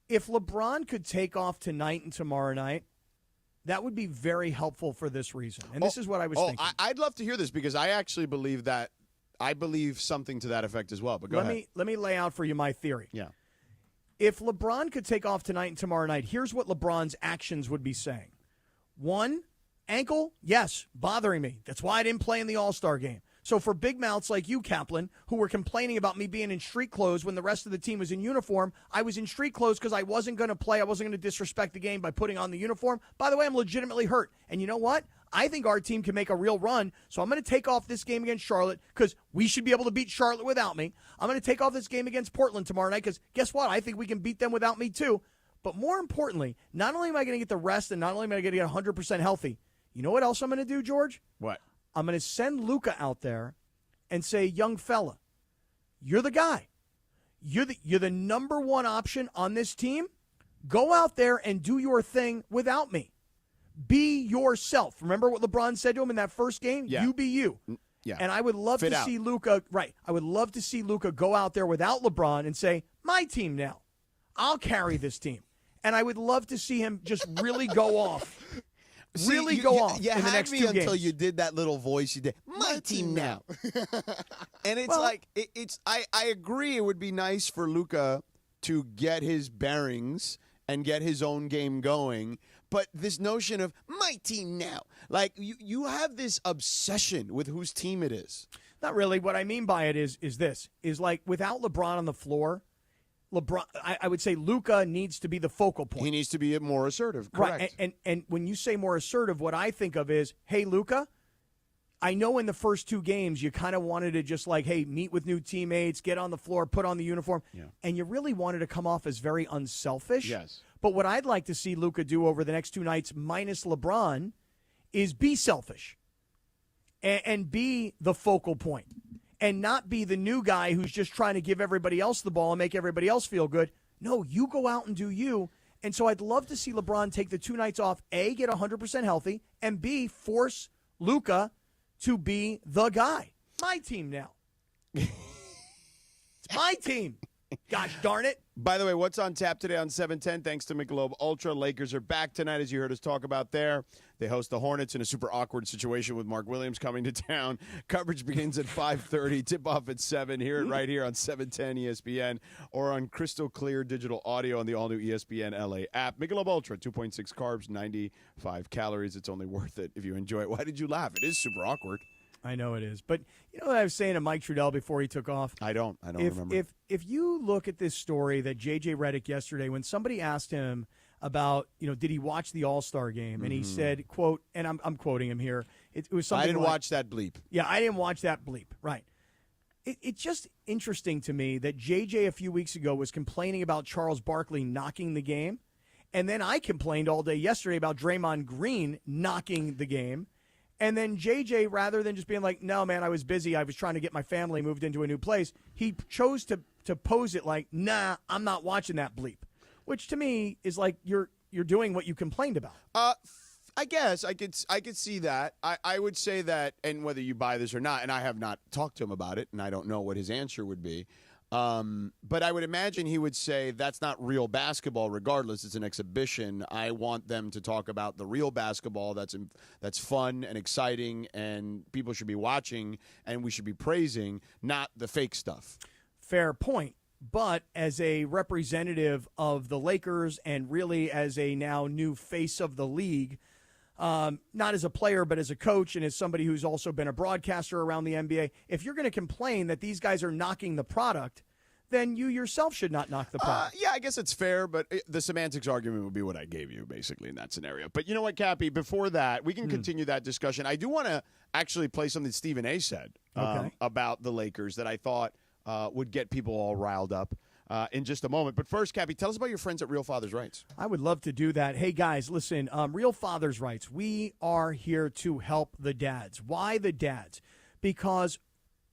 If LeBron could take off tonight and tomorrow night, that would be very helpful for this reason. And this is what I was thinking. I'd love to hear this because I actually believe that. I believe something to that effect as well. But go ahead. Let me lay out for you my theory. Yeah. If LeBron could take off tonight and tomorrow night, here's what LeBron's actions would be saying. 1, ankle, yes, bothering me. That's why I didn't play in the All-Star game. So for big mouths like you, Kaplan, who were complaining about me being in street clothes when the rest of the team was in uniform, I was in street clothes because I wasn't going to play. I wasn't going to disrespect the game by putting on the uniform. By the way, I'm legitimately hurt. And you know what? I think our team can make a real run, so I'm going to take off this game against Charlotte because we should be able to beat Charlotte without me. I'm going to take off this game against Portland tomorrow night because guess what? I think we can beat them without me too. But more importantly, not only am I going to get the rest and not only am I going to get 100% healthy, you know what else I'm going to do, George? What? I'm going to send Luka out there and say, young fella, you're the guy. You're the number one option on this team. Go out there and do your thing without me. Be yourself. Remember what LeBron said to him in that first game? Yeah. You be you. Yeah. And I would love to see Luka, right, I would love to see Luka go out there without LeBron and say, my team now. I'll carry this team. And I would love to see him just really go off. Really go off You in the had next me 2 until games. you did that little voice you did. My team now. And it's I agree it would be nice for Luka to get his bearings and get his own game going. But this notion of my team now, like you have this obsession with whose team it is. Not really. What I mean by it is like without LeBron on the floor, I would say Luka needs to be the focal point. He needs to be more assertive. Correct. Right. And when you say more assertive, what I think of is, hey, Luka, I know in the first 2 games you kind of wanted to just like, hey, meet with new teammates, get on the floor, put on the uniform. Yeah. And you really wanted to come off as very unselfish. Yes. But what I'd like to see Luka do over the next 2 nights, minus LeBron, is be selfish and be the focal point. And not be the new guy who's just trying to give everybody else the ball and make everybody else feel good. No, you go out and do you. And so I'd love to see LeBron take the 2 nights off, A, get 100% healthy, and B, force Luka to be the guy. My team now. It's my team. Gosh darn it. By the way, what's on tap today on 710? Thanks to Michelob Ultra. Lakers are back tonight, as you heard us talk about there. They host the Hornets in a super awkward situation with Mark Williams coming to town. Coverage begins at 5:30. Tip-off at 7. Hear it right here on 710 ESPN or on crystal clear digital audio on the all-new ESPN LA app. Michelob Ultra, 2.6 carbs, 95 calories. It's only worth it if you enjoy it. Why did you laugh? It is super awkward. I know it is. But you know what I was saying to Mike Trudell before he took off? I don't remember. If you look at this story that J.J. Redick yesterday, when somebody asked him about, did he watch the All-Star game? And he said, quote, and I'm quoting him here, it was something I didn't like, watch that bleep. Yeah, I didn't watch that bleep. Right. It's just interesting to me that J.J. a few weeks ago was complaining about Charles Barkley knocking the game. And then I complained all day yesterday about Draymond Green knocking the game. And then JJ, rather than just being like, no, man, I was busy. I was trying to get my family moved into a new place. He chose to pose it like, nah, I'm not watching that bleep, which to me is like you're doing what you complained about. I guess I could see that. I would say that, and whether you buy this or not, and I have not talked to him about it, and I don't know what his answer would be. But I would imagine he would say that's not real basketball regardless. It's an exhibition. I want them to talk about the real basketball that's fun and exciting and people should be watching and we should be praising, not the fake stuff. Fair point. But as a representative of the Lakers and really as a now new face of the league, not as a player, but as a coach and as somebody who's also been a broadcaster around the NBA, if you're going to complain that these guys are knocking the product, then you yourself should not knock the product. Yeah, I guess it's fair, but the semantics argument would be what I gave you, basically, in that scenario. But you know what, Cappy? Before that, we can continue that discussion. I do want to actually play something Stephen A. said about the Lakers that I thought would get people all riled up. In just a moment. But first, Cappy, tell us about your friends at Real Fathers Rights. I would love to do that. Hey, guys, listen, Real Fathers Rights, we are here to help the dads. Why the dads? Because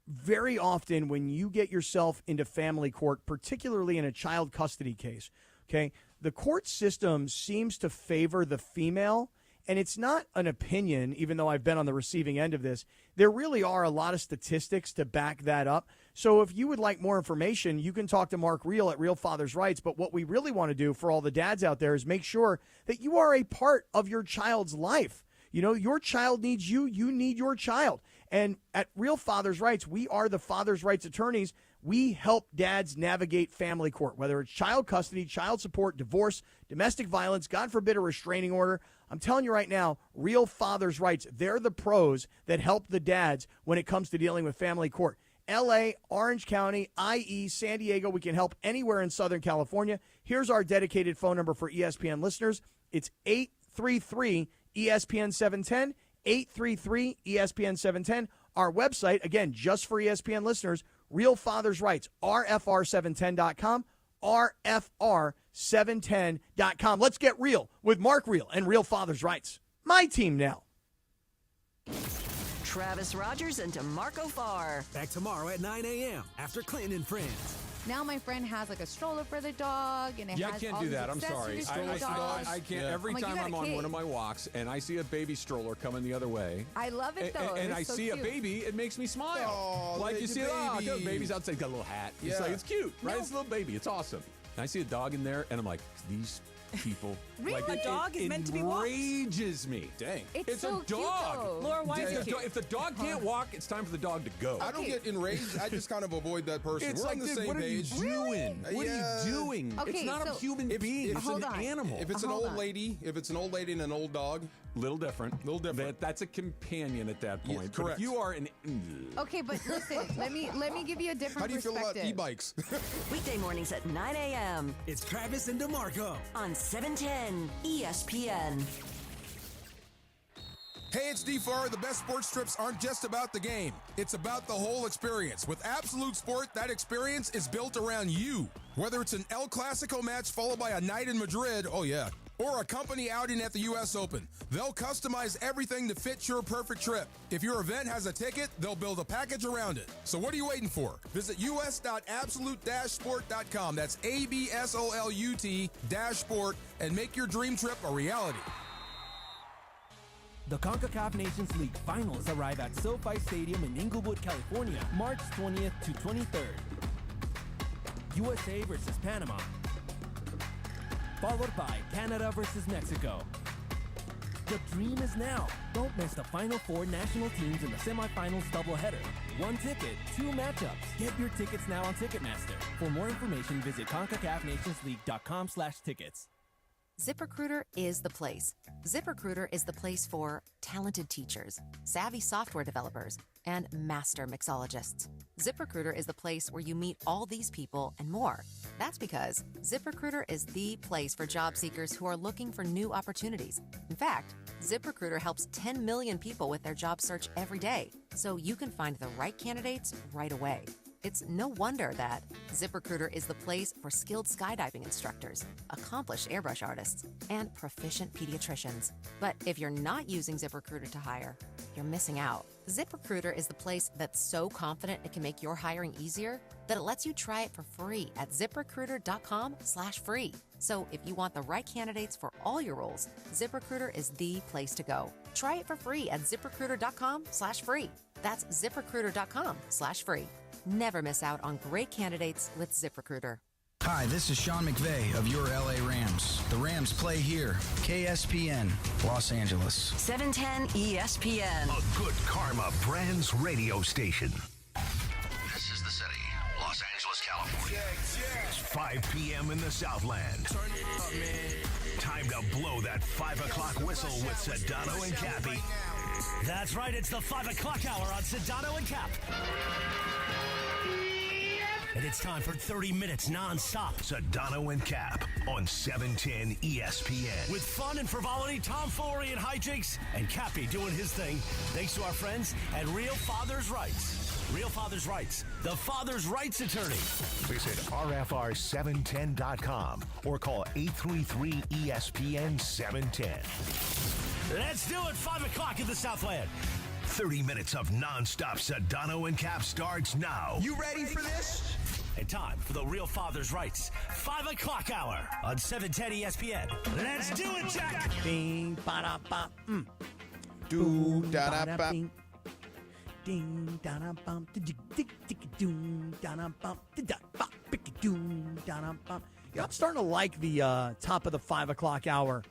very often when you get yourself into family court, particularly in a child custody case, okay, the court system seems to favor the female. And it's not an opinion, even though I've been on the receiving end of this. There really are a lot of statistics to back that up. So if you would like more information, you can talk to Mark Real at Real Fathers Rights. But what we really want to do for all the dads out there is make sure that you are a part of your child's life. Your child needs you. You need your child. And at Real Fathers Rights, we are the fathers' rights attorneys. We help dads navigate family court, whether it's child custody, child support, divorce, domestic violence, God forbid a restraining order. I'm telling you right now, Real Father's Rights, they're the pros that help the dads when it comes to dealing with family court. L.A., Orange County, IE, San Diego, we can help anywhere in Southern California. Here's our dedicated phone number for ESPN listeners. It's 833-ESPN-710, 833-ESPN-710. Our website, again, just for ESPN listeners, Real Father's Rights, rfr710.com, rfr710.com. Let's get real with Mark Real and Real Father's Rights. My team now. Travis Rogers and DeMarco Farr. Back tomorrow at 9 a.m. after Clinton and Friends. Now my friend has like a stroller for the dog, and it I has can't all do these that. I'm sorry. accessories for the dog. I can't. Every I'm like, time you got I'm a on kid. one of my walks and I see a baby stroller coming the other way, I love it though. and It's I so see cute. a baby, it makes me smile. Oh, like you the see, baby. baby's outside, got a little hat. Yeah. It's like it's cute, right? No. It's a little baby. It's awesome. And I see a dog in there, and I'm like, these people. Really? Like, A dog is meant to be walked? Enrages me. Dang. It's so a dog. cute, though. Laura, why is it cute? If the dog can't walk, it's time for the dog to go. I don't get enraged. I just kind of avoid that person. It's We're like, on the dude, same what page. are you doing? What are you doing? Okay, it's not a so- human being. It's hold an on. animal. If it's an Hold old on. lady, if it's an old lady and an old dog, Little different. Little different. That's a companion at that Yeah, point. correct. But if you are an... Okay, but listen, let me give you a different how do you feel about perspective. e-bikes? Weekday mornings at 9 a.m. It's Travis and DeMarco. on 710 ESPN. Hey, it's D4. The best sports trips aren't just about the game. It's about the whole experience. With Absolute Sport, that experience is built around you. Whether it's an El Clasico match followed by a night in Madrid, oh yeah, or a company outing at the U.S. Open, they'll customize everything to fit your perfect trip. If your event has a ticket, they'll build a package around it. So what are you waiting for? Visit us.absolute-sport.com. That's ABSOLUT-sport and make your dream trip a reality. The CONCACAF Nations League finals arrive at SoFi Stadium in Inglewood, California, March 20th to 23rd. USA versus Panama, followed by Canada versus Mexico. The dream is now. Don't miss the Final Four national teams in the semifinals doubleheader. One ticket, two matchups. Get your tickets now on Ticketmaster. For more information, visit CONCACAFNationsLeague.com/tickets. ZipRecruiter is the place. ZipRecruiter is the place for talented teachers, savvy software developers, and master mixologists. ZipRecruiter is the place where you meet all these people and more. That's because ZipRecruiter is the place for job seekers who are looking for new opportunities. In fact, ZipRecruiter helps 10 million people with their job search every day, so you can find the right candidates right away. It's no wonder that ZipRecruiter is the place for skilled skydiving instructors, accomplished airbrush artists, and proficient pediatricians. But if you're not using ZipRecruiter to hire, you're missing out. ZipRecruiter is the place that's so confident it can make your hiring easier that it lets you try it for free at ZipRecruiter.com/free. So if you want the right candidates for all your roles, ZipRecruiter is the place to go. Try it for free at ZipRecruiter.com/free. That's ZipRecruiter.com/free. Never miss out on great candidates with ZipRecruiter. Hi, this is Sean McVay of your LA Rams. The Rams play here. KSPN, Los Angeles. 710 ESPN. A good karma brands radio station. This is the city, Los Angeles, California. It's 5 p.m. in the Southland. Turn it up, man. Time to blow that 5 o'clock whistle with Sedano and Cappy. That's right, it's the 5 o'clock hour on Sedano and Cap. And it's time for 30 minutes non-stop. Sedano and Cap on 710 ESPN. With fun and frivolity, tomfoolery and hijinks, and Cappy doing his thing, thanks to our friends at Real Father's Rights. Real Father's Rights, the father's rights attorney. Visit RFR710.com or call 833-ESPN-710. Let's do it, 5 o'clock in the Southland. 30 minutes of non-stop Sedano and Cap starts now. You ready for this? And time for the Real Father's Rights 5 o'clock hour on 710 ESPN. Let's do it, Jack! Ding, ba-da-ba, Do, da-da-ba. Ding, da-da-bum, doom, da-da-bum, da-da-bum, doom, da-da-bum. Yeah, I'm starting to like the top of the 5 o'clock hour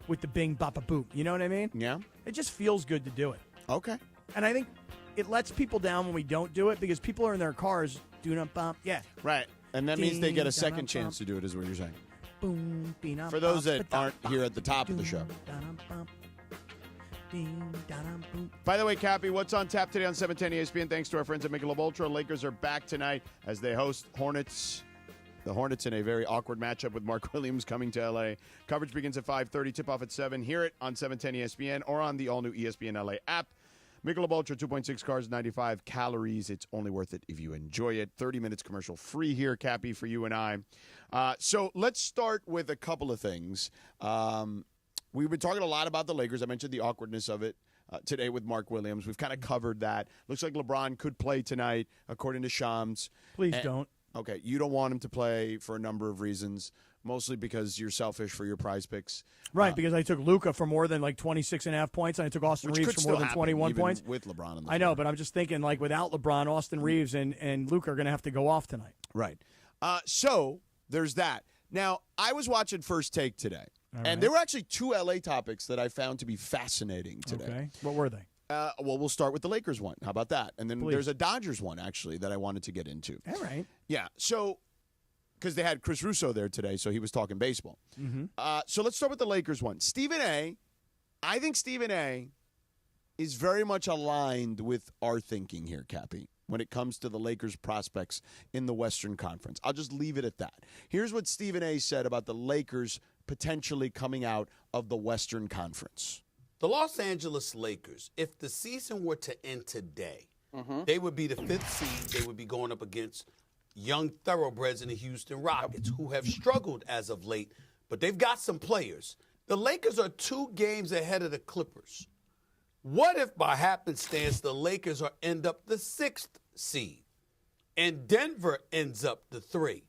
with the bing, bop, boop. You know what I mean? Yeah. It just feels good to do it. Okay. And I think it lets people down when we don't do it because people are in their cars doing a bump. Yeah. Right. And that means they get a Ding, second da-da-bum. chance to do it, is what you're saying. For those that aren't here at the top of the show. By the way, Cappy, what's on tap today on 710 ESPN? Thanks to our friends at Michelob Ultra. Lakers are back tonight as they host Hornets. The Hornets in a very awkward matchup with Mark Williams coming to L.A. Coverage begins at 5:30, tip-off at 7. Hear it on 710 ESPN or on the all-new ESPN LA app. Michelob Ultra, 2.6 carbs, 95 calories. It's only worth it if you enjoy it. 30 minutes commercial-free here, Cappy, for you and I. So let's start with a couple of things. We've been talking a lot about the Lakers. I mentioned the awkwardness of it today with Mark Williams. We've kind of covered that. Looks like LeBron could play tonight, according to Shams. Please don't. Okay, you don't want him to play for a number of reasons, mostly because you're selfish for your prize picks. Right, because I took Luka for more than 26.5 points, and I took Austin Reeves for more than 21 points. With LeBron. I know, but I'm just thinking, without LeBron, Austin Reeves and Luka are going to have to go off tonight. Right. So there's that. Now, I was watching First Take today, and there were actually two LA topics that I found to be fascinating today. Okay. What were they? Well, we'll start with the Lakers one. How about that? And then there's a Dodgers one, actually, that I wanted to get into. All right. Yeah. So, because they had Chris Russo there today, so he was talking baseball. Mm-hmm. So let's start with the Lakers one. Stephen A. I think Stephen A. is very much aligned with our thinking here, Cappy, when it comes to the Lakers prospects in the Western Conference. I'll just leave it at that. Here's what Stephen A. said about the Lakers potentially coming out of the Western Conference. The Los Angeles Lakers, if the season were to end today, they would be the 5th seed. They would be going up against young thoroughbreds in the Houston Rockets, who have struggled as of late, but they've got some players. The Lakers are 2 games ahead of the Clippers. What if, by happenstance, the Lakers end up the 6th seed, and Denver ends up the 3?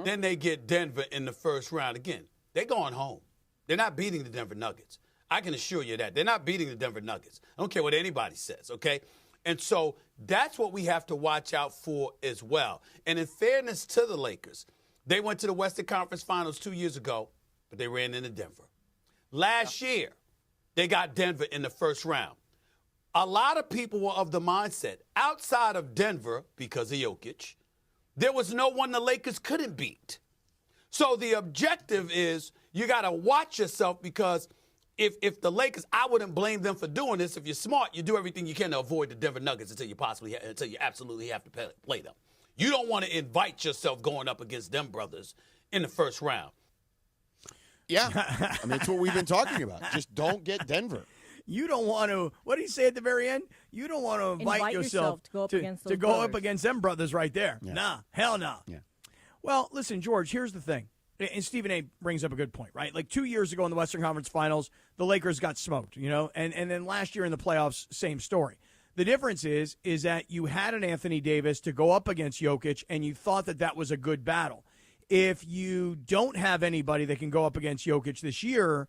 Then they get Denver in the first round again. They're going home. They're not beating the Denver Nuggets. I can assure you that. They're not beating the Denver Nuggets. I don't care what anybody says, okay? And so that's what we have to watch out for as well. And in fairness to the Lakers, they went to the Western Conference Finals 2 years ago, but they ran into Denver. Last year, they got Denver in the first round. A lot of people were of the mindset, outside of Denver, because of Jokic, there was no one the Lakers couldn't beat. So the objective is you got to watch yourself, because if the Lakers, I wouldn't blame them for doing this. If you're smart, you do everything you can to avoid the Denver Nuggets until you absolutely have to play them. You don't want to invite yourself going up against them brothers in the first round. Yeah, I mean, it's what we've been talking about. Just don't get Denver. You don't want to, what did he say at the very end? You don't want to invite yourself to go up against those to go brothers. up against them brothers right there. Yeah. Nah, hell no. Yeah. Well, listen, George, here's the thing. And Stephen A. brings up a good point, right? 2 years ago in the Western Conference Finals, the Lakers got smoked, and then last year in the playoffs, same story. The difference is that you had an Anthony Davis to go up against Jokic, and you thought that was a good battle. If you don't have anybody that can go up against Jokic this year,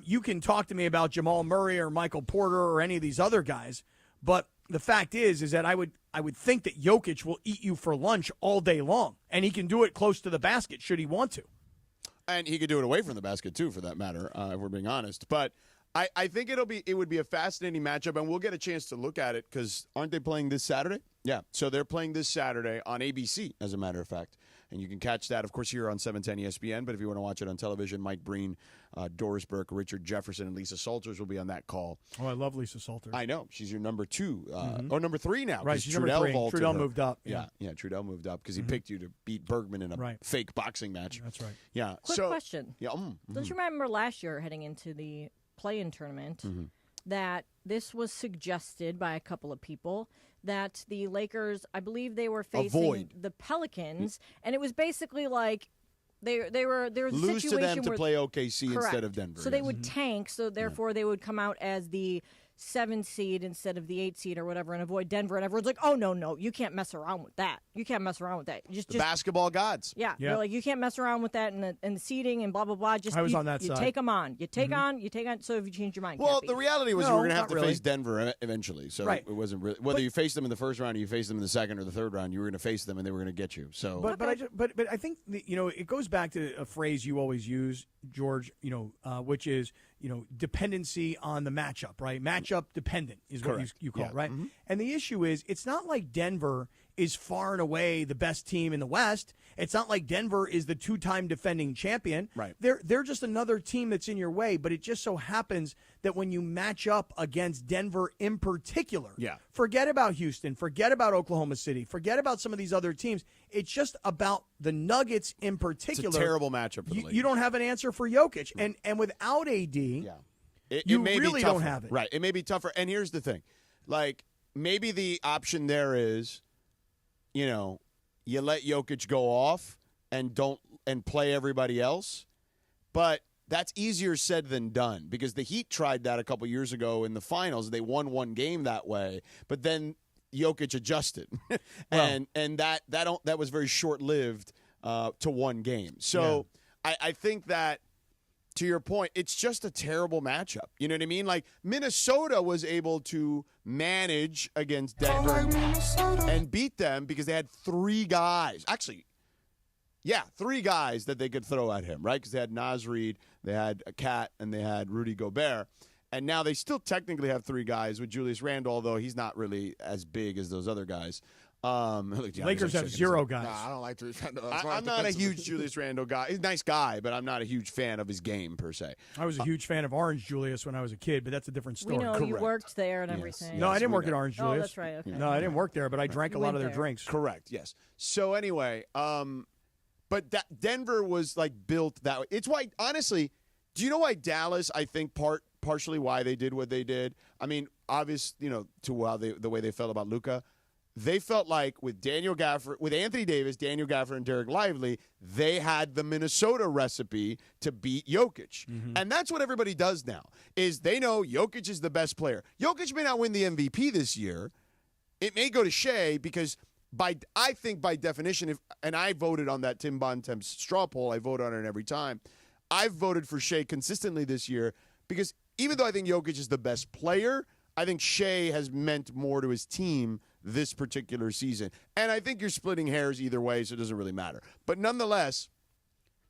you can talk to me about Jamal Murray or Michael Porter or any of these other guys, but the fact is that I would think that Jokic will eat you for lunch all day long, and he can do it close to the basket should he want to. And he could do it away from the basket, too, for that matter, if we're being honest. But I think it would be a fascinating matchup, and we'll get a chance to look at it, because aren't they playing this Saturday? Yeah, so they're playing this Saturday on ABC, as a matter of fact. And you can catch that, of course, here on 710 ESPN. But if you want to watch it on television, Mike Breen, Doris Burke, Richard Jefferson, and Lisa Salters will be on that call. Oh, I love Lisa Salters. I know. She's your number 2. Or number 3 now. Right, she's Trudell number 3. vaulted Trudell her. moved up. Yeah, Trudell moved up because he picked you to beat Bergman in a fake boxing match. That's right. Yeah. Quick question. Yeah. Don't you remember last year heading into the play-in tournament that this was suggested by a couple of people that the Lakers, I believe they were facing the Pelicans, and it was basically like there was a lose situation to them to where, play OKC correct. instead of Denver. So they would tank, so therefore they would come out as the 7 seed instead of the 8 seed or whatever and avoid Denver. And everyone's like, oh, no, you can't mess around with that. You can't mess around with that. Just basketball gods. Yeah, they're like, you can't mess around with that in the seeding and blah, blah, blah. Just I was on that you side. take them on. You take on. So if you change your mind, Well, can't be. the reality was No, you were going to have not to really. face Denver eventually. So Right. it wasn't really whether you faced them in the first round or you faced them in the second or the third round. You were going to face them and they were going to get you. So, But I think it goes back to a phrase you always use, George. Which is dependency on the matchup, right? Matchup dependent is what you call it, right? And the issue is, it's not like Denver is far and away the best team in the West. It's not like Denver is the 2-time defending champion. Right. They're just another team that's in your way, but it just so happens that when you match up against Denver in particular, forget about Houston, forget about Oklahoma City, forget about some of these other teams. It's just about the Nuggets in particular. It's a terrible matchup for the Lakers. You don't have an answer for Jokic. And without AD, you may really be tougher. don't have it. Right. It may be tougher. And here's the thing. Like, maybe the option there is, you let Jokic go off and play everybody else. But that's easier said than done because the Heat tried that a couple years ago in the finals. They won one game that way, but then Jokic adjusted, and that was very short-lived to one game. So I think that, to your point, it's just a terrible matchup. You know what I mean? Like, Minnesota was able to manage against Denver and beat them because they had three guys. Actually, three guys that they could throw at him, right? Because they had Naz Reid, they had Cat, and they had Rudy Gobert. And now they still technically have three guys with Julius Randle, although he's not really as big as those other guys. Lakers have zero guys. Nah, I don't like Julius Randle. I'm not a huge Julius Randle guy. He's a nice guy, but I'm not a huge fan of his game per se. I was a huge fan of Orange Julius when I was a kid, but that's a different story. We know you worked there and everything. No, I didn't work at Orange Julius. Oh, that's right. Okay. No, I didn't work there, but I drank a lot of their there. drinks. Correct, yes. So anyway, but Denver was like built that way. It's why, honestly, do you know why Dallas, I think partially why they did what they did? I mean, obvious, to the way they felt about Luka. They felt like with Anthony Davis, Daniel Gafford, and Derek Lively, they had the Minnesota recipe to beat Jokic. Mm-hmm. And that's what everybody does now, is they know Jokic is the best player. Jokic may not win the MVP this year. It may go to Shea because I think by definition, and I voted on that Tim Bontemps straw poll. I vote on it every time. I've voted for Shea consistently this year because even though I think Jokic is the best player, I think Shea has meant more to his team this particular season. And I think you're splitting hairs either way, so it doesn't really matter. But nonetheless,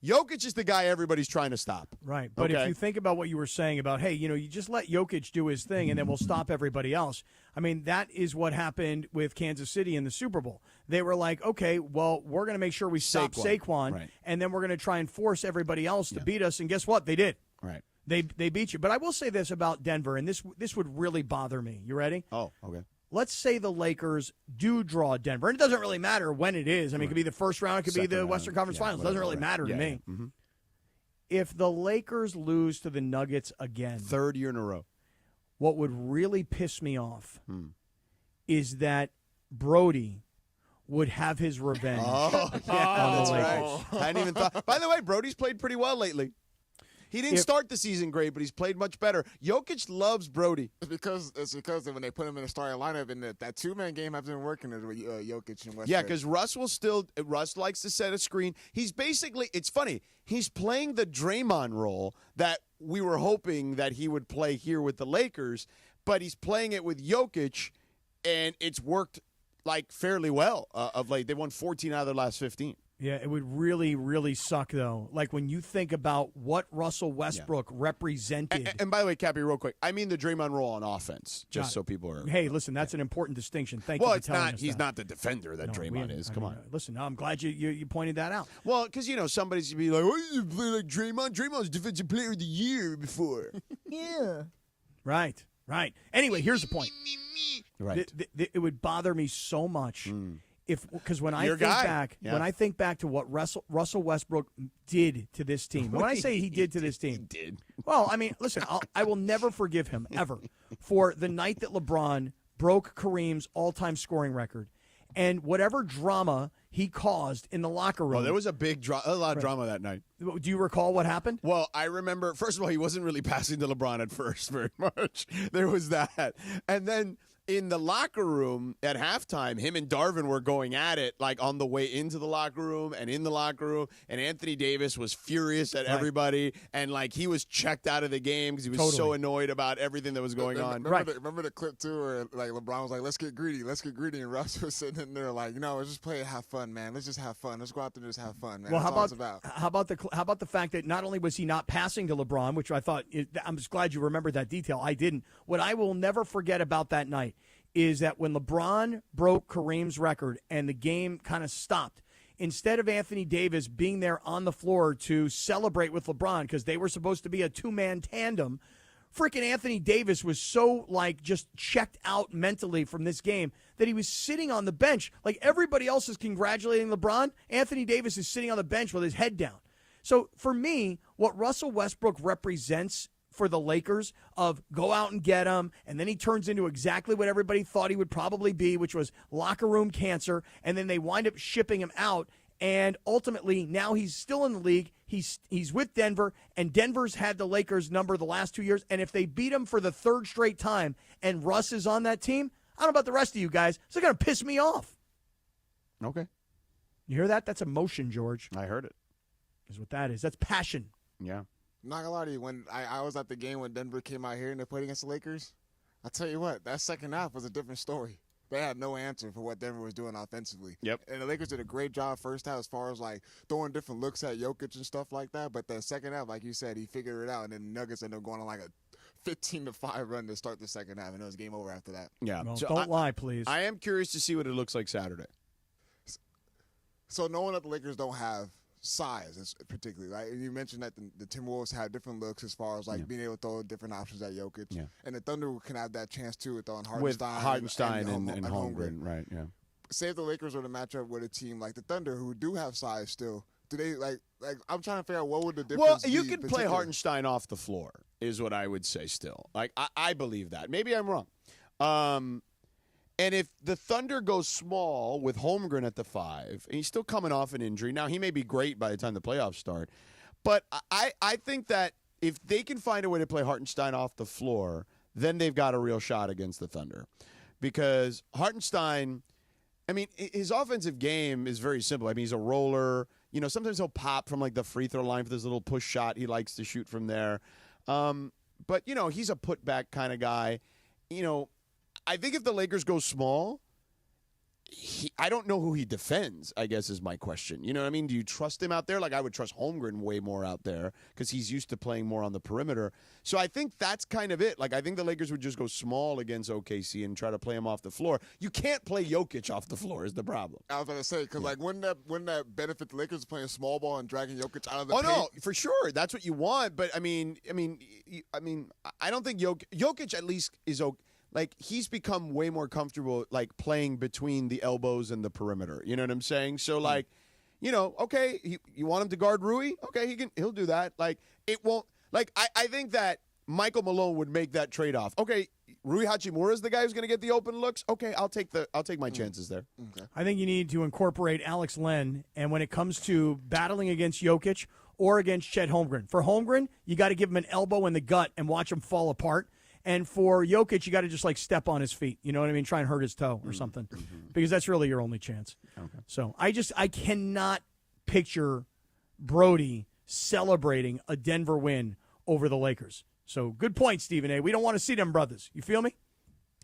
Jokic is the guy everybody's trying to stop. Right. But if you think about what you were saying about, hey, you just let Jokic do his thing and then we'll stop everybody else. I mean, that is what happened with Kansas City in the Super Bowl. They were like, okay, well, we're going to make sure we stop Saquon and then we're going to try and force everybody else to beat us. And guess what? They did. Right. They beat you. But I will say this about Denver, and this would really bother me. You ready? Oh, okay. Let's say the Lakers do draw Denver. And it doesn't really matter when it is. I mean, it could be the first round. It could be the Western Conference Finals. It doesn't really matter to me. Mm-hmm. If the Lakers lose to the Nuggets again. Third year in a row. What would really piss me off is that Brody would have his revenge on the Lakers. Right. I hadn't even thought. By the way, Brody's played pretty well lately. He didn't start the season great, but he's played much better. Jokic loves Brody. It's because when they put him in the starting lineup in that two-man game has been working with Jokic and Westbrook. Yeah, because Russ likes to set a screen. He's basically, it's funny, he's playing the Draymond role that we were hoping that he would play here with the Lakers, but he's playing it with Jokic, and it's worked like fairly well of late. They won 14 out of their last 15. Yeah, it would really, really suck, though. Like, when you think about what Russell Westbrook represented. And by the way, Cappy, real quick, I mean the Draymond role on offense, just so people are. Hey, listen, that's an important distinction. Thank you for telling us he's that. not the defender that Draymond is. Come on. Listen, I'm glad you pointed that out. Well, because, somebody's going to be like, oh, you play like Draymond? Draymond's Defensive Player of the Year before. Yeah. Right. Anyway, here's the point. Right. It would bother me so much because when I think back to what Russell Westbrook did to this team. When I say he did to this team, he did. Well, I mean, listen, I will never forgive him ever for the night that LeBron broke Kareem's all-time scoring record and whatever drama he caused in the locker room. Well, there was a lot of drama that night. Do you recall what happened? Well, I remember, first of all, he wasn't really passing to LeBron at first very much. There was that. And then in the locker room at halftime, him and Darvin were going at it, like on the way into the locker room and in the locker room. And Anthony Davis was furious at everybody. And like he was checked out of the game because he was so annoyed about everything that was going on. Remember the clip too where like LeBron was like, let's get greedy. And Russ was sitting in there like, let's just play and have fun, man. Let's just have fun. Let's go out there and just have fun, man. Well, That's all it's about. How about the fact that not only was he not passing to LeBron, which I thought, I'm just glad you remembered that detail. I didn't. What I will never forget about that night is that when LeBron broke Kareem's record and the game kind of stopped, instead of Anthony Davis being there on the floor to celebrate with LeBron because they were supposed to be a two-man tandem, freaking Anthony Davis was so, just checked out mentally from this game that he was sitting on the bench. Like, everybody else is congratulating LeBron. Anthony Davis is sitting on the bench with his head down. So, for me, what Russell Westbrook represents for the Lakers of go out and get him, and then he turns into exactly what everybody thought he would probably be, which was locker room cancer, and then they wind up shipping him out, and ultimately now he's still in the league. He's with Denver, and Denver's had the Lakers number the last 2 years, and if they beat him for the third straight time and Russ is on that team, I don't know about the rest of you guys, it's going to piss me off. Okay. You hear that? That's emotion, George. I heard it. Is what that is. That's passion. Yeah. Not gonna lie to you, when I was at the game when Denver came out here and they played against the Lakers, I'll tell you what, that second half was a different story. They had no answer for what Denver was doing offensively. Yep. And the Lakers did a great job first half as far as throwing different looks at Jokic and stuff like that. But the second half, like you said, he figured it out, and then Nuggets ended up going on a 15-5 run to start the second half, and it was game over after that. Yeah. Well, don't lie, please. I am curious to see what it looks like Saturday. So knowing that the Lakers don't have size, particularly, right? And you mentioned that the Timberwolves have different looks as far as being able to throw different options at Jokic. Yeah. And the Thunder can have that chance too with throwing With Hardenstein and Holmgren, right? Yeah. Say if the Lakers were to match up with a team like the Thunder, who do have size still, do they I'm trying to figure out what would the difference be? Well, you can play Hardenstein off the floor, is what I would say. Still, I believe that. Maybe I'm wrong. And if the Thunder goes small with Holmgren at the 5, and he's still coming off an injury, now he may be great by the time the playoffs start, but I think that if they can find a way to play Hartenstein off the floor, then they've got a real shot against the Thunder. Because Hartenstein, his offensive game is very simple. He's a roller. Sometimes he'll pop from the free throw line for this little push shot. He likes to shoot from there. But, he's a putback kind of guy. I think if the Lakers go small, I don't know who he defends, I guess is my question. You know what I mean? Do you trust him out there? I would trust Holmgren way more out there because he's used to playing more on the perimeter. So I think that's kind of it. I think the Lakers would just go small against OKC and try to play him off the floor. You can't play Jokic off the floor is the problem. I was going to say, because wouldn't that benefit the Lakers playing small ball and dragging Jokic out of the paint? paint? No, for sure. That's what you want. But, I don't think Jokic at least is okay. He's become way more comfortable, playing between the elbows and the perimeter. You know what I'm saying? So, okay, you want him to guard Rui? Okay, he'll do that. It won't. I think that Michael Malone would make that trade-off. Okay, Rui Hachimura is the guy who's going to get the open looks. Okay, I'll take my chances there. Okay. I think you need to incorporate Alex Len, and when it comes to battling against Jokic or against Chet Holmgren, for Holmgren, you got to give him an elbow in the gut and watch him fall apart. And for Jokic, you got to just step on his feet. You know what I mean? Try and hurt his toe or something, because that's really your only chance. Okay. So I cannot picture Brody celebrating a Denver win over the Lakers. So good point, Stephen A. We don't want to see them brothers. You feel me?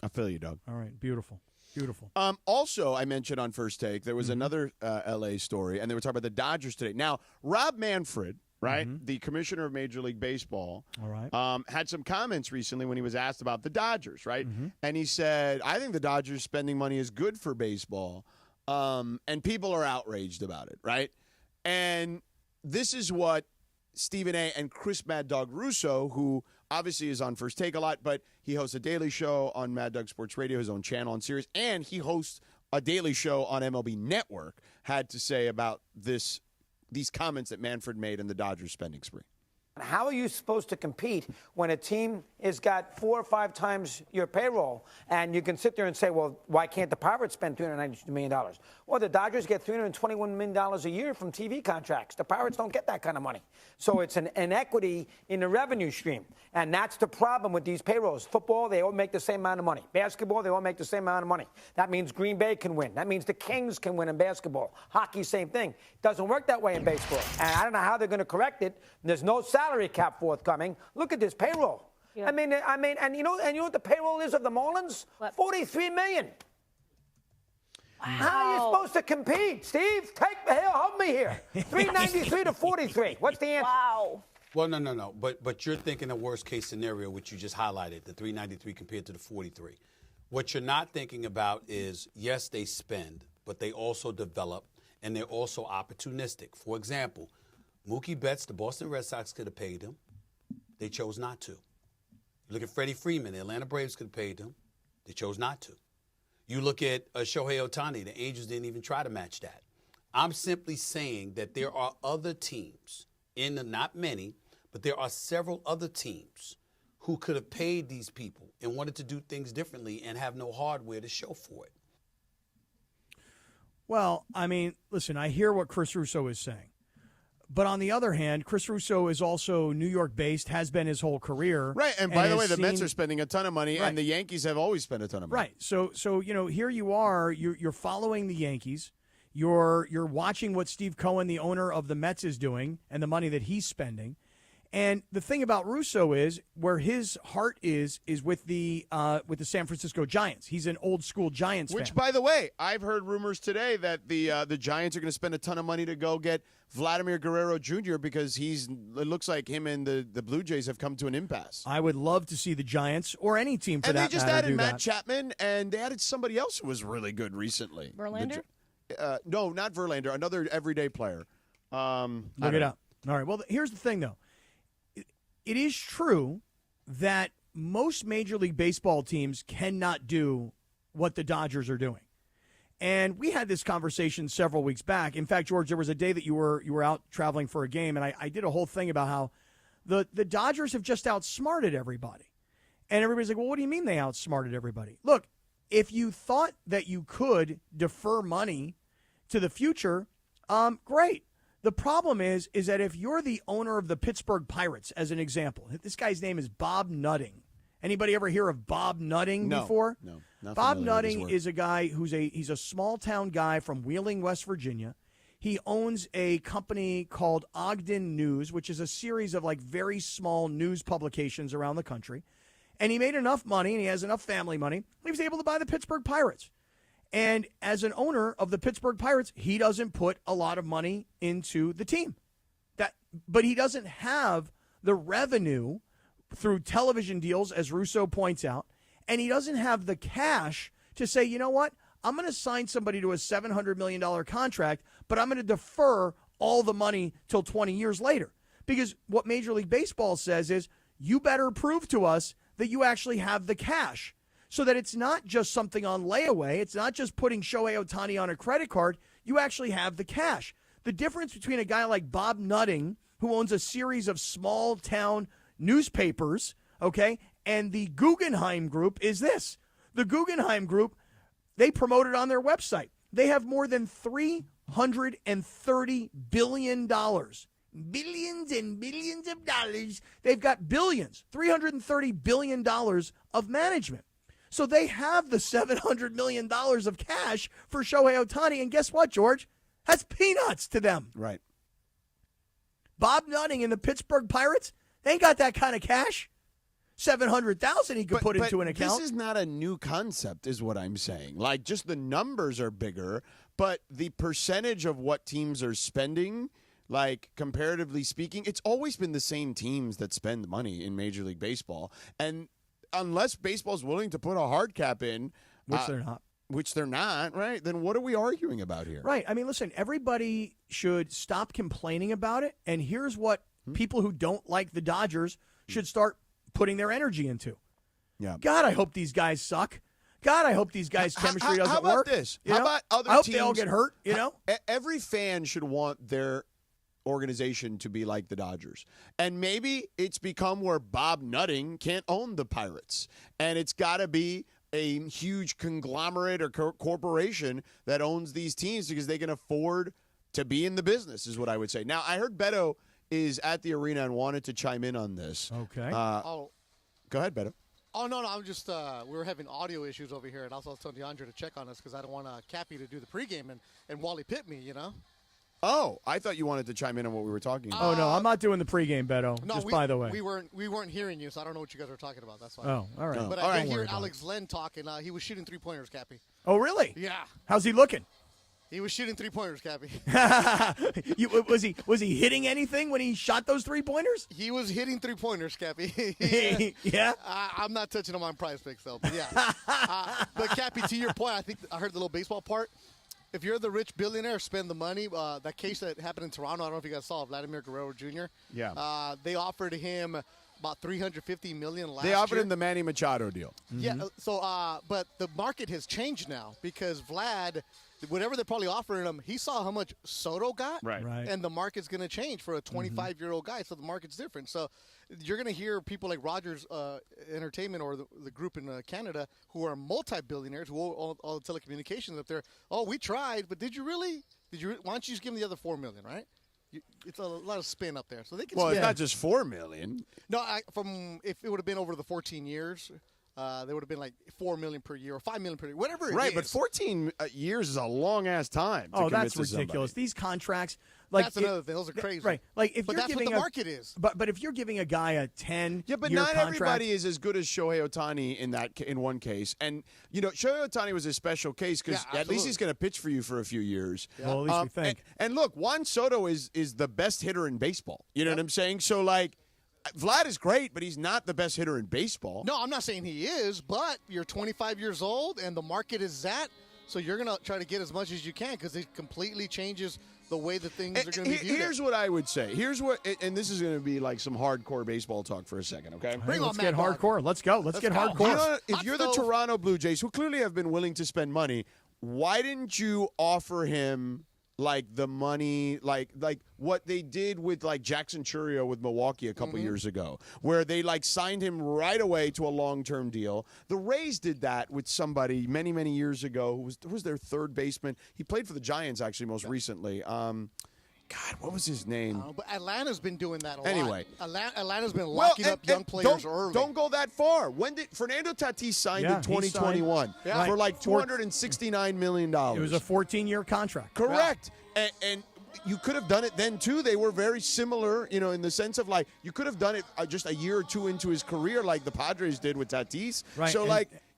I feel you, Doug. All right, beautiful. Beautiful. Also, I mentioned on First Take, there was another L.A. story, and they were talking about the Dodgers today. Now, Rob Manfred, right, the commissioner of Major League Baseball, all right, had some comments recently when he was asked about the Dodgers, right? And he said, I think the Dodgers spending money is good for baseball, and people are outraged about it, right? And this is what Stephen A. and Chris Mad Dog Russo, who obviously is on First Take a lot, but he hosts a daily show on Mad Dog Sports Radio, his own channel and series, and he hosts a daily show on MLB Network, had to say about these comments that Manfred made in the Dodgers spending spree. How are you supposed to compete when a team has got 4 or 5 times your payroll? And you can sit there and say, well, why can't the Pirates spend $392 million? Well, the Dodgers get $321 million a year from TV contracts. The Pirates don't get that kind of money. So it's an inequity in the revenue stream. And that's the problem with these payrolls. Football, they all make the same amount of money. Basketball, they all make the same amount of money. That means Green Bay can win. That means the Kings can win in basketball. Hockey, same thing. It doesn't work that way in baseball. And I don't know how they're going to correct it. There's no salary cap forthcoming. Look at this payroll. Yeah. I mean, and you know what the payroll is of the Marlins? What? $43 million. Wow. How are you supposed to compete, Steve? Help me here. 393 to 43. What's the answer? Wow. Well, no. But you're thinking the worst case scenario, which you just highlighted, the 393 compared to the 43. What you're not thinking about is, yes, they spend, but they also develop, and they're also opportunistic. For example, Mookie Betts, the Boston Red Sox could have paid him. They chose not to. You look at Freddie Freeman, the Atlanta Braves could have paid him. They chose not to. You look at Shohei Ohtani, the Angels didn't even try to match that. I'm simply saying that there are other teams, not many, but there are several other teams who could have paid these people and wanted to do things differently and have no hardware to show for it. Well, I mean, listen, I hear what Chris Russo is saying. But on the other hand, Chris Russo is also New York-based, has been his whole career. Right, and by the way, the Mets are spending a ton of money, Right. and the Yankees have always spent a ton of money. Right. So here you are. You're following the Yankees. You're watching what Steve Cohen, the owner of the Mets, is doing and the money that he's spending. And the thing about Russo is where his heart is with the San Francisco Giants. He's an old school Giants Which, fan. by the way, I've heard rumors today that the Giants are going to spend a ton of money to go get Vladimir Guerrero Jr. because it looks like him and the Blue Jays have come to an impasse. I would love to see the Giants or any team for and that they just matter added do Matt that. Chapman, and they added somebody else who was really good recently. Verlander? No, not Verlander. Another everyday player. Look it up. All right. Well, here's the thing, though. It is true that most Major League Baseball teams cannot do what the Dodgers are doing. And we had this conversation several weeks back. In fact, George, there was a day that you were out traveling for a game, and I did a whole thing about how the Dodgers have just outsmarted everybody. And everybody's like, well, what do you mean they outsmarted everybody? Look, if you thought that you could defer money to the future, great. The problem is that if you're the owner of the Pittsburgh Pirates, as an example, this guy's name is Bob Nutting. Anybody ever hear of Bob Nutting before? No, not Bob familiar with his Nutting work. is a guy he's a small town guy from Wheeling, West Virginia. He owns a company called Ogden News, which is a series of like very small news publications around the country. And he made enough money, and he has enough family money, he was able to buy the Pittsburgh Pirates. And as an owner of the Pittsburgh Pirates, he doesn't put a lot of money into the team. But he doesn't have the revenue through television deals, as Russo points out, and he doesn't have the cash to say, you know what, I'm going to sign somebody to a $700 million contract, but I'm going to defer all the money till 20 years later. Because what Major League Baseball says is, you better prove to us that you actually have the cash. So that it's not just something on layaway. It's not just putting Shohei Ohtani on a credit card. You actually have the cash. The difference between a guy like Bob Nutting, who owns a series of small town newspapers, okay, and the Guggenheim Group is this. The Guggenheim Group, they promote it on their website. They have more than $330 billion. Billions and billions of dollars. They've got billions, $330 billion of management. So they have the $700 million of cash for Shohei Ohtani. And guess what, George? That's peanuts to them. Right. Bob Nutting and the Pittsburgh Pirates, they ain't got that kind of cash. $700,000 he could put into an account. This is not a new concept, is what I'm saying. Like, just the numbers are bigger, but the percentage of what teams are spending, like, comparatively speaking, it's always been the same teams that spend money in Major League Baseball. And unless baseball's willing to put a hard cap in, Which they're not. Which they're not, right? Then what are we arguing about here? Right. I mean, listen, everybody should stop complaining about it. And here's what people who don't like the Dodgers should start putting their energy into. Yeah. God, I hope these guys suck. God, I hope these guys' chemistry doesn't how about work. this? You How know? about other I hope teams? they all get hurt, you know? Every fan should want their organization to be like the Dodgers. And maybe it's become where Bob Nutting can't own the Pirates. And it's got to be a huge conglomerate or corporation that owns these teams because they can afford to be in the business, is what I would say. Now, I heard Beto is at the arena and wanted to chime in on this. Okay. Go ahead, Beto. Oh, no, I'm just, we were having audio issues over here, and also I was telling DeAndre to check on us because I don't want Cappy to do the pregame and Wally Pitt me, you know? Oh, I thought you wanted to chime in on what we were talking about. Oh, no, I'm not doing the pregame, Beto, No, by the way. we weren't hearing you, so I don't know what you guys were talking about. That's why. Oh, all right. But I did hear Alex Len talking. He was shooting 3-pointers, Cappy. Oh, really? Yeah. How's he looking? He was shooting 3-pointers, Cappy. Was he hitting anything when he shot those 3-pointers? He was hitting 3-pointers, Cappy. Yeah? I'm not touching him on Prize Picks, though. But, yeah. But, Cappy, to your point, I think I heard the little baseball part. If you're the rich billionaire, spend the money. That case that happened in Toronto, I don't know if you guys saw, Vladimir Guerrero Jr. Yeah. They offered him about $350 million last year. They offered him the Manny Machado deal. Yeah, so, but the market has changed now because Vlad, whatever they're probably offering him, he saw how much Soto got. Right. And the market's going to change for a 25-year-old guy, so the market's different. So you're going to hear people like Rogers Entertainment or the group in Canada who are multi-billionaires who own all the telecommunications up there. Oh, we tried, but did you really? Why don't you just give them the other $4 million, right? It's a lot of spin up there, so they can. Well, spin. it's not just $4 million. No, if it would have been over the 14 years, they would have been like $4 million per year or $5 million per year, whatever it is. Right, but 14 years is a long ass time. To That's commit to ridiculous. somebody. These contracts, like that's another thing. Those are crazy. Right, like if but you're that's giving what the market is. But if you're giving a guy a 10 Yeah, but year not contract, everybody is as good as Shohei Ohtani in one case. And, Shohei Ohtani was a special case because at least he's going to pitch for you for a few years. Yeah. Well, at least we think. And look, Juan Soto is the best hitter in baseball. You know what I'm saying? So, Vlad is great, but he's not the best hitter in baseball. No, I'm not saying he is, but you're 25 years old and the market is that, so you're going to try to get as much as you can because it completely changes the way that things are going to be viewed. Here's what I would say. And this is going to be like some hardcore baseball talk for a second, okay? Let's get hardcore. Let's go. Let's get hardcore. If you're the Toronto Blue Jays, who clearly have been willing to spend money, why didn't you offer him the money, like what they did with Jackson Chourio with Milwaukee a couple years ago, where they signed him right away to a long-term deal. The Rays did that with somebody many, many years ago who was their third baseman. He played for the Giants actually most recently. God, what was his name? But Atlanta's been doing that a lot. Anyway. Atlanta's been locking up young players early. Don't go that far. When did Fernando Tatis signed in 2021 for $269 million? It was a 14-year contract. Correct. Yeah. And you could have done it then, too. They were very similar, in the sense of, you could have done it just a year or two into his career like the Padres did with Tatis. Right. So,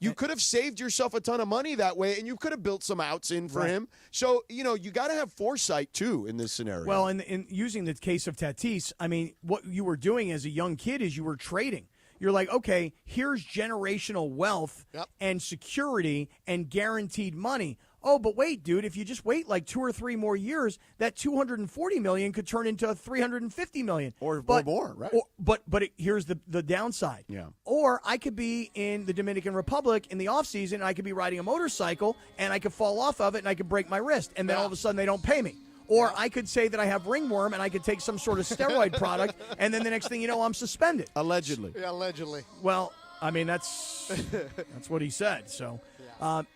you could have saved yourself a ton of money that way, and you could have built some outs in for him. So, you got to have foresight, too, in this scenario. Well, in using the case of Tatis, I mean, what you were doing as a young kid is you were trading. You're like, okay, here's generational wealth and security and guaranteed money. Oh, but wait, dude, if you just wait 2 or 3 more years, that $240 million could turn into $350 million. Or more, right? But here's the downside. Yeah. Or I could be in the Dominican Republic in the offseason, and I could be riding a motorcycle, and I could fall off of it, and I could break my wrist, and then all of a sudden they don't pay me. Or I could say that I have ringworm, and I could take some sort of steroid product, and then the next thing you know, I'm suspended. Allegedly. Yeah, allegedly. Well, I mean, that's what he said, so...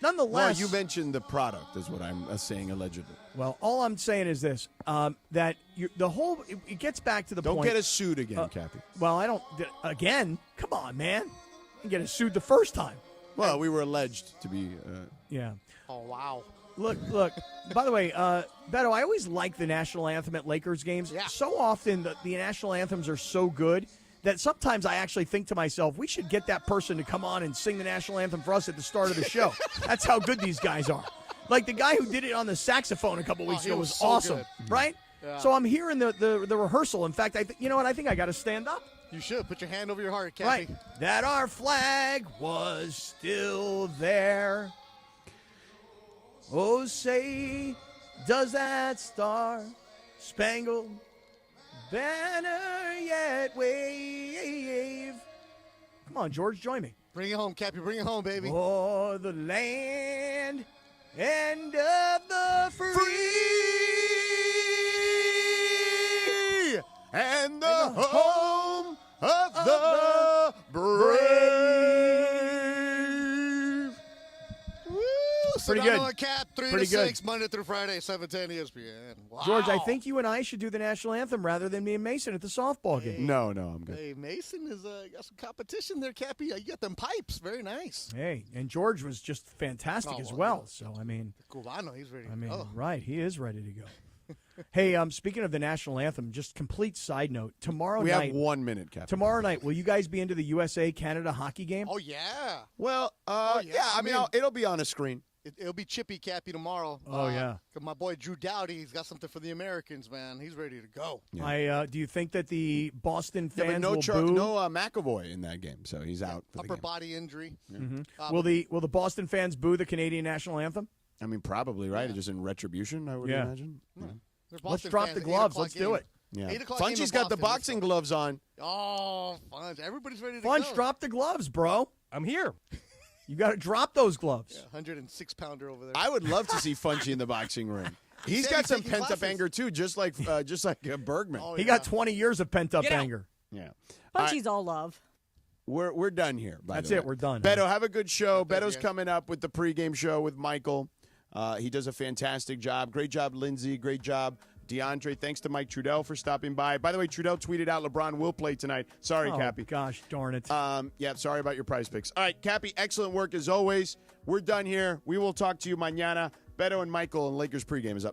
nonetheless, well, you mentioned the product is what I'm saying allegedly. Well, all I'm saying is this: that it gets back to the point. Don't get us sued again, Cappy. Well, I don't again. Come on, man! You get us sued the first time. Well, we were alleged to be. Yeah. Oh wow. Look. By the way, Beto, I always like the national anthem at Lakers games. Yeah. So often the national anthems are so good that sometimes I actually think to myself, we should get that person to come on and sing the national anthem for us at the start of the show. That's how good these guys are. Like the guy who did it on the saxophone a couple weeks ago was so awesome, good. right? Yeah. So I'm hearing the rehearsal. In fact, you know what? I think I got to stand up. You should. Put your hand over your heart, Cappy. Right. That our flag was still there. Oh, say, does that star-spangled banner yet wave? Come on, George, join me. Bring it home, Cappy. Bring it home, baby. For the land and of the free and the home of the brave. Pretty Sedano good. Kap, 3 Pretty to good. 6, Monday through Friday, 7:10 ESPN. Wow. George, I think you and I should do the national anthem rather than me and Mason at the softball game. No, I'm good. Hey, Mason has got some competition there, Cappy. You got them pipes. Very nice. Hey, and George was just fantastic as well. So, I mean. Cubano, he's ready to go. Right, he is ready to go. Hey, speaking of the national anthem, just complete side note. Tomorrow night. We have 1 minute, Captain. Tomorrow night, will you guys be into the USA-Canada hockey game? Oh, yeah. Well, yeah. I mean, it'll be on a screen. It'll be Chippy Cappy tomorrow. Oh, yeah. 'Cause my boy Drew Doughty, he's got something for the Americans, man. He's ready to go. Yeah. Do you think that the Boston fans but no will boo? no McAvoy in that game, so he's out for the Upper game. body injury. Will the Boston fans boo the Canadian national anthem? I mean, probably, right? Just in retribution, I would imagine. Yeah. Let's drop the gloves. Let's do it. Yeah. 8 o'clock game in Funch's got the Boston. boxing gloves on. Oh, Funch. Everybody's ready to Funch, go. drop the gloves, bro. I'm here. You got to drop those gloves. 106-pounder over there. I would love to see Funchy in the boxing ring. He's got some pent up anger too, just like Bergman. Oh, He got 20 years of pent up anger. Yeah. Bunchy's all love. We're done here. That's the way. it. We're done. Beto, have a good show. Beto's coming up with the pregame show with Michael. He does a fantastic job. Great job, Lindsay. Great job, DeAndre. Thanks to Mike Trudell for stopping by. By the way, Trudell tweeted out LeBron will play tonight. Sorry, Oh, Cappy. gosh, darn it. Yeah, sorry about your prize picks. All right, Cappy, excellent work as always. We're done here. We will talk to you mañana. Beto and Michael and Lakers pregame is up.